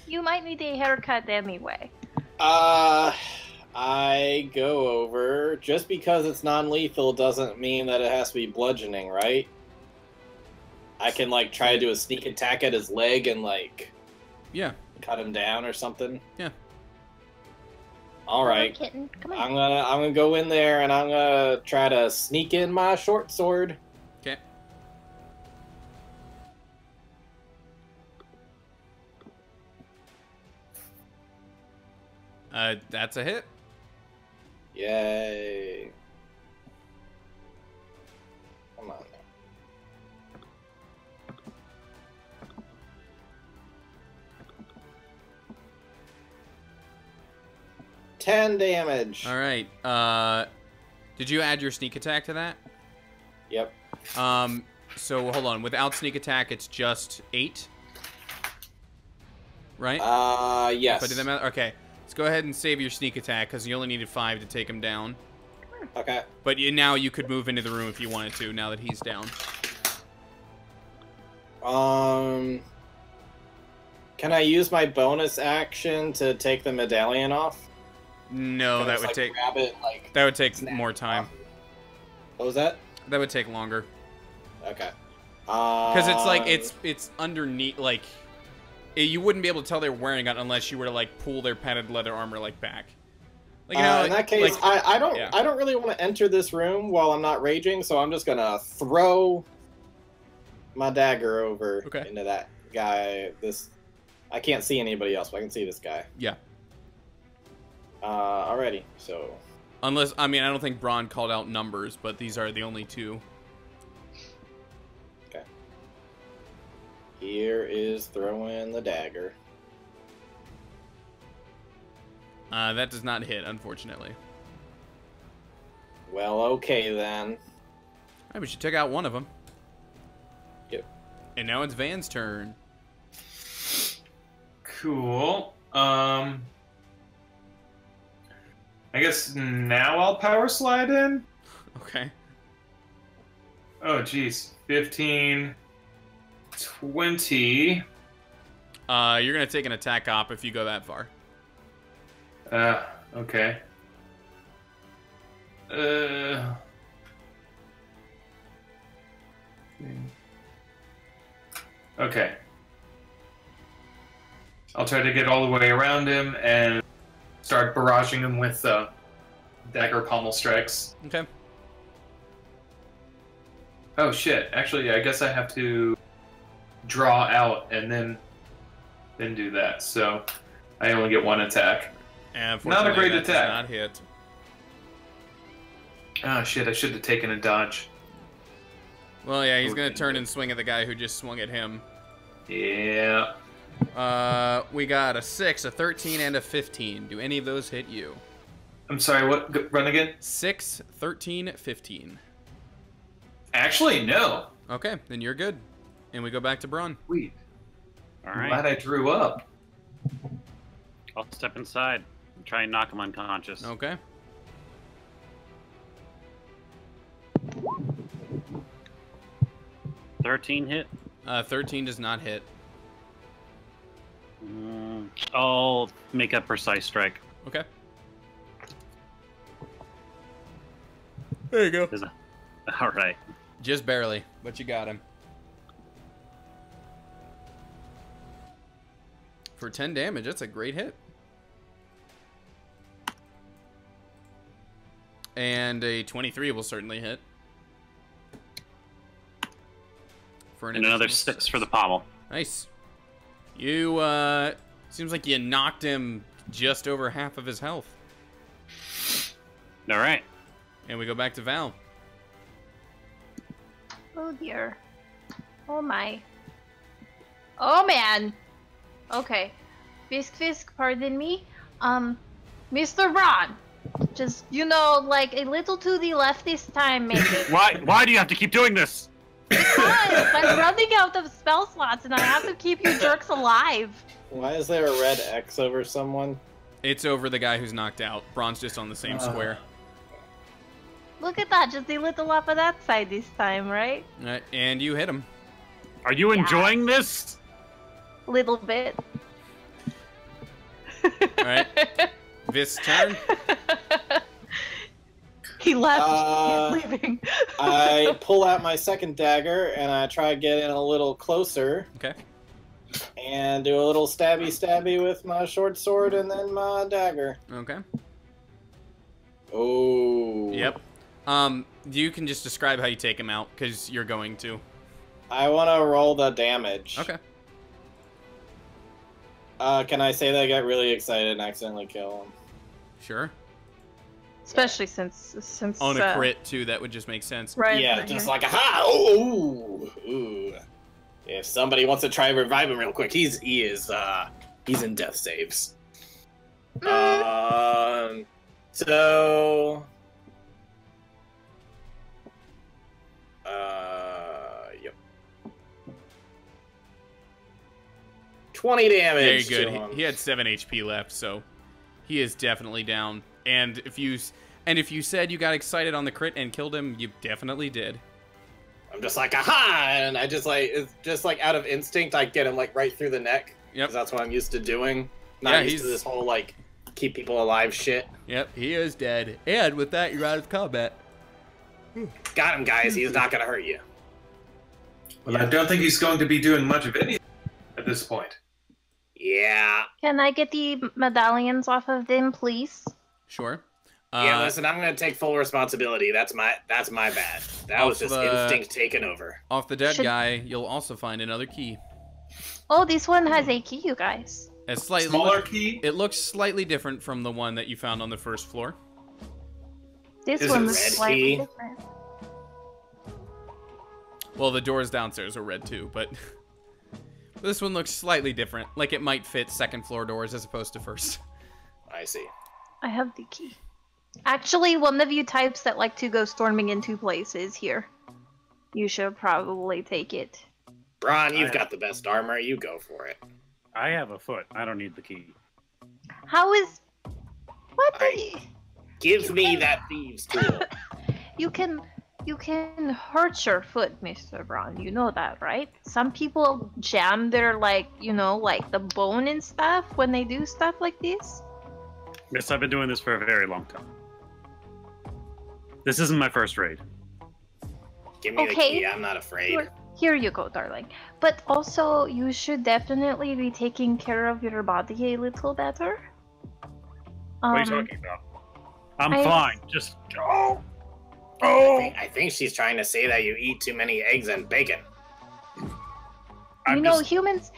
You might need a haircut anyway. I go over. Just because it's non-lethal doesn't mean that it has to be bludgeoning, right? I can try to do a sneak attack at his leg and Yeah. cut him down or something. Yeah. All right. Come on, kitten. Come on. I'm gonna go in there and I'm gonna try to sneak in my short sword. Okay. That's a hit. Yay! Come on. 10 damage. All right. Did you add your sneak attack to that? Yep. So hold on. Without sneak attack, it's just 8. Right? Yes. If I did that math? Okay. Let's go ahead and save your sneak attack because you only needed 5 to take him down. Okay. But now you could move into the room if you wanted to. Now that he's down. Can I use my bonus action to take the medallion off? No, Can I that just, would take. grab it, That would take snap more it time. off? What was that? That would take longer. Okay. Because it's underneath, you wouldn't be able to tell they're wearing it unless you were to pull their padded leather armor back. In that case, I don't yeah. I don't really want to enter this room while I'm not raging, so I'm just gonna throw my dagger over into that guy. I can't see anybody else, but I can see this guy. Yeah. Alrighty, so. Unless, I mean, I don't think Braun called out numbers, but these are the only 2. Okay. Here is throwing the dagger. That does not hit, unfortunately. Well, okay then. All right, but you took out one of them. Yep. And now it's Van's turn. Cool. I guess now I'll power slide in. Okay. Oh, geez. 15, 20. You're gonna take an attack op if you go that far. Okay. Okay. I'll try to get all the way around him and start barraging him with dagger pommel strikes. Okay. Oh shit! Actually, I guess I have to draw out and then do that. So I only get one attack. And Not a great that does attack. Not hit. Oh shit! I should have taken a dodge. Well, yeah, he's gonna turn and swing at the guy who just swung at him. Yeah. We got a 6, a 13, and a 15. Do any of those hit you? I'm sorry. What? Run again? 6, 13, 15. Actually, no. Okay, then you're good. And we go back to Braun. Sweet. All I'm right. glad I drew up. I'll step inside and try and knock him unconscious. Okay. $13 hit. 13 does not hit. I'll make a precise strike. Okay. There you go. All right. Just barely, but you got him. For 10 damage, that's a great hit. And a 23 will certainly hit. For And another additional 6 for the pommel. Nice. You, seems like you knocked him just over half of his health. All right. And we go back to Val. Oh dear. Oh my. Oh man. Okay. Fisk, pardon me. Mr. Ron. Just, like a little to the left this time, maybe. Why do you have to keep doing this? Because I'm running out of spell slots and I have to keep you jerks alive. Why is there a red X over someone? It's over the guy who's knocked out. Braun's just on the same square. Look at that, just a little off of that side this time, right? And you hit him. Are you enjoying this? Little bit. Alright. This turn. He left. He's leaving. I pull out my second dagger and I try to get in a little closer. Okay. And do a little stabby with my short sword and then my dagger. Okay. Oh. Yep. You can just describe how you take him out, because you're going to. I want to roll the damage. Okay. Can I say that I got really excited and accidentally kill him? Sure. Especially since On a crit, too, that would just make sense. right. Yeah, right just here. like, aha! Ooh. If somebody wants to try and revive him real quick, he's in death saves. So... Yep. 20 damage. Very to good. him. He had 7 HP left, so he is definitely down. And if you said you got excited on the crit and killed him, you definitely did. I'm just like, aha! And I just it's just like out of instinct, I get him like right through the neck. Yep. Because that's what I'm used to doing. Yeah, Not used to this whole like keep people alive shit. Yep, he is dead. And with that, you're out of combat. Got him, guys. He's not gonna hurt you. Well, I don't think he's going to be doing much of anything at this point. Yeah. Can I get the medallions off of them, please? Sure. Yeah, listen, I'm gonna take full responsibility. That's my bad. That was just instinct taking over. Off the dead guy, you'll also find another key. Oh, this one has a key, you guys. A slightly Smaller key? It looks slightly different from the one that you found on the first floor. This Is one it looks red slightly key? different. Well, the doors downstairs are red too, but this one looks slightly different. Like it might fit second floor doors as opposed to first. I see. I have the key. Actually, one of you types that like to go storming into places here. You should probably take it. Braun, you've got the best armor. You go for it. I have a foot. I don't need the key. How is... What? Give me that thieves' tool. You can hurt your foot, Mr. Braun. You know that, right? Some people jam their, like the bone and stuff when they do stuff like this. Yes, I've been doing this for a very long time. This isn't my first raid. Give me the Okay. key. I'm not afraid. Here you go, darling. But also, you should definitely be taking care of your body a little better. What are you talking about? I'm I- fine. Just go. I think she's trying to say that you eat too many eggs and bacon. You I'm know, just- humans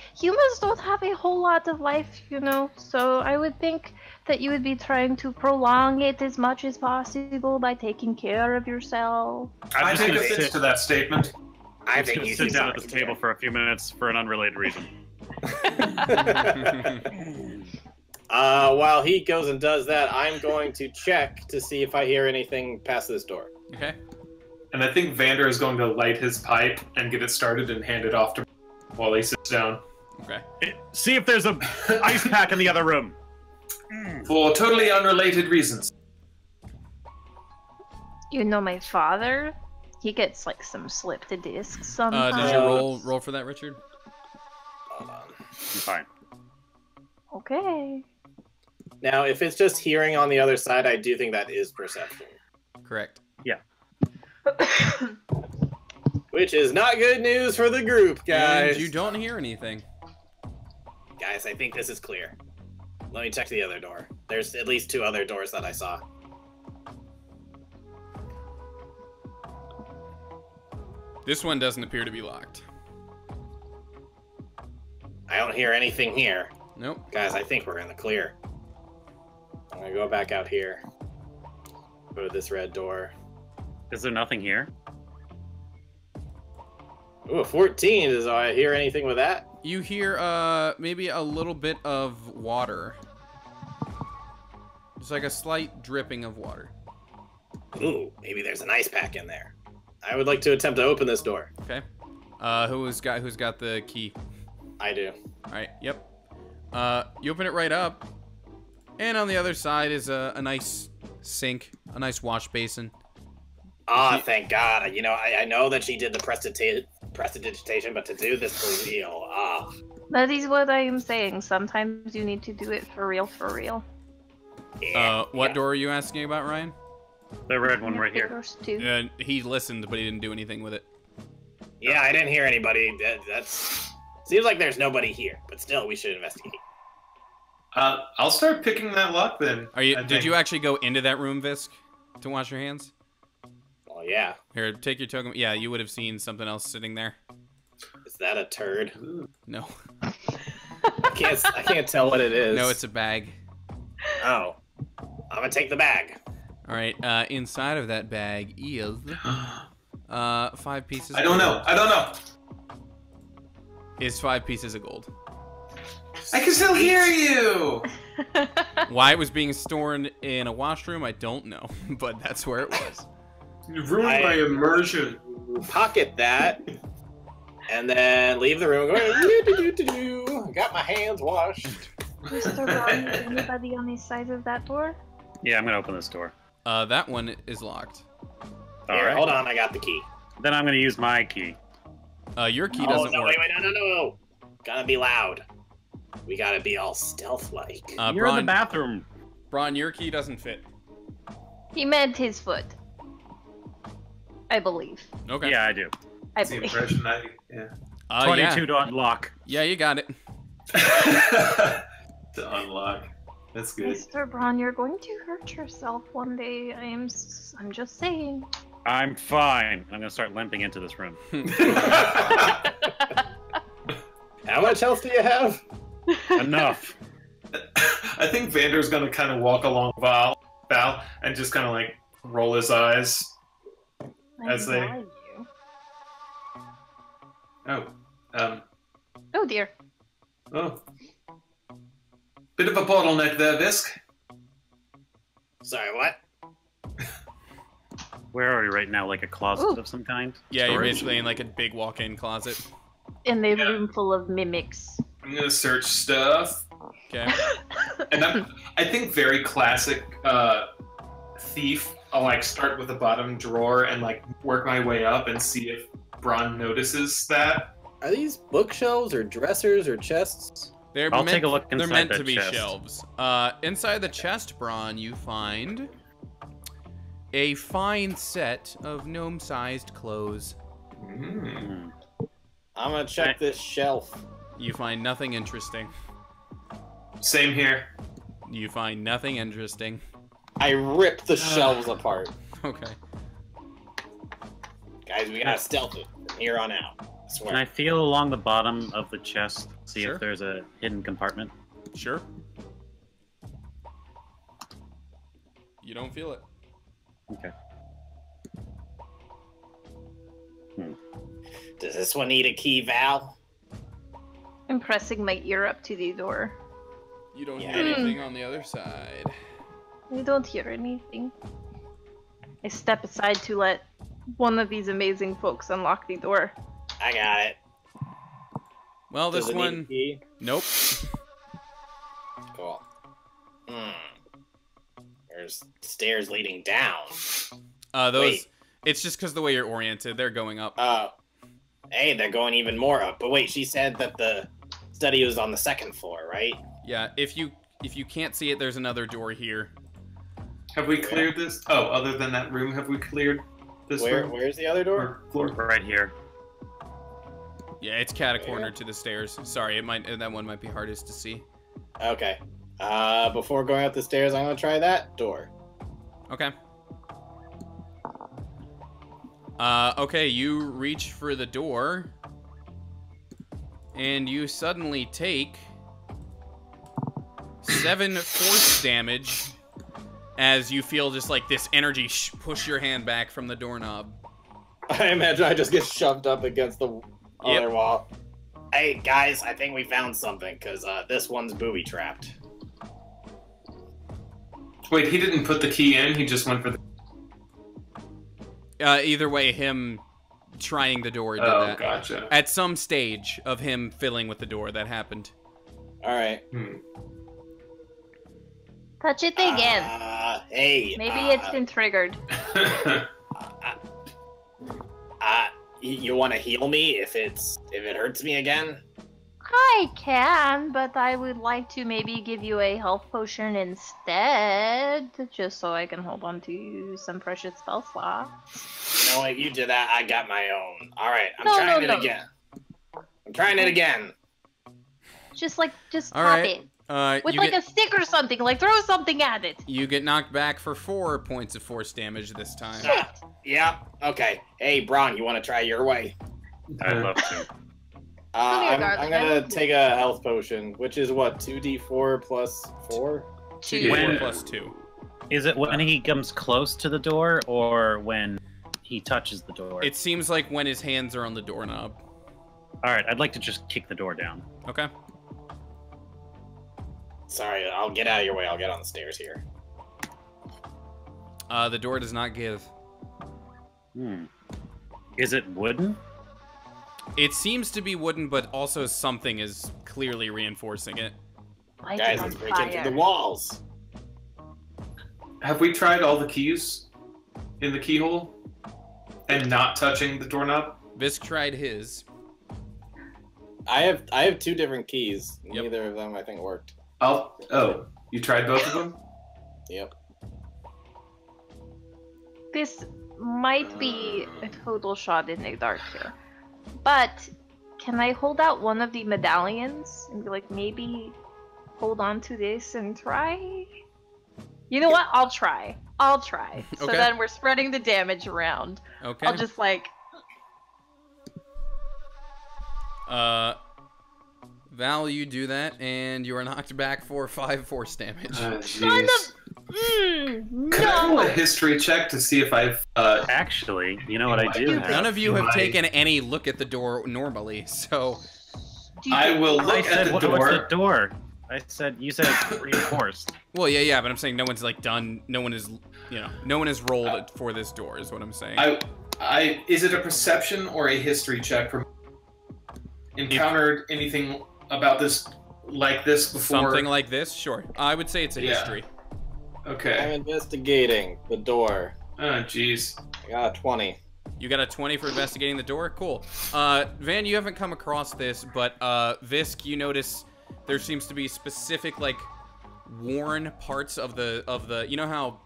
don't have a whole lot of life, you know, so I would think that you would be trying to prolong it as much as possible by taking care of yourself. I'm I just take gonna offense sit, to that statement. I I'm just think gonna you sit should down at this table for a few minutes for an unrelated reason. While he goes and does that, I'm going to check to see if I hear anything past this door. Okay. And I think Vander is going to light his pipe and get it started and hand it off to while he sits down. Okay. See if there's a ice pack in the other room. For totally unrelated reasons. You know, my father, he gets like some slipped discs sometimes. Did you roll for that, Richard? Hold on. I'm fine. Okay. Now, if it's just hearing on the other side, I do think that is perception. Correct. Which is not good news for the group, guys. And you don't hear anything. Guys, I think this is clear. Let me check the other door. There's at least 2 other doors that I saw. This one doesn't appear to be locked. I don't hear anything here. Nope. Guys, I think we're in the clear. I'm gonna go back out here. Go to this red door. Is there nothing here? Ooh, a 14. Does I hear anything with that? You hear maybe a little bit of water. Just like a slight dripping of water. Ooh, maybe there's an ice pack in there. I would like to attempt to open this door. Okay. Who's got the key? I do. Alright, yep. You open it right up. And on the other side is a nice sink, a nice wash basin. Ah, thank God. You know, I know that she did the prestidigitation, but to do this for real, That is what I am saying. Sometimes you need to do it for real, for real. yeah. What door are you asking about, Ryan? The red one right here. There's 2. He listened, but he didn't do anything with it. Yeah, I didn't hear anybody. That's seems like there's nobody here, but still, we should investigate. I'll start picking that lock then. Did you actually go into that room, Visk, to wash your hands? Well, yeah. Here, take your token. Yeah, you would have seen something else sitting there. Is that a turd? No. I can't tell what it is. No, it's a bag. Oh. I'm gonna take the bag. All right. Inside of that bag is 5 pieces. I don't know. Is 5 pieces of gold. I can still hear you. Why it was being stored in a washroom, I don't know, but that's where it was. You ruined my immersion. Pocket that, and then leave the room. Go, got my hands washed. Mr. Brown, is anybody on the side of that door? Yeah, I'm gonna open this door. That one is locked. All Here, right. hold on, I got the key. Then I'm gonna use my key. Your key Oh, doesn't no, work. wait, no. Gotta be loud. We gotta be all stealth-like. You're in the bathroom. Braun, your key doesn't fit. He meant his foot. I believe. Okay. Yeah, I do. I That's the believe. impression yeah. 22 to unlock. Yeah, you got it. To unlock. That's good. Mr. Braun, you're going to hurt yourself one day. I'm just saying. I'm fine. I'm gonna start limping into this room. How much health do you have? Enough. I think Vander's gonna kind of walk along Val and just kind of like roll his eyes. As they- value you. Oh dear. Oh. Bit of a bottleneck there, Visk. Sorry, what? Where are we right now? Like a closet Ooh. of some kind? Yeah, you're Storage? basically in like a big walk-in closet. In the room full of mimics. I'm gonna search stuff. Okay. And I think very classic thief. I'll like start with the bottom drawer and like work my way up and see if Braun notices that. Are these bookshelves or dressers or chests? They're Take a look They're inside meant that to be chest. shelves. Inside the chest, Braun, you find a fine set of gnome-sized clothes. Mm. I'm gonna check this shelf. You find nothing interesting. Same here. You find nothing interesting. I rip the shelves apart. Okay. Guys, we gotta stealth it from here on out. I swear. Can I feel along the bottom of the chest, see Sure. if there's a hidden compartment? Sure. You don't feel it. Okay. Does this one need a key, Val? I'm pressing my ear up to the door. You don't Yeah. hear anything on the other side. I don't hear anything. I step aside to let one of these amazing folks unlock the door. I got it. Well, Does this it need a one... key? Nope. Cool. There's stairs leading down. Those... Wait. It's just because the way you're oriented. They're going up. Hey, they're going even more up. But wait, she said that the study was on the second floor, right? Yeah, if you can't see it, there's another door here. Have we cleared this? Oh, other than that room, have we cleared this room? Where's the other door? Or floor? Right here. Yeah, it's cat-a-corner to the stairs. Sorry, that one might be hardest to see. Okay. Before going up the stairs, I'm gonna try that door. Okay. Okay, you reach for the door, and you suddenly take 7 force damage as you feel just like this energy push your hand back from the doorknob. I imagine I just get shoved up against the other wall. Hey, guys, I think we found something, because this one's booby-trapped. Wait, he didn't put the key in, he just went for the... Either way, him trying the door did Oh, that. gotcha. At some stage of him fiddling with the door, that happened. Alright. Touch it again. Hey. Maybe it's been triggered. You want to heal me if it hurts me again? I can, but I would like to maybe give you a health potion instead, just so I can hold on to some precious spell slots. You know what? You did that. I got my own. All right, I'm No, trying no, it no. again. I'm trying it again. Just All tap right. it. With You like get, a stick or something, like throw something at it. you get knocked back for 4 points of force damage this time. Shit. Yeah. Okay. Hey, Braun, you want to try your way? I'd love to. here, I'm darling, gonna I will take a health potion, which is what, 2d4 plus 4? 2d4 plus 2. Is it when he comes close to the door or when he touches the door? It seems like when his hands are on the doorknob. Alright, I'd like to just kick the door down. Okay. Sorry, I'll get out of your way. I'll get on the stairs here. The door does not give. Is it wooden? It seems to be wooden, but also something is clearly reinforcing it. Light Guys, it on let's break into fire. the walls. Have we tried all the keys in the keyhole? And not touching the doorknob? Visk tried his. I have 2 different keys. Yep. Neither of them I think worked. Oh, you tried both of them? Yep. This might be a total shot in the dark here, but can I hold out one of the medallions and be like, maybe hold on to this and try? You know what? I'll try. So Okay. then we're spreading the damage around. Okay. I'll just like, Val, you do that, and you are knocked back for 5 force damage. son Jeez. of, Could I roll a no. history check to see if I've... Actually, you know what I do have? None of you have Right. taken any look at the door normally, so... Do you I think- will I look said, at the what's the door. door? You said it's reinforced. Well, yeah, but I'm saying no one's, like, done... No one is, no one has rolled for this door, is what I'm saying. Is it a perception or a history check? Encountered anything about this like this before? Something like this? Sure. I would say it's a Yeah. history. I'm Okay. investigating the door. Oh, jeez. I got a 20. You got a 20 for investigating the door? Cool. Van, you haven't come across this, but, Visk, you notice there seems to be specific, like, worn parts of the, you know how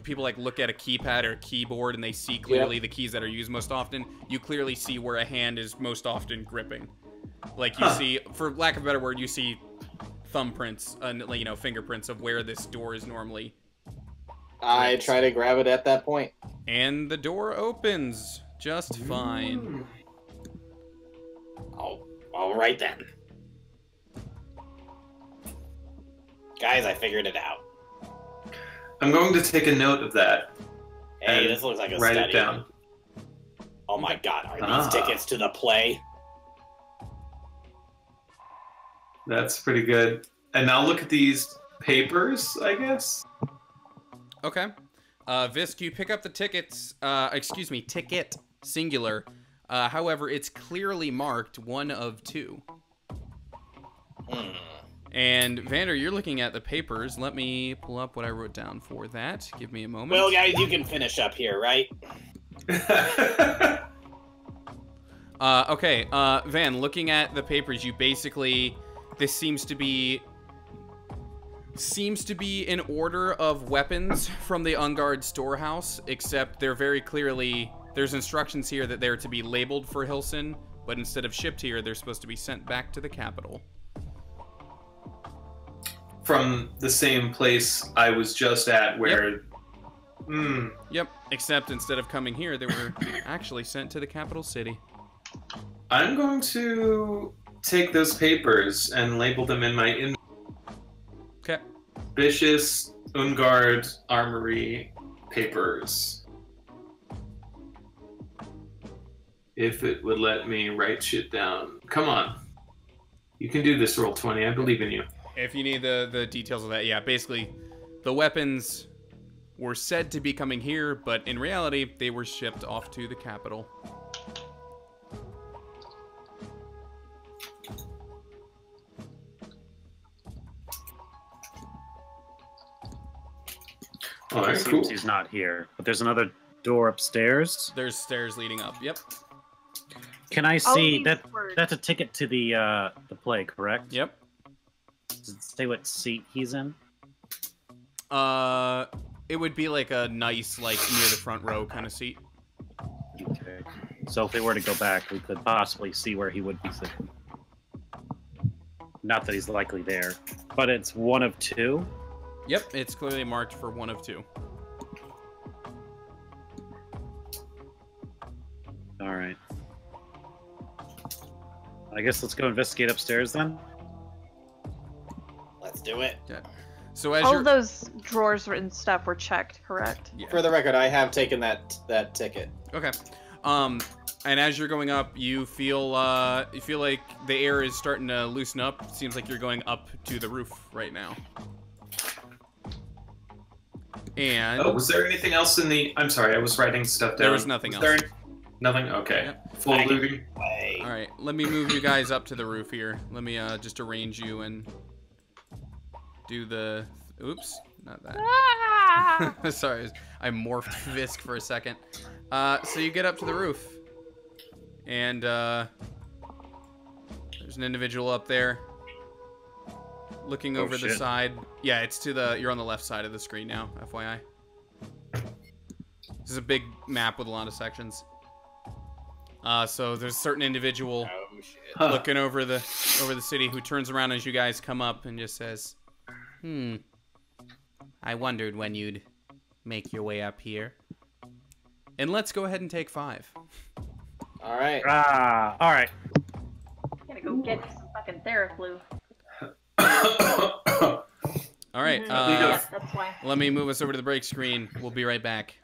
people like look at a keypad or a keyboard and they see clearly the keys that are used most often, you clearly see where a hand is most often gripping. Like you see, for lack of a better word, you see thumbprints, you know, fingerprints of where this door is normally. I try to grab it at that point. And the door opens just fine. Oh, all right then. Guys, I figured it out. I'm going to take a note of that. Hey, this looks like a write study. it down. Oh my god, are these tickets to the play? That's pretty good. And now look at these papers, I guess. Okay. Visk, you pick up the tickets, excuse me, ticket, singular. However, it's clearly marked 1 of 2. And Vander, you're looking at the papers. Let me pull up what I wrote down for that. Give me a moment. Well, guys, you can finish up here, right? Okay, Van, looking at the papers, you basically, this seems to be in order of weapons from the Ungard storehouse, except they're very clearly, there's instructions here that they're to be labeled for Hilson, but instead of shipped here, they're supposed to be sent back to the capital. From the same place I was just at, where... Yep, except instead of coming here, they were actually sent to the capital city. I'm going to take those papers and label them in my Okay. Vicious Ungard Armory papers. If it would let me write shit down. Come on. You can do this, Roll20. I believe in you. If you need the details of that, yeah, basically, the weapons were said to be coming here, but in reality, they were shipped off to the capital. All right, Seems cool. he's not here, but there's another door upstairs. There's stairs leading up. Yep. Can I see that? these were- That's a ticket to the play, correct? Yep. Does it say what seat he's in? It would be like a nice, like, near the front row kind of seat. Okay. So if we were to go back, we could possibly see where he would be sitting. Not that he's likely there, but it's 1 of 2. Yep, it's clearly marked for 1 of 2. All right. I guess let's go investigate upstairs then. Let's do it. Okay. So as All you're... those drawers and stuff were checked, correct? Yeah. For the record, I have taken that ticket. Okay. And as you're going up, you feel like the air is starting to loosen up. It seems like you're going up to the roof right now. And Oh, was there anything else in the... I'm sorry, I was writing stuff down. There was nothing else. There nothing? Okay. Yep. Full looting? Way. all right, let me move you guys up to the roof here. Let me just arrange you and do the... Oops, not that. Ah! Sorry, I morphed Visk for a second. So you get up to the roof, and there's an individual up there looking over the shit. side. Yeah, it's to the... You're on the left side of the screen now, FYI. This is a big map with a lot of sections. So there's a certain individual Oh shit. looking over the city who turns around as you guys come up and just says, I wondered when you'd make your way up here. And let's go ahead and take 5. All right. All right. Gotta go get some fucking Theraflu. All right, Yeah, that's why. let me move us over to the break screen. We'll be right back.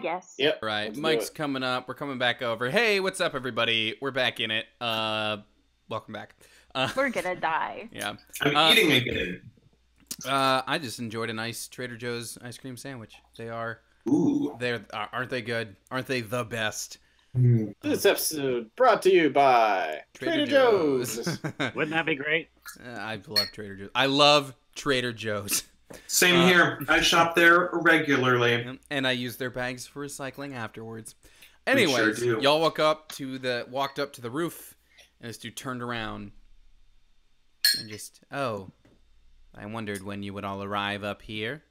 Yes. Yep. Right. let's do Mike's it. coming up. We're coming back over. Hey, what's up, everybody? We're back in it. Welcome back. We're gonna die. Yeah. I'm eating again. I just enjoyed a nice Trader Joe's ice cream sandwich. Ooh. Aren't they good? Aren't they the best? This episode brought to you by Trader Joe's. Wouldn't that be great? I love Trader Joe's. I love Trader Joe's. Same here. I shop there regularly. And I use their bags for recycling afterwards. We Anyways, sure do. y'all walked up to the roof, and this dude turned around and just, I wondered when you would all arrive up here.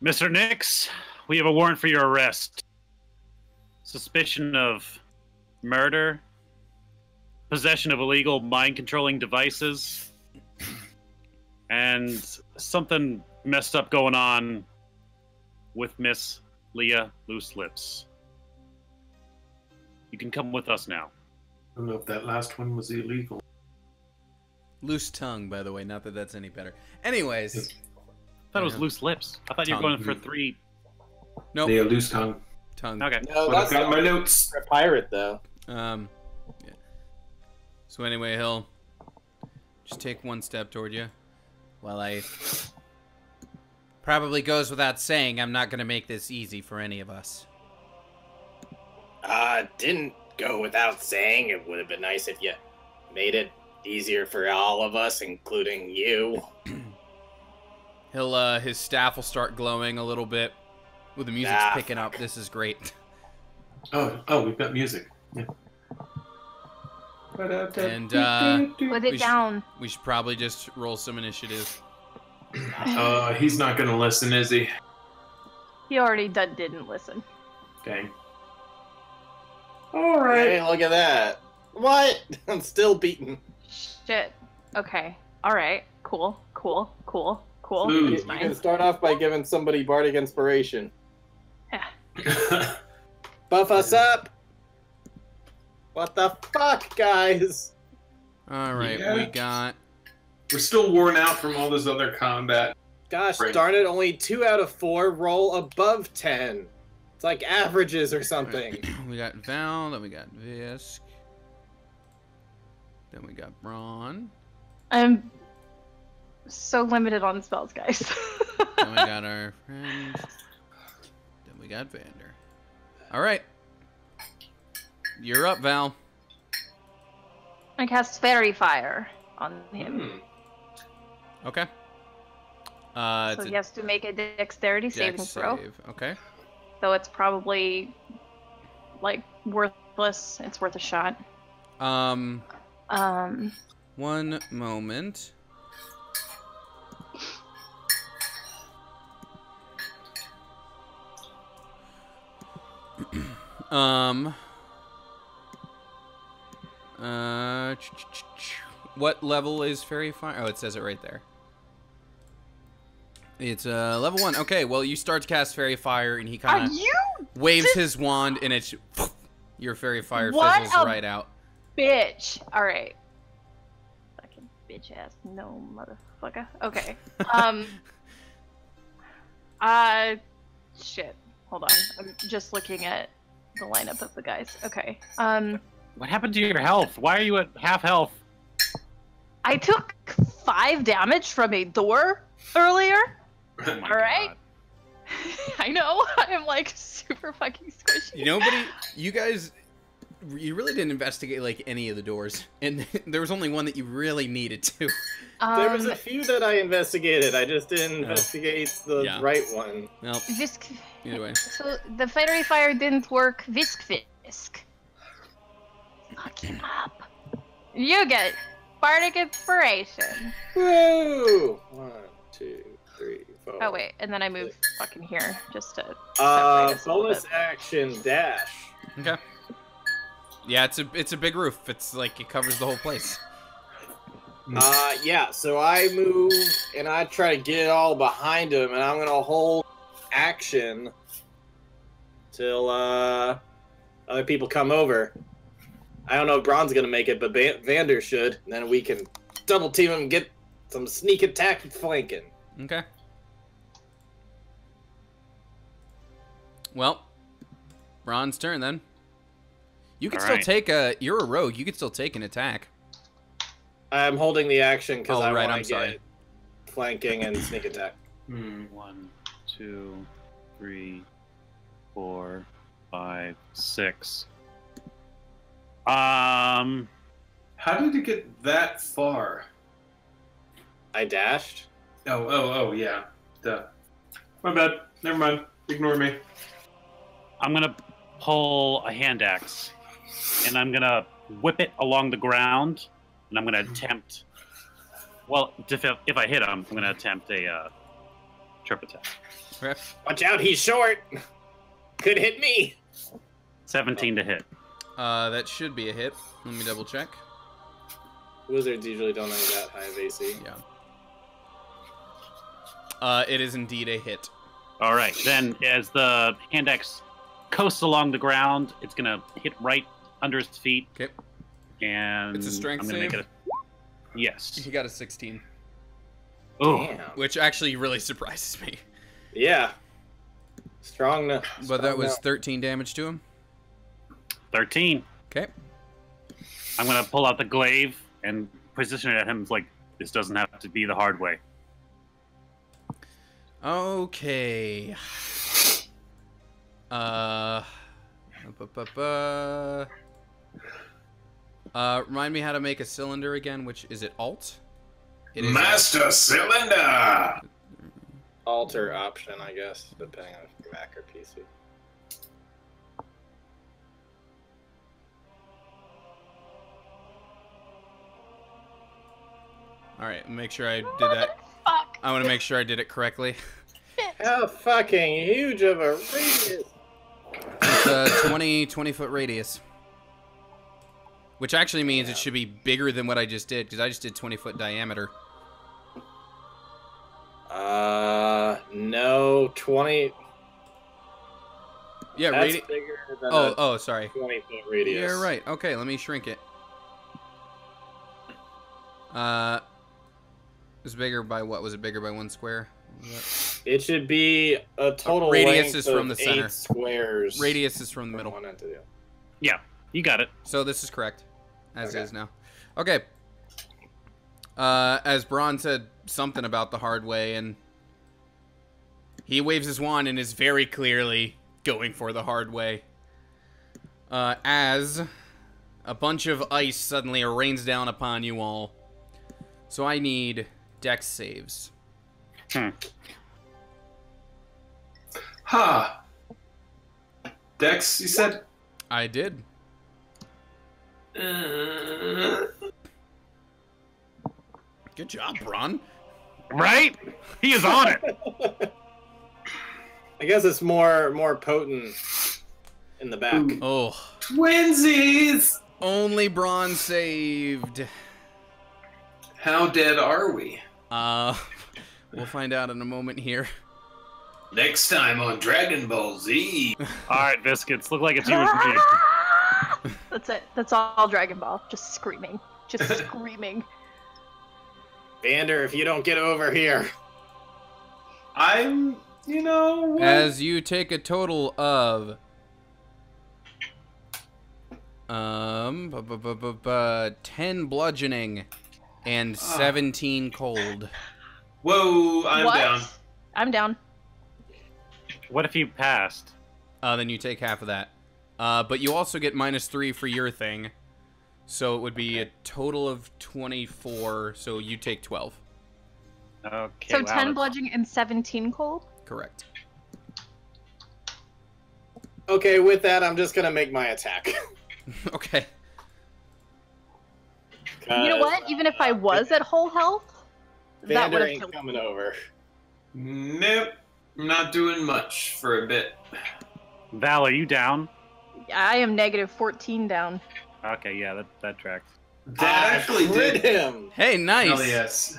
Mr. Nix, we have a warrant for your arrest. Suspicion of murder, possession of illegal mind-controlling devices, and something messed up going on with Miss Leah Loose Lips. You can come with us now. I don't know if that last one was illegal. Loose tongue, by the way. Not that that's any better. Anyways. I thought it was Loose Lips. I thought you were going for 3. Nope. Yeah, loose tongue. Tongue. Okay. No, But I've that's got not my notes. a pirate, though. Yeah. So anyway, he'll just take one step toward you. While I... Probably goes without saying, I'm not going to make this easy for any of us. Didn't go without saying. It would have been nice if you made it easier for all of us, including you. He'll, his staff will start glowing a little bit. Ooh, the music's Ah, picking up. This is great. Oh, we've got music. Yeah. And, Put it down. we should probably just roll some initiative. He's not gonna listen, is he? He already didn't listen. Dang. All right. Hey, look at that. What? I'm still beaten. Shit. Okay. Alright. Cool. Cool. Cool. Cool. Ooh. You It's can fine. start off by giving somebody bardic inspiration. Yeah. Buff us up. What the fuck, guys? Alright, Yeah. we got... We're still worn out from all this other combat. Gosh Right. darn it, only 2 out of 4 roll above 10. It's like averages or something. We got Val, then we got Visk. Then we got Braun. I'm so limited on spells, guys. Then we got our friend. Then we got Vander. Alright. You're up, Val. I cast Fairy Fire on him. Hmm. Okay. So It's he has to make a dexterity dex saving throw. save. Okay. So it's probably like worthless. It's worth a shot. Um, Um, one moment. um. What level is Fairy Fire? Oh, it says it right there. It's level 1. Okay, well, you start to cast Fairy Fire, and he are kind of you waves his wand, and it's your Fairy Fire What fizzles a- right out. bitch? All right. Fucking bitch ass no motherfucker. Okay. Shit. Hold on. I'm just looking at the lineup of the guys. Okay. What happened to your health? Why are you at half health? I took 5 damage from a door earlier. Oh my All right. God. I know. I'm like super fucking squishy. You guys, you really didn't investigate like any of the doors, and there was only one that you really needed to. There was a few that I investigated. I just didn't investigate the Yeah. right one. Well, Visk. either way. So the fairy fire didn't work. Visk. Fuck him up. You get bardic inspiration. Woo! 1, 2, 3, 4. Oh wait, and then I move fucking here just to. separate us a little Bonus bit. action dash. Okay. Yeah, it's a big roof. It's like it covers the whole place. Yeah, so I move and I try to get it all behind him, and I'm gonna hold action till other people come over. I don't know if Braun's gonna make it, but Vander should. And then we can double team him and get some sneak attack flanking. Okay. Well, Ron's turn then. You can All still right. take a. You're a rogue. You can still take an attack. I'm holding the action because Oh, I right, want I'm to sorry. get flanking and sneak attack. 1, 2, 3, 4, 5, 6. How did it get that far? I dashed. Oh, yeah. Duh. My bad. Never mind. Ignore me. I'm gonna pull a hand axe, and I'm gonna whip it along the ground, and I'm gonna attempt. Well, if I hit him, I'm gonna attempt a trip attack. Okay. Watch out, he's short. Could hit me. 17 to hit. That should be a hit. Let me double check. Wizards usually don't have that high of AC. Yeah. It is indeed a hit. All right, then as the hand axe coasts along the ground, it's gonna hit right under his feet. Okay. And It's a strength I'm gonna save? make it a... Yes. He got a 16, Oh, Damn. which actually really surprises me. Yeah. Strong. But that was 13 damage to him. 13. Okay. I'm gonna pull out the glaive and position it at him like this doesn't have to be the hard way. Okay. Remind me how to make a cylinder again. Which is it? Alt. It is Master Cylinder! Alter option, I guess, depending on if you're Mac or PC. All right. Make sure I did that. Fuck. I want to make sure I did it correctly. How fucking huge of a radius! It's a 20 foot radius. Which actually means it should be bigger than what I just did, because I just did 20-foot diameter. No, 20. Yeah, That's radius. bigger than Oh, sorry. 20-foot radius. You're right. Okay, let me shrink it. It's bigger by what? Was it bigger by 1 square? It should be a total Radius length is from of the center. 8 squares. Radius is from the middle. One end to the other. Yeah, you got it. So this is correct, as Okay. is now. Okay. As Braun said something about the hard way, and he waves his wand and is very clearly going for the hard way. As a bunch of ice suddenly rains down upon you all. So I need dex saves. Ha! Dex, you said? I did. Good job, Braun. Right? He is on it. I guess it's more potent in the back. Ooh. Oh, Twinsies! only Braun saved. How dead are we? We'll find out in a moment here. Next time on Dragon Ball Z. All right, biscuits. Look like it's you and me. That's it. That's all Dragon Ball. Just screaming. Just screaming. Vander, if you don't get over here. I'm, you know, what? As you take a total of 10 bludgeoning and 17 cold. Whoa, I'm What? down. I'm down. What if you passed? Then you take half of that. But you also get -3 for your thing. So it would be a total of 24, so you take 12. Okay. So wow, 10 that's- bludgeoning and 17 cold? Correct. Okay, with that, I'm just gonna make my attack. Okay. You know what? Even if I was at whole health, that Vander would have ain't killed me. coming over. Nope. I'm not doing much for a bit. Val, are you down? I am -14 down. Okay, yeah, that tracks. That actually crit did. him. Hey, nice. Hell yes.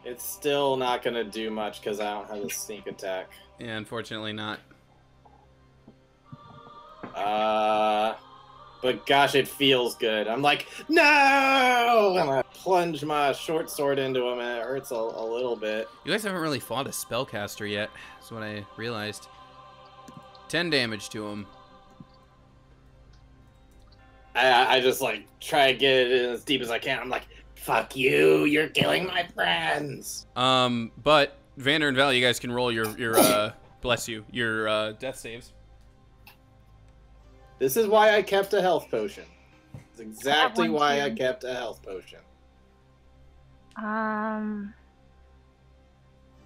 It's still not gonna do much because I don't have a sneak attack. Yeah, unfortunately not. But gosh, it feels good. I'm like, no! And I plunge my short sword into him, and it hurts a little bit. You guys haven't really fought a spellcaster yet. That's what I realized. 10 damage to him. I just like try to get it in as deep as I can. I'm like, fuck you, you're killing my friends. But Vander and Val, you guys can roll your bless you, your death saves. This is why I kept a health potion. It's exactly one why too. I kept a health potion.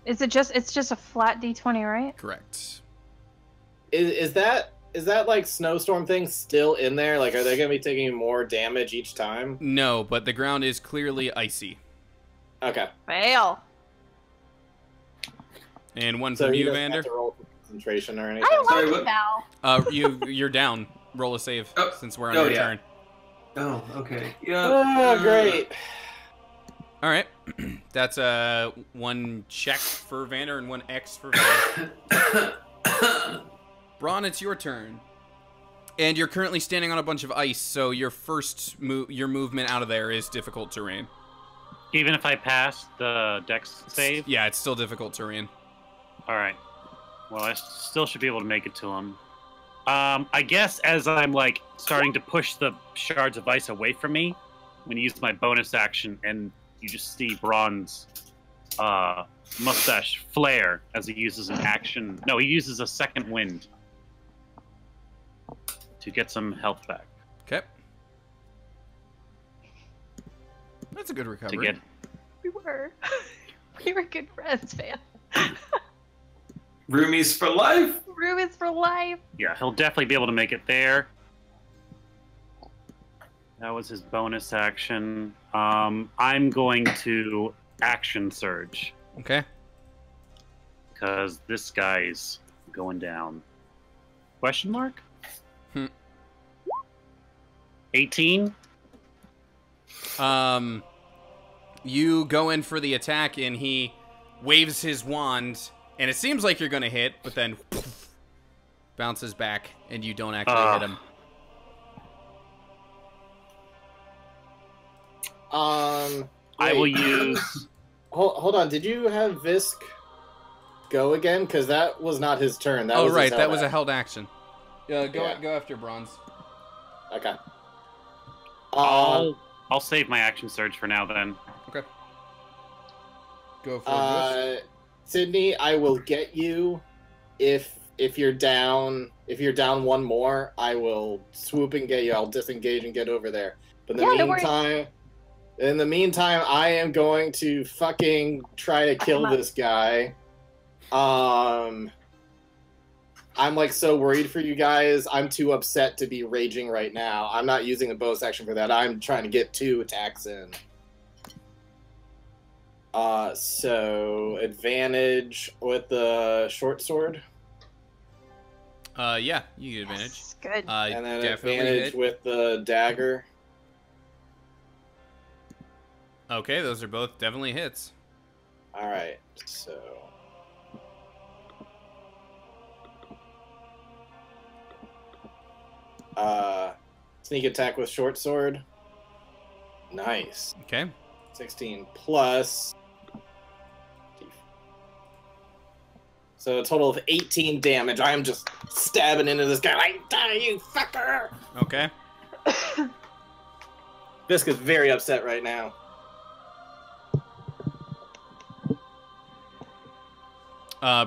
Is it just? It's just a flat D20, right? Correct. Is that like snowstorm thing still in there? Like, are they gonna be taking more damage each time? No, but the ground is clearly icy. Okay. Fail. And one So from he you, doesn't Vander. have to roll for concentration or anything. I Sorry, like what? Val. You're down. Roll a save Oh. since we're on Oh, your yeah. turn. Oh, okay. Yeah. Oh, great. All right. That's one check for Vander and one X for Vander. Braun, it's your turn. And you're currently standing on a bunch of ice, so your your movement out of there is difficult terrain. Even if I pass the dex save? Yeah, it's still difficult terrain. Alright. Well, I still should be able to make it to him. I guess as I'm, like, starting to push the shards of ice away from me, I'm going to use my bonus action, and you just see Braun's mustache flare as he uses an action. No, he uses a second wind to get some health back. Okay. That's a good To recovery. get We were good friends, man. Roomies for life. Room is for life. Yeah, he'll definitely be able to make it there. That was his bonus action. I'm going to action surge Okay. because this guy's going down. Question mark? 18? You go in for the attack, and he waves his wand, and it seems like you're gonna hit, but then bounces back, and you don't actually hit him. I will Wait. use. Hold on. Did you have Visk go again? Because that was not his turn. That Oh, was his right, held that was a action. held action. Go Yeah. go after Bronze. Okay. I'll save my action surge for now then. Okay. Go for this. Sydney, I will get you if you're down. If you're down one more, I will swoop and get you. I'll disengage and get over there. But Yeah, don't worry. in the meantime, I am going to fucking try to kill Come on. this guy. I'm like so worried for you guys. I'm too upset to be raging right now. I'm not using a bonus action for that. I'm trying to get 2 attacks in. So advantage with the short sword, Yeah, you get advantage. Yes, good. and then Definitely advantage hit. with the dagger. Okay, those are both definitely hits. All right, so sneak attack with short sword. Nice. Okay. 16 plus. So a total of 18 damage. I am just stabbing into this guy like, die, you fucker! Okay. Visk is very upset right now.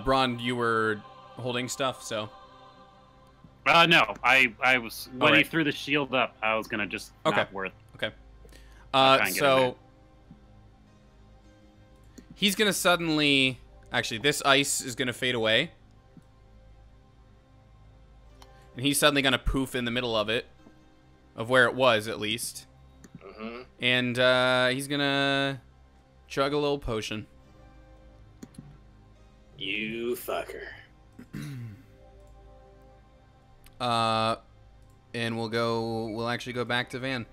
Braun, you were holding stuff, so. No, I was when he Alright. threw the shield up. I was gonna just Okay. not worth. Okay. I'll try and get him So in. he's gonna suddenly. Actually, this ice is gonna fade away, and he's suddenly gonna poof in the middle of it, of where it was at least, Mm-hmm. and he's gonna chug a little potion. You fucker. And we'll actually go back to Van.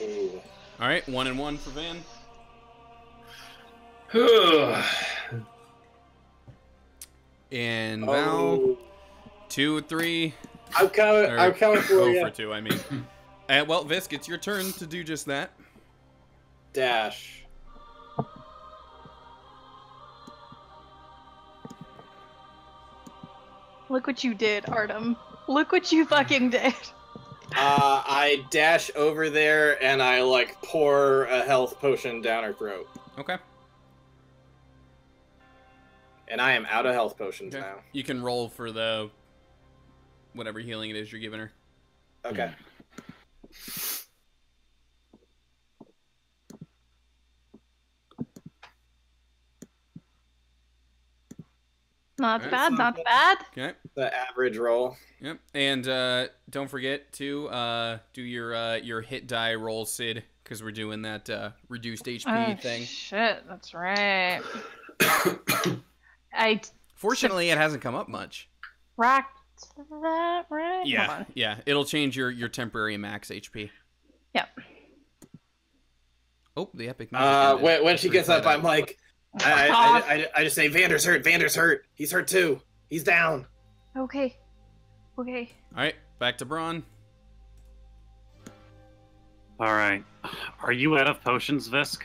Ooh. All right, 1 and 1 for Van. And Val, Oh. 2, 3. I'm coming. Or I'm coming for 0 you. for 2, I mean. Well, Visk, it's your turn to do just that. Dash. Look what you did, Artem. Look what you fucking did. I dash over there and I like pour a health potion down her throat. Okay. And I am out of health potions Okay. now. You can roll for the whatever healing it is you're giving her. Okay. Not Alright, bad, so- not bad. Okay. The average roll. Yep. And don't forget to do your hit die roll, Sid, because we're doing that reduced HP Oh, thing. shit, that's right. I Fortunately, it hasn't come up much. racked that, right? Hold Yeah, on. yeah. It'll change your temporary max HP. Yep. Oh, the epic music ended. When she gets up, I'm like, I just say, Vander's hurt. Vander's hurt. He's hurt too. He's down. Okay. Okay. All right, back to Braun. All right. Are you out of potions, Visk?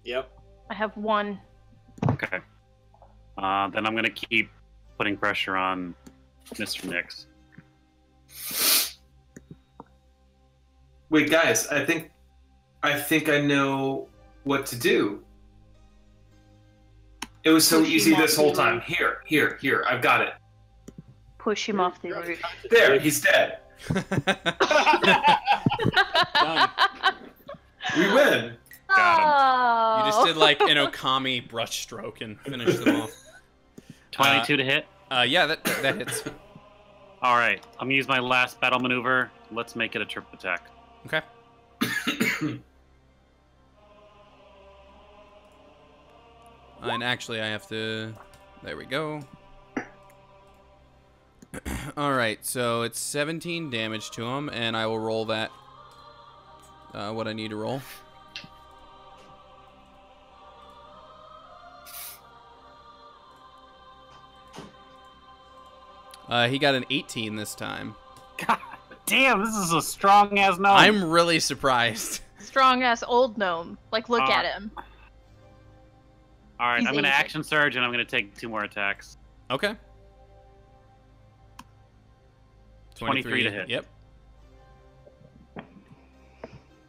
Yep. I have one. Okay. Then I'm gonna keep putting pressure on Mr. Nix. Wait, guys, I think I know what to do. It was so Push him easy off this whole the time. Here, I've got it. Push him off the roof. There, he's dead. Done. We win. Got You just did like an Okami brushstroke and finished them off. 22 to hit. Yeah, that hits. All right. I'm gonna use my last battle maneuver. Let's make it a trip attack. Okay. And actually, I have to. There we go. All right, so it's 17 damage to him, and I will roll that. What I need to roll. He got an 18 this time. God damn, this is a strong ass gnome. I'm really surprised. Strong ass old gnome. Like, look at him. All right, He's I'm gonna ancient. action surge and I'm gonna take 2 more attacks. Okay. 23 to hit. Yep.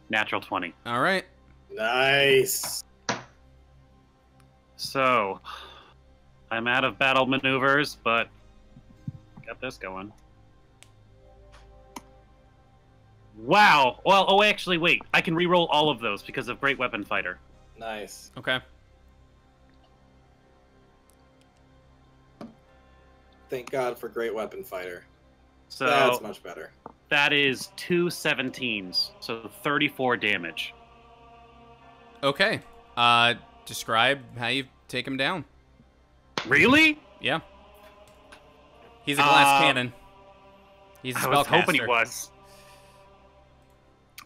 Natural 20. All right. Nice. So, I'm out of battle maneuvers, but got this going. Wow. Well, oh, actually, wait. I can reroll all of those because of Great Weapon Fighter. Nice. Okay. Thank God for Great Weapon Fighter. So That's much better. that is 2 17s, so 34 damage. Okay. Describe how you take him down. Really? Yeah. He's a glass cannon. He's a I was hoping he spellcaster. was.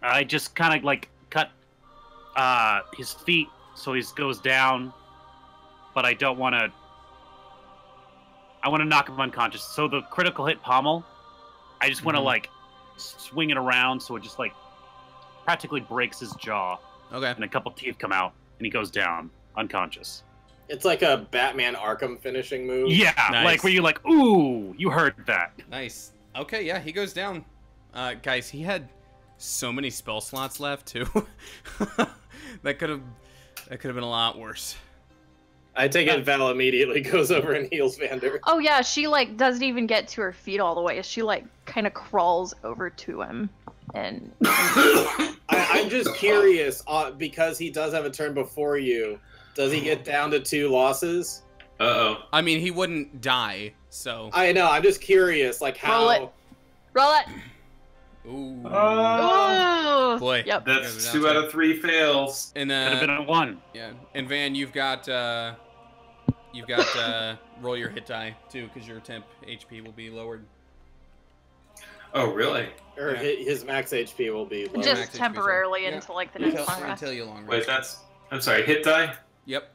I just kind of like cut his feet so he goes down, but I don't want to. I want to knock him unconscious. So the critical hit pommel, I just want to like swing it around so it just like practically breaks his jaw, Okay. and a couple teeth come out, and he goes down unconscious. It's like a Batman Arkham finishing move. Yeah, Nice. like where you're like, ooh, you heard that. Nice. Okay, yeah, he goes down. Guys, he had so many spell slots left too. that could have been a lot worse. I take it Val immediately goes over and heals Vander. Oh yeah, she like doesn't even get to her feet all the way. She like kind of crawls over to him, and I'm just curious, because he does have a turn before you, does he get down to 2 losses? Uh-oh. I mean, he wouldn't die, so. I know, I'm just curious, like how... Roll it. Roll it. Ooh. Ooh. Boy. Yep. You guys That's are 2 down out of 3 fails. And Could have been a 1. yeah, and Van, you've got roll your hit die too, because your temp HP will be lowered. Oh, really? Or his max HP will be low. Just Max HP, temporarily yeah. until like the next long rest. Until you long Wait, rest. that's... I'm sorry, hit die? Yep.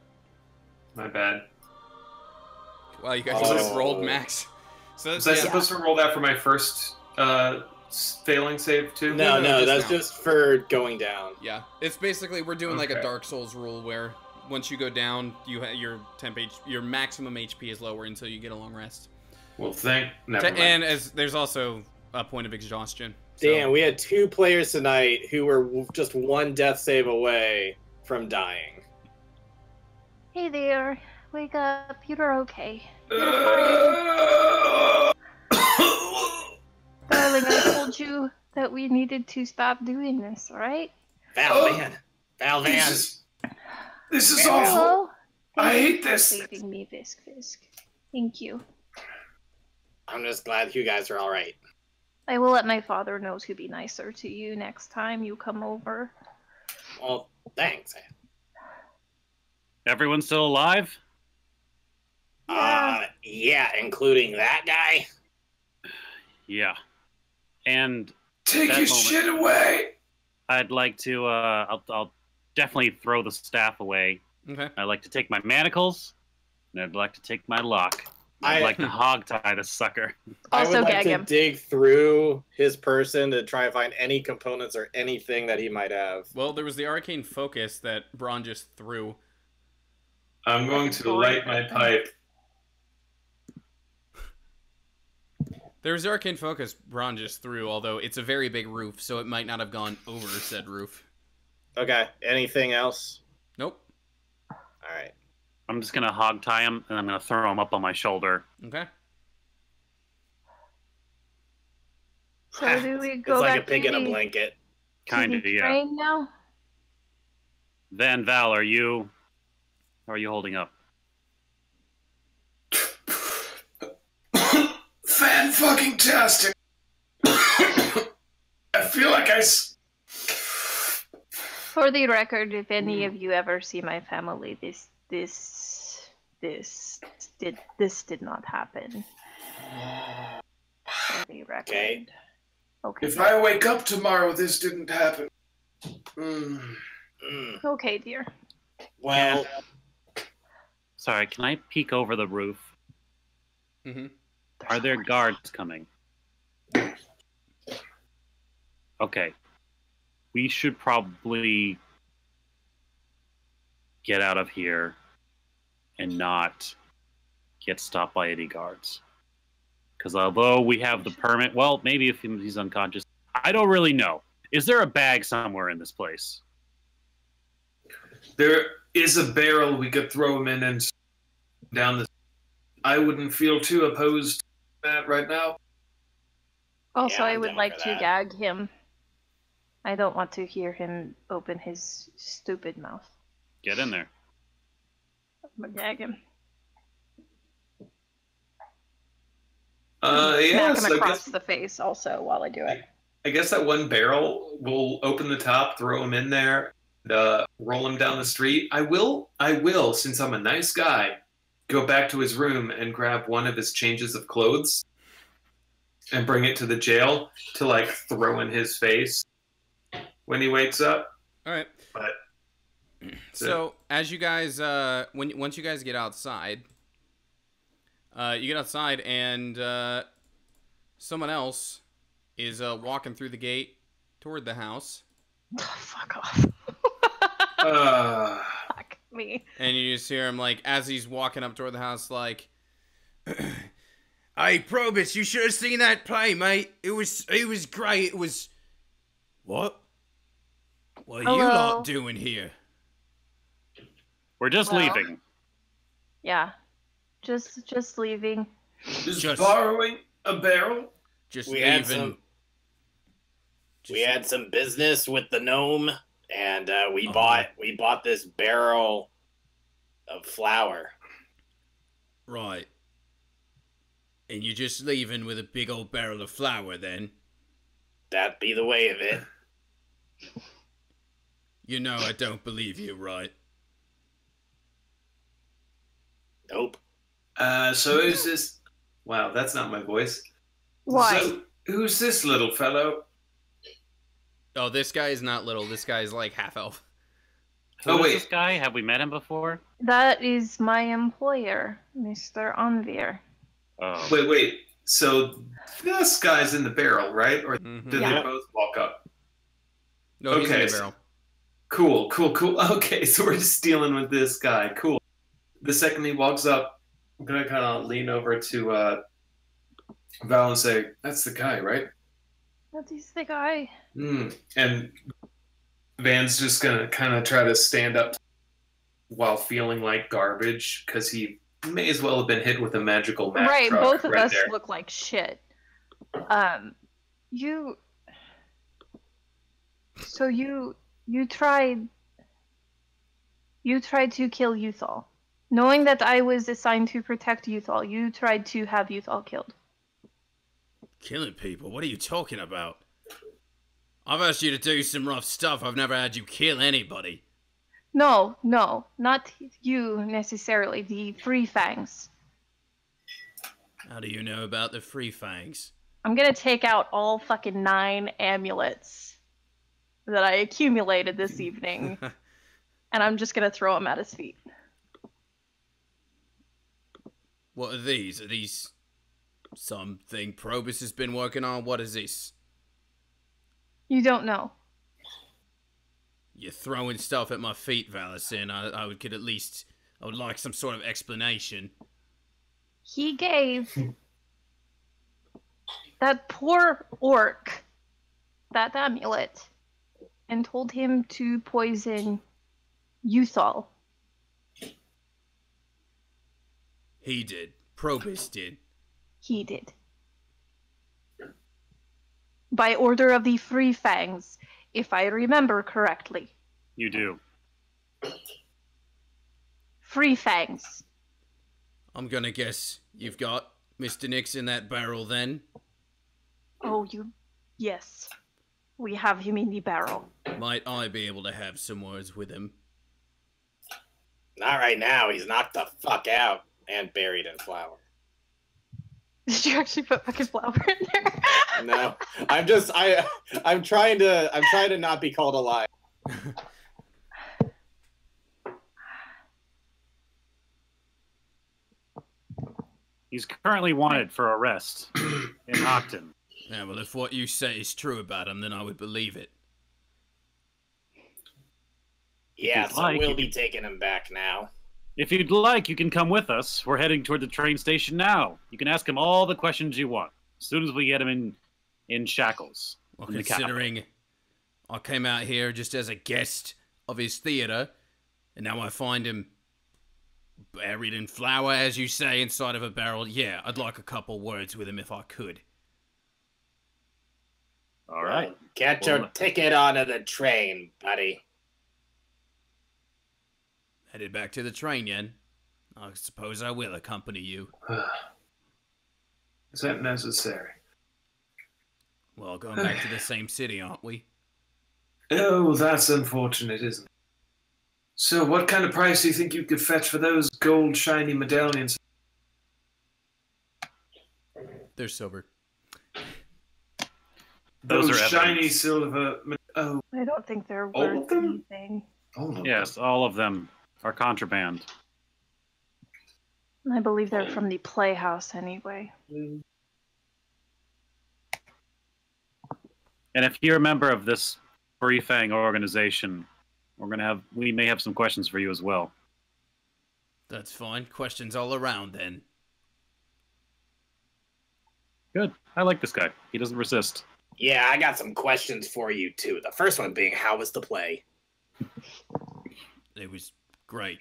My bad. Wow, you guys Oh. just rolled max. So Was I yeah. supposed to roll that for my first failing save too? No, No, just that's now. just for going down. Yeah, it's basically we're doing like a Okay. Dark Souls rule where once you go down, your your maximum HP is lower until you get a long rest. Well, never mind. And as there's also a point of exhaustion. So- Damn, we had 2 players tonight who were just 1 death save away from dying. Hey there. Wake up. You're okay. Darling, I told you that we needed to stop doing this, alright? Val Van. This is awful. Hello? I Thank you hate for this. saving me, Fisk. Thank you. I'm just glad you guys are alright. I will let my father know to be nicer to you next time you come over. Well, thanks. Everyone still alive? Yeah, including that guy. Yeah. And Take That your moment. shit away. I'd like to, I'll definitely throw the staff away. Okay. I'd like to take my manacles, and I'd like to take my lock. I'd like to hog tie the sucker. I Also would like gag to him. dig through his person to try and find any components or anything that he might have. Well, there was the arcane focus that Braun just threw. I'm going to light my pipe. There's the arcane focus Braun just threw, although it's a very big roof, so it might not have gone over said roof. Okay, anything else? Nope. Alright. I'm just gonna hog tie him, and I'm gonna throw him up on my shoulder. Okay. So do we It's go like back a pig to in a the, blanket. Kind to of, the yeah. train now? Then Val, how are you holding up? Fan-fucking-tastic. I feel like For the record, if any of you ever see my family, this did not happen. For the record. Okay. Okay. If I wake up tomorrow, this didn't happen. Mm. Okay, dear. Well, Sorry, can I peek over the roof? Mm-hmm. Are there guards coming? Okay. We should probably get out of here and not get stopped by any guards. Because although we have the permit, well, maybe if he's unconscious, I don't really know. Is there a bag somewhere in this place? There is a barrel we could throw him in and down the. I wouldn't feel too opposed to that right now. Also, Yeah, I I'm would down like for to that. gag him. I don't want to hear him open his stupid mouth. Get in there. I'm gonna gag him. Yeah, Smack him so across the face also while I do it. I guess that one barrel will open the top, throw him in there, and roll him down the street. I will, since I'm a nice guy, go back to his room and grab one of his changes of clothes and bring it to the jail to like throw in his face when he wakes up. All right. But So as you guys, once you guys get outside, you get outside and someone else is walking through the gate toward the house, Oh, fuck off. Fuck me. and you just hear him like as he's walking up toward the house, like, "Hey, Probus, you should have seen that play, mate. It was great. It was what? What are you Hello? lot doing here?" We're just Well- leaving. Yeah. Just leaving. just borrowing a barrel. Just We had leaving. We had some business with the gnome, and we bought this barrel of flour. Right. And you're just leaving with a big old barrel of flour, then? That be the way of it. You know I don't believe you, right? Nope. So who's this? Wow, that's not my voice. Why? So who's this little fellow? Oh, this guy is not little. This guy is like half elf. Who Oh, is wait. this guy? Have we met him before? That is my employer, Mr. Anvir. Oh. Wait. So this guy's in the barrel, right? Or Mhm. did Yeah. they both walk up? No, he's in Okay, the so- barrel. Cool. Okay, so we're just dealing with this guy. Cool. The second he walks up, I'm gonna kind of lean over to Val and say, "That's the guy, right?" That is the guy. And Van's just gonna kind of try to stand up while feeling like garbage because he may as well have been hit with a magical Mack Right, truck both of right us there. look like shit. You. So you tried to kill Uthal, knowing that I was assigned to protect Uthal. You tried to have Uthal killed. Killing people? What are you talking about? I've asked you to do some rough stuff. I've never had you kill anybody. No, not you necessarily. The Free Fangs. How do you know about the Free Fangs? I'm gonna take out all fucking 9 amulets that I accumulated this evening, and I'm just gonna throw them at his feet. What are these? Are these something Probus has been working on? What is this? You don't know. You're throwing stuff at my feet, Valacin. I would could at least... I would like some sort of explanation. He gave that poor orc that amulet and told him to poison Uthal. He did. Probus did. He did. By order of the Free Fangs, if I remember correctly. You do. Free Fangs. I'm gonna guess you've got Mr. Nix in that barrel then? Oh, yes. We have him in the barrel. Might I be able to have some words with him? Not right now. He's knocked the fuck out and buried in flour. Did you actually put fucking flour in there? No, I'm trying to not be called a liar. He's currently wanted for arrest in Octon. Yeah, well, if what you say is true about him, then I would believe it. Yeah, you'd so like, we'll you be taking him back now. If you'd like, you can come with us. We're heading toward the train station now. You can ask him all the questions you want. As soon as we get him in shackles. Well, in the capital. considering I came out here just as a guest of his theater, and now I find him buried in flour, as you say, inside of a barrel, yeah, I'd like a couple words with him if I could. All right. Well, get Well, your ticket onto the train, buddy. Headed back to the train, Yen. I suppose I will accompany you. Is that necessary? Well, going back to the same city, aren't we? Oh, that's unfortunate, isn't it? So, what kind of price do you think you could fetch for those gold shiny medallions? They're silver. Those are shiny evidence. silver. Oh, I don't think they're All of worth them? anything. oh Yes, all of them are contraband. I believe they're from the Playhouse anyway. And if you're a member of this Free Fang organization, we may have some questions for you as well. That's fine. Questions all around, then. Good. I like this guy. He doesn't resist. Yeah, I got some questions for you too. The first one being, how was the play? It was great.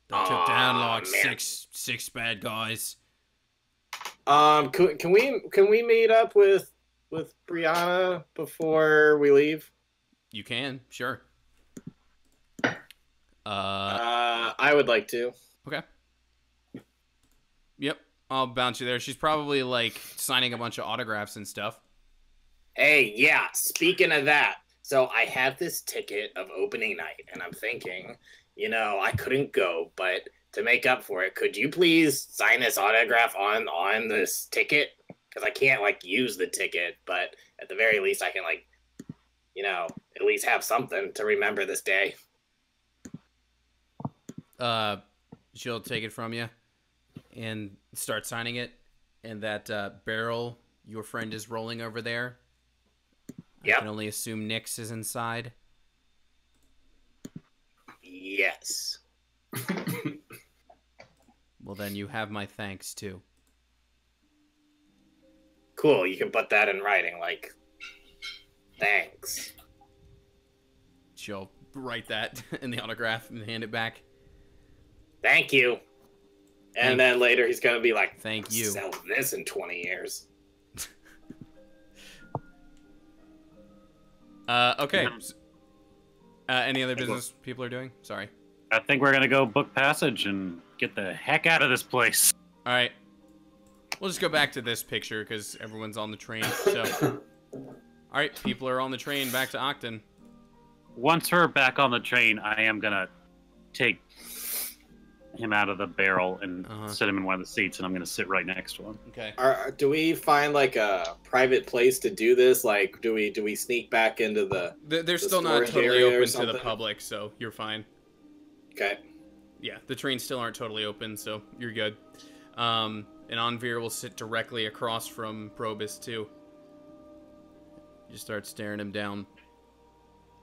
They took down like man. six bad guys. Can we meet up with Brianna before we leave? You can, sure. I would like to. Okay. Yep, I'll bounce you there. She's probably like signing a bunch of autographs and stuff. Hey, yeah, speaking of that, so I have this ticket of opening night, and I'm thinking, I couldn't go, but to make up for it, could you please sign this autograph on this ticket? Because I can't, use the ticket, but at the very least, I can, at least have something to remember this day. She'll take it from you and start signing it, and that barrel your friend is rolling over there. Yep. I can only assume Nyx is inside. Yes. Well, then you have my thanks, too. Cool, you can put that in writing, like, thanks. She'll write that in the autograph and hand it back. Thank you. And then later he's going to be like, thank you. Sell this in 20 years. Okay. Any other business people are doing? Sorry. I think we're gonna go book passage and get the heck out of this place. All right. We'll just go back to this picture because everyone's on the train. So, all right, people are on the train back to Octon. Once we're back on the train, I am gonna take him out of the barrel and sit him in one of the seats, and I'm gonna sit right next to him. Okay. Do we find like a private place to do this? Like, do we sneak back into They're still not totally open to the public, so you're fine. Okay. Yeah, the trains still aren't totally open, so you're good. And Anvir will sit directly across from Probus too. You start staring him down.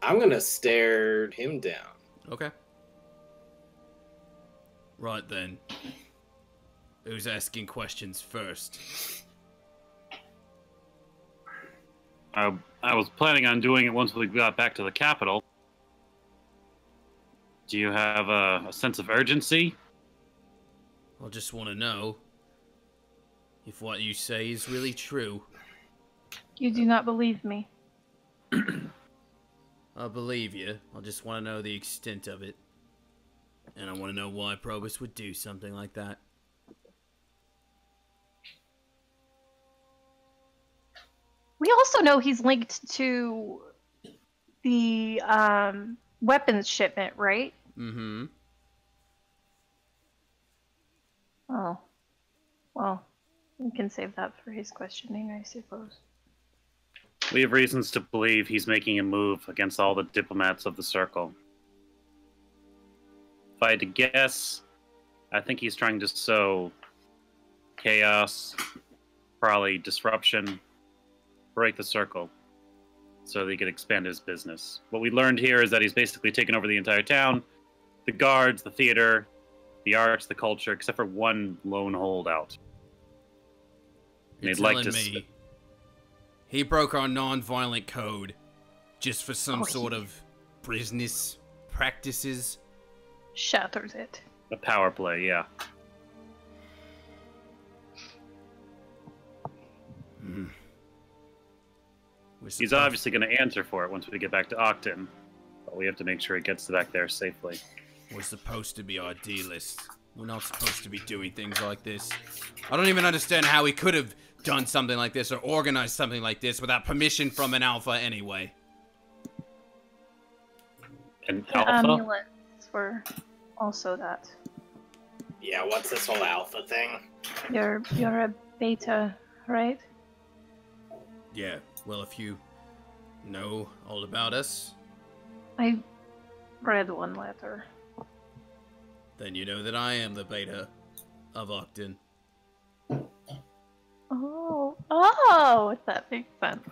I'm gonna stare him down. Okay. Right then. Who's asking questions first? I was planning on doing it once we got back to the capital. Do you have a sense of urgency? I just want to know if what you say is really true. You do not believe me. I believe you. I just want to know the extent of it. And I want to know why Probus would do something like that. We also know he's linked to the weapons shipment, right? Mm-hmm. Oh. Well, we can save that for his questioning, I suppose. We have reasons to believe he's making a move against all the diplomats of the Circle. If I had to guess, I think he's trying to sow chaos, probably disruption, break the Circle, so that he could expand his business. What we learned here is that he's basically taken over the entire town, the guards, the theater, the arts, the culture, except for one lone holdout. You're telling me he broke our non-violent code just for some sort of business practices? Shatters it. A power play, yeah. He's obviously going to answer for it once we get back to Octon, but we have to make sure he gets back there safely. We're supposed to be idealists. We're not supposed to be doing things like this. I don't even understand how he could have done something like this or organized something like this without permission from an alpha anyway. An The alpha? amulets were also that. Yeah, what's this whole alpha thing? You're a beta, right? Yeah, well, if you know all about us, I read one letter. then you know that I am the beta of Octon. Oh, that makes sense.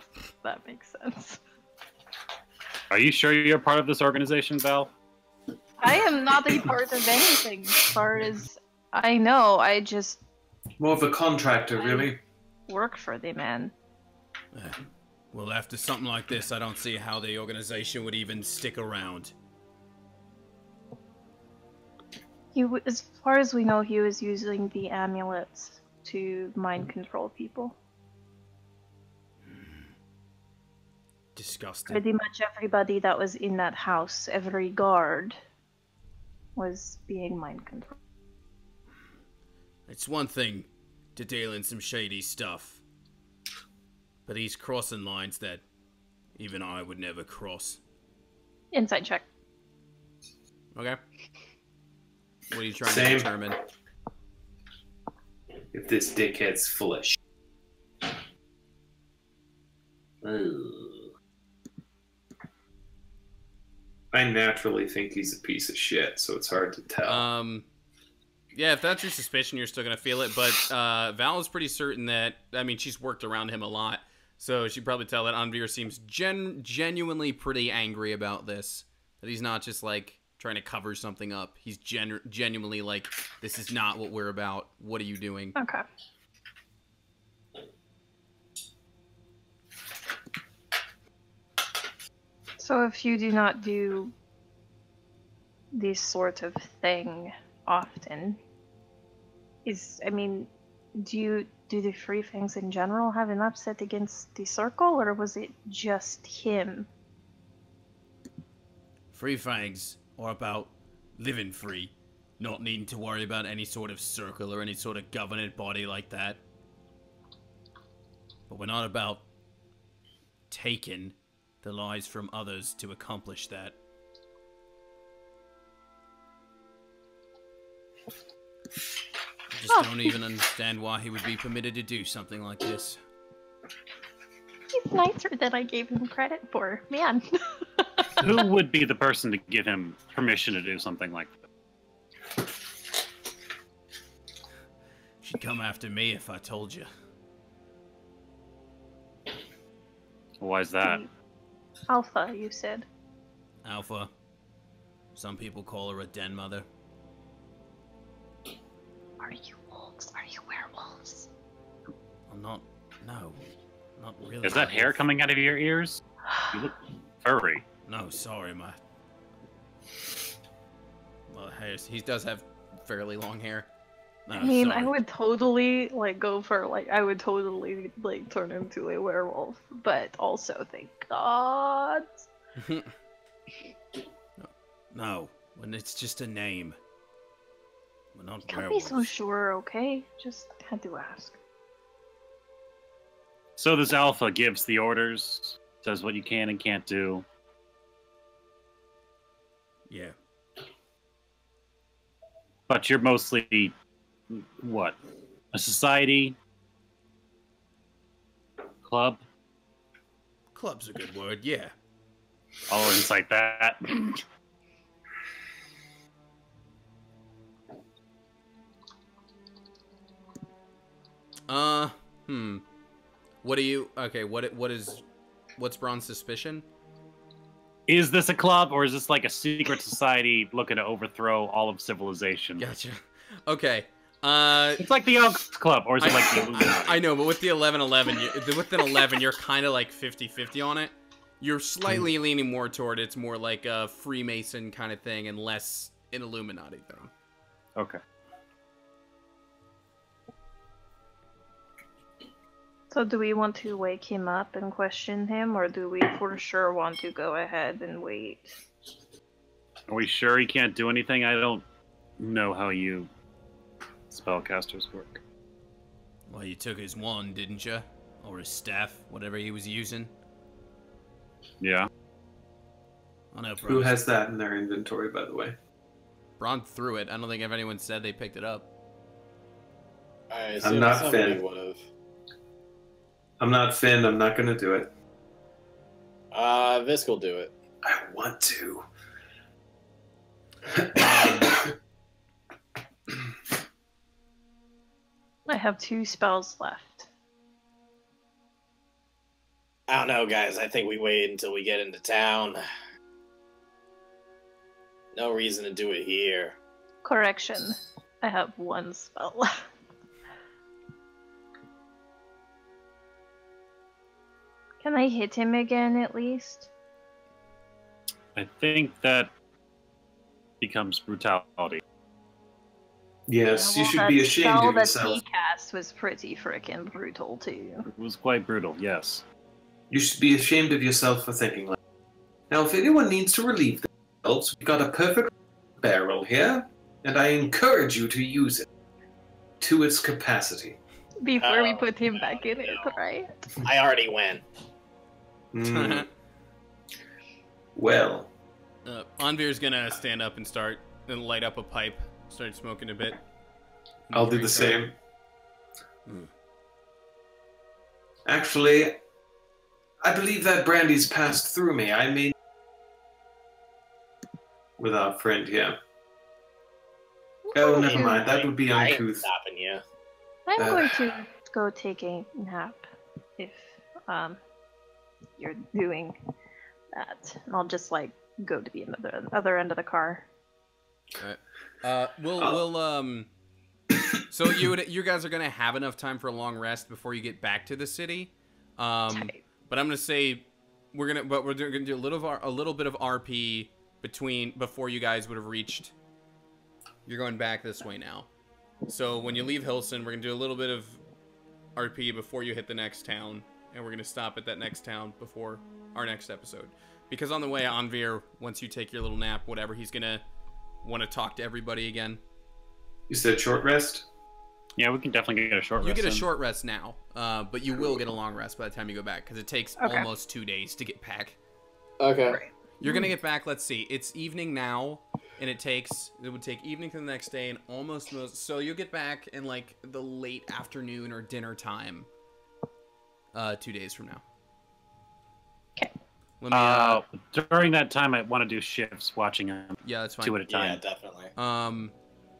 That makes sense. Are you sure you're part of this organization, Val? I am not a part of anything, as far as I know. I just More of a contractor, really. work for the man. Well, after something like this, I don't see how the organization would even stick around. As far as we know, he was using the amulets to mind control people. Disgusting. Pretty much everybody that was in that house, every guard, was being mind controlled. It's one thing to deal in some shady stuff, but he's crossing lines that even I would never cross. Inside check. Okay. What are you trying Same. to determine? If this dickhead's full of shit. I naturally think he's a piece of shit, so it's hard to tell. Yeah, if that's your suspicion, you're still gonna feel it. But Val is pretty certain that. I mean, she's worked around him a lot, so she'd probably tell that Anvir seems genuinely pretty angry about this. That he's not just like trying to cover something up. He's genuinely like, this is not what we're about. What are you doing? Okay. So if you do not do this sort of thing often, do the free things in general have an upset against the circle, or was it just him? Free fangs are about living free, not needing to worry about any sort of circle or any sort of government body like that. But we're not about taking the lives from others to accomplish that. I just don't even understand why he would be permitted to do something like this. He's nicer than I gave him credit for, man. Who would be the person to give him permission to do something like that? She'd come after me if I told you. Why is that? Alpha, you said. Alpha. Some people call her a den mother. Are you wolves? Are you werewolves? I'm not. No. Not really. Is that hair coming out of your ears? You look furry. No, sorry, my. Well, he does have fairly long hair. No, I mean, sorry. I would totally go for I would totally turn into a werewolf, but also thank God. No, when it's just a name. We're not Can't werewolves. be so sure, okay? Just had to ask. So this Alpha gives the orders, says what you can and can't do. Yeah. But you're mostly, what? A society? Club? Club's a good word, yeah. I'll incite that. What do you... Okay, what's Braun's suspicion? Is this a club, or is this like a secret society looking to overthrow all of civilization? Gotcha. Okay. It's like the Elks Club, or is it like the Illuminati? I know, but with the 11-11, with an 11, you're kind of like 50-50 on it. You're slightly leaning more toward it's more like a Freemason kind of thing and less an Illuminati thing. Okay. So do we want to wake him up and question him, or do we for sure want to go ahead and wait? Are we sure he can't do anything? I don't know how you spellcasters work. Well, you took his wand, didn't you? Or his staff, whatever he was using. Yeah. I know, Who has that in their inventory, by the way? Braun threw it. I don't think if anyone said they picked it up. I I'm assume not somebody Finn. would have. I'm not Finn. I'm not going to do it. Visk will do it. I want to. I have 2 spells left. I don't know, guys. I think we wait until we get into town. No reason to do it here. Correction. I have 1 spell left. Can I hit him again at least? I think that becomes brutality. Yes, Yeah, you should that be ashamed spell of that yourself. he cast was pretty frickin' brutal too. It was quite brutal, yes. You should be ashamed of yourself for thinking like that. Now, if anyone needs to relieve themselves, we've got a perfect barrel here, and I encourage you to use it to its capacity. Before we Oh, put him back in it, right? I already went. Mm. Well, Anvir's gonna stand up and start and light up a pipe, start smoking a bit. I'll do the same. Mm. Actually, I believe that brandy's passed through me. I mean, with our friend here. Oh, going never to- mind. That would be I ain't uncouth. stopping you. I'm going to go take a nap if you're doing that. And I'll just like go to the other end of the car. So you guys are gonna have enough time for a long rest before you get back to the city. Tight. But I'm gonna say we're gonna do a little bit of RP before you guys would have reached. You're going back this way now. So when you leave Hilson, we're gonna do a little bit of RP before you hit the next town, and we're gonna stop at that next town before our next episode. Because on the way, Anvir, once you take your little nap, whatever, he's gonna want to talk to everybody again. You said short rest? Yeah, we can definitely get a short rest. You get a in. short rest now, but you will get a long rest by the time you go back, because it takes almost 2 days to get back. Okay. Right. You're gonna get back, let's see, it's evening now, and it would take evening to the next day, and so you'll get back in like the late afternoon or dinner time, 2 days from now. Okay. Let me, During that time, I want to do shifts, watching them yeah, that's fine. 2 at a Yeah, time. definitely.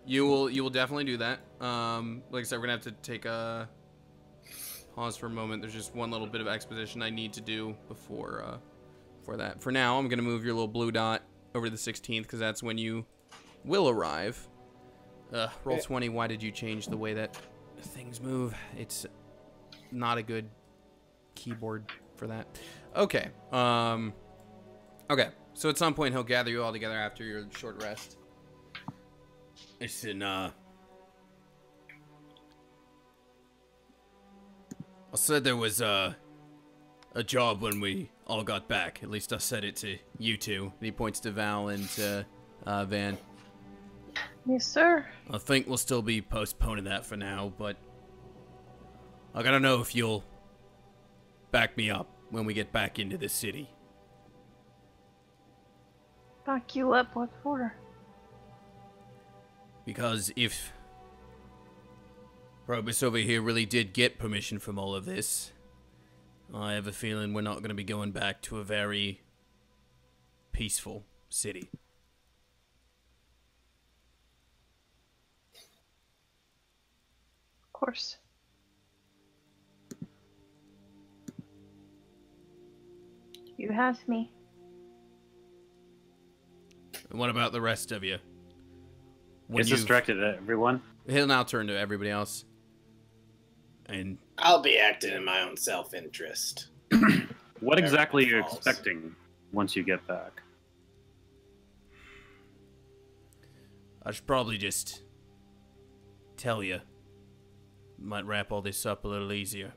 You will definitely do that. Like I said, we're gonna have to take a pause for a moment. There's just one little bit of exposition I need to do before that. For now, I'm gonna move your little blue dot over to the 16th because that's when you will arrive. Roll 20. Why did you change the way that things move? It's not a good keyboard for that. Okay. Okay. So at some point he'll gather you all together after your short rest. Listen, I said there was a job when we all got back. At least I said it to you two. And he points to Val and to Van. Yes, sir. I think we'll still be postponing that for now, but I gotta know if you'll back me up when we get back into the city. Back you up? What for? Because if Probus over here really did get permission from all of this, I have a feeling we're not going to be going back to a very peaceful city. Of course. You have me. And what about the rest of you? Is this directed at everyone? He'll now turn to everybody else. And I'll be acting in my own self-interest. What exactly are you falls. expecting once you get back? I should probably just tell you. Might wrap all this up a little easier.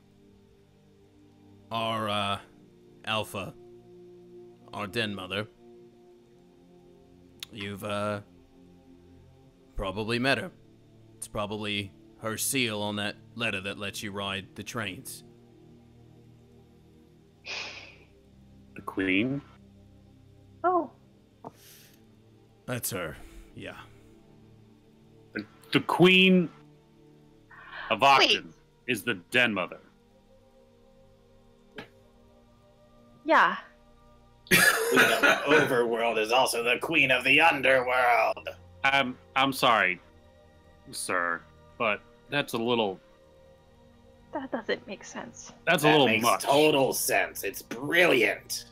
Our, Alpha, our den mother, you've, probably met her. It's probably her seal on that letter that lets you ride the trains. The Queen? Oh, That's her, yeah. The Queen of Octon is the Den Mother. yeah. Queen of the overworld is also the queen of the underworld. I'm sorry, sir, but that's a little That doesn't make sense. that's a That little makes much. total sense. It's brilliant.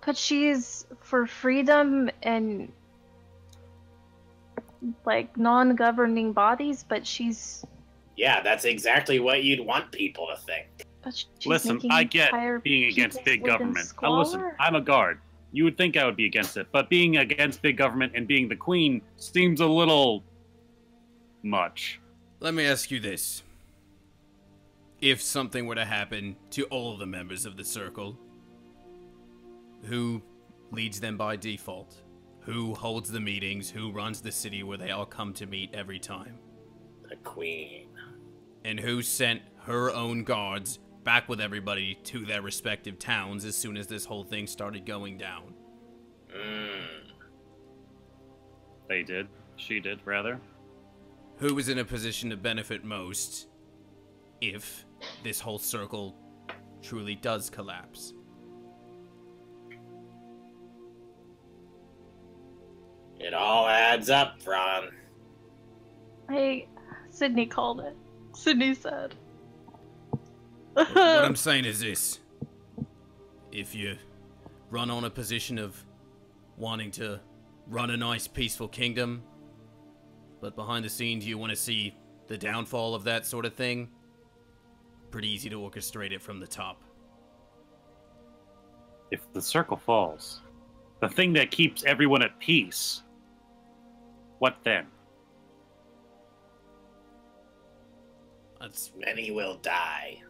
But she's for freedom and like non-governing bodies, but she's Yeah, that's exactly what you'd want people to think. she's Listen, making I get entire being against peoples big live in government. Now listen, squalor. I'm a guard. You would think I would be against it, but being against big government and being the queen seems a little much. Let me ask you this. If something were to happen to all of the members of the Circle, who leads them by default? Who holds the meetings? Who runs the city where they all come to meet every time? The queen. And who sent her own guards back with everybody to their respective towns as soon as this whole thing started going down? They did. She did, rather. Who was in a position to benefit most if this whole circle truly does collapse? It all adds up, Ron. Sydney called it. Sydney said. What I'm saying is this. If you run on a position of wanting to run a nice, peaceful kingdom, but behind the scenes you want to see the downfall of that sort of thing, pretty easy to orchestrate it from the top. If the circle falls, the thing that keeps everyone at peace, what then? Many will die.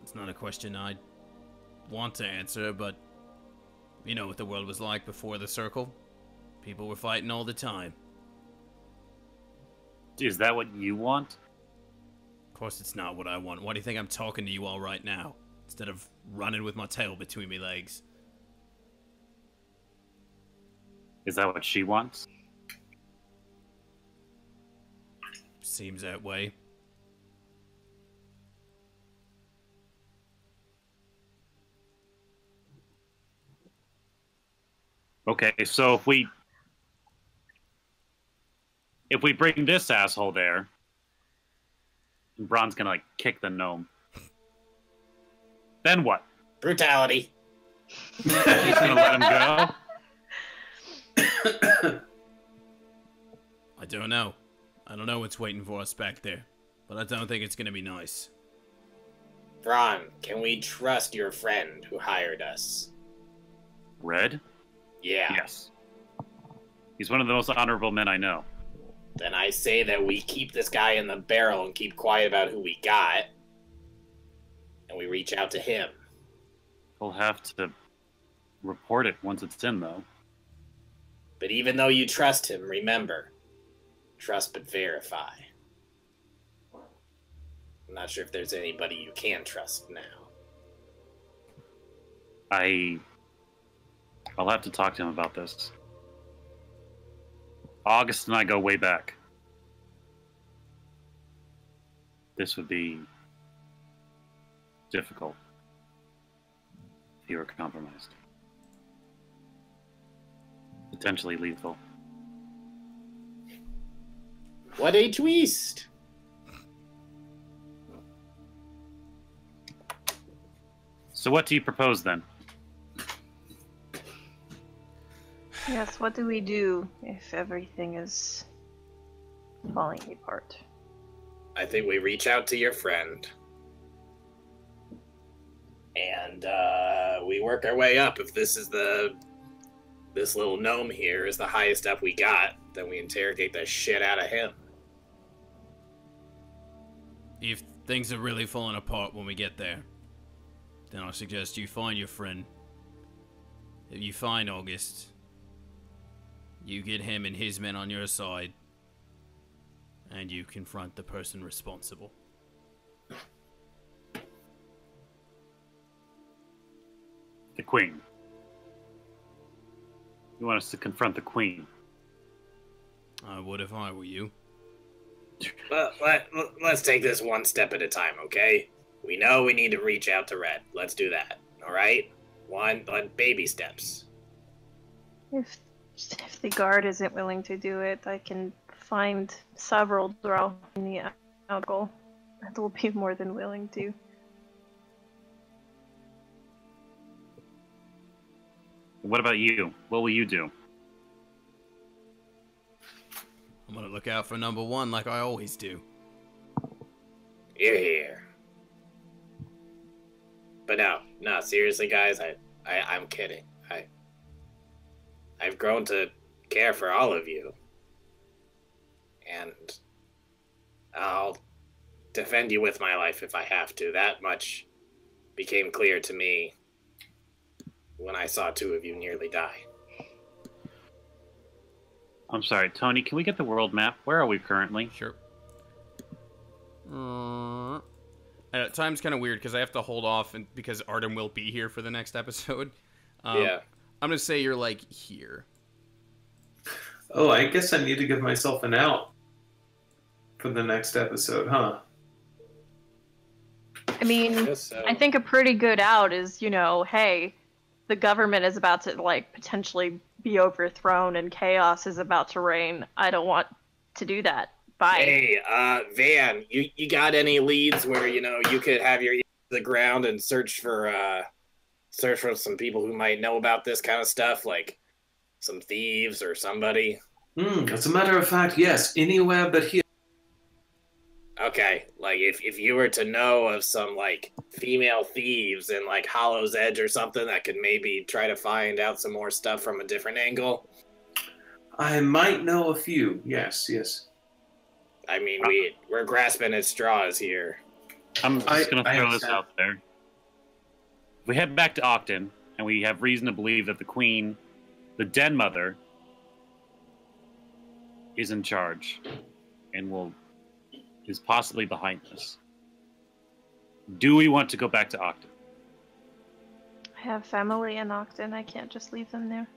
It's not a question I'd want to answer, but you know what the world was like before the circle. People were fighting all the time. Is that what you want? Of course it's not what I want. Why do you think I'm talking to you all right now, instead of running with my tail between my legs? Is that what she wants? Seems that way. Okay, so if we bring this asshole there, and Braun's gonna like kick the gnome, then what? Brutality. He's gonna let him go? I don't know. I don't know what's waiting for us back there, but I don't think it's gonna be nice. Braun, can we trust your friend who hired us? Red? Yeah. Yes. He's one of the most honorable men I know. Then I say that we keep this guy in the barrel and keep quiet about who we got, and we reach out to him. We'll have to report it once it's in, though. But even though you trust him, remember, trust but verify. I'm not sure if there's anybody you can trust now. I'll have to talk to him about this. August and I go way back. This would be difficult if you were compromised. Potentially lethal. What a twist! So what do you propose then? Yes, what do we do if everything is falling apart? I think we reach out to your friend. And we work our way up. If this little gnome here is the highest up we got, then we interrogate the shit out of him. If things are really falling apart when we get there, then I suggest you find your friend. If you find August, you get him and his men on your side, and you confront the person responsible. The Queen. You want us to confront the Queen? I would if I were you. Well, let's take this one step at a time, okay? We know we need to reach out to Red. Let's do that, all right? One baby steps. If the guard isn't willing to do it, I can find several drow in the alcohol that will be more than willing to. What about you? What will you do? I'm gonna look out for number one like I always do. You're here. But no, seriously, guys, I'm kidding. I've grown to care for all of you. And I'll defend you with my life if I have to. That much became clear to me when I saw two of you nearly die. I'm sorry, Tony, can we get the world map? Where are we currently? Sure. Time's kind of weird because I have to hold off because Artem will be here for the next episode. Yeah. I'm going to say you're, like, here. Oh, I guess I need to give myself an out for the next episode, huh? I mean, I think a pretty good out is, hey, the government is about to, potentially be overthrown and chaos is about to reign. I don't want to do that. Bye. Hey, Van, you got any leads where, you know, you could have your ear to the ground and search for some people who might know about this kind of stuff, like some thieves or somebody? As a matter of fact, yes, anywhere but here. Okay, like if you were to know of some like female thieves in like Hollow's Edge or something that could maybe try to find out some more stuff from a different angle. I might know a few. Yes. I mean, we're grasping at straws here. I'm just going to I throw this understand. out there. If we head back to Ogden, and we have reason to believe that the Queen, the Den Mother, is in charge, and is possibly behind this, do we want to go back to Ogden? I have family in Ogden. I can't just leave them there.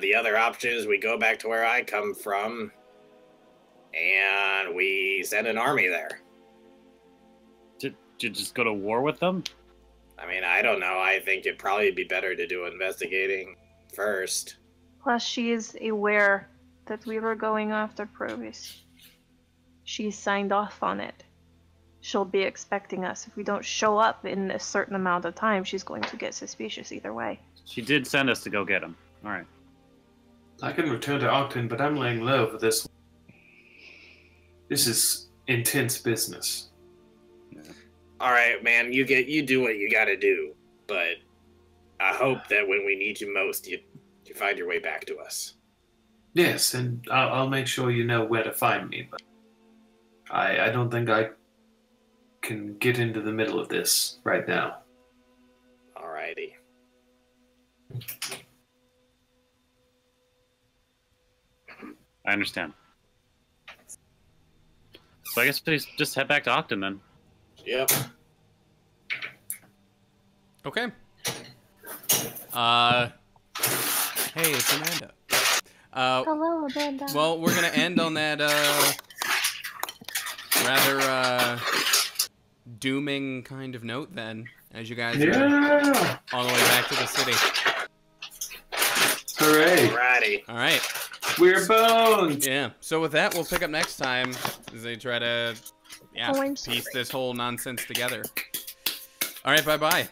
The other option is we go back to where I come from, and we send an army there. To just go to war with them? I mean, I don't know. I think it'd probably be better to do investigating first. Plus, she is aware that we were going after Provis. She signed off on it. She'll be expecting us. If we don't show up in a certain amount of time, she's going to get suspicious either way. She did send us to go get him. All right. I can return to Ogden, but I'm laying low for this. This is intense business. All right, man. You do what you got to do, but I hope that when we need you most, you find your way back to us. Yes, and I'll make sure you know where to find me. But I don't think I can get into the middle of this right now. Alrighty. I understand. So I guess we just head back to Ogden then. Yep. Okay. Hey, it's Amanda. Hello, Amanda. Well, we're gonna end on that rather dooming kind of note then, as you guys are on the way back to the city. Hooray! Alrighty. All right. We're bones! Yeah. So with that, we'll pick up next time as they try to Oh, I'm piece this whole nonsense together. All right. Bye-bye.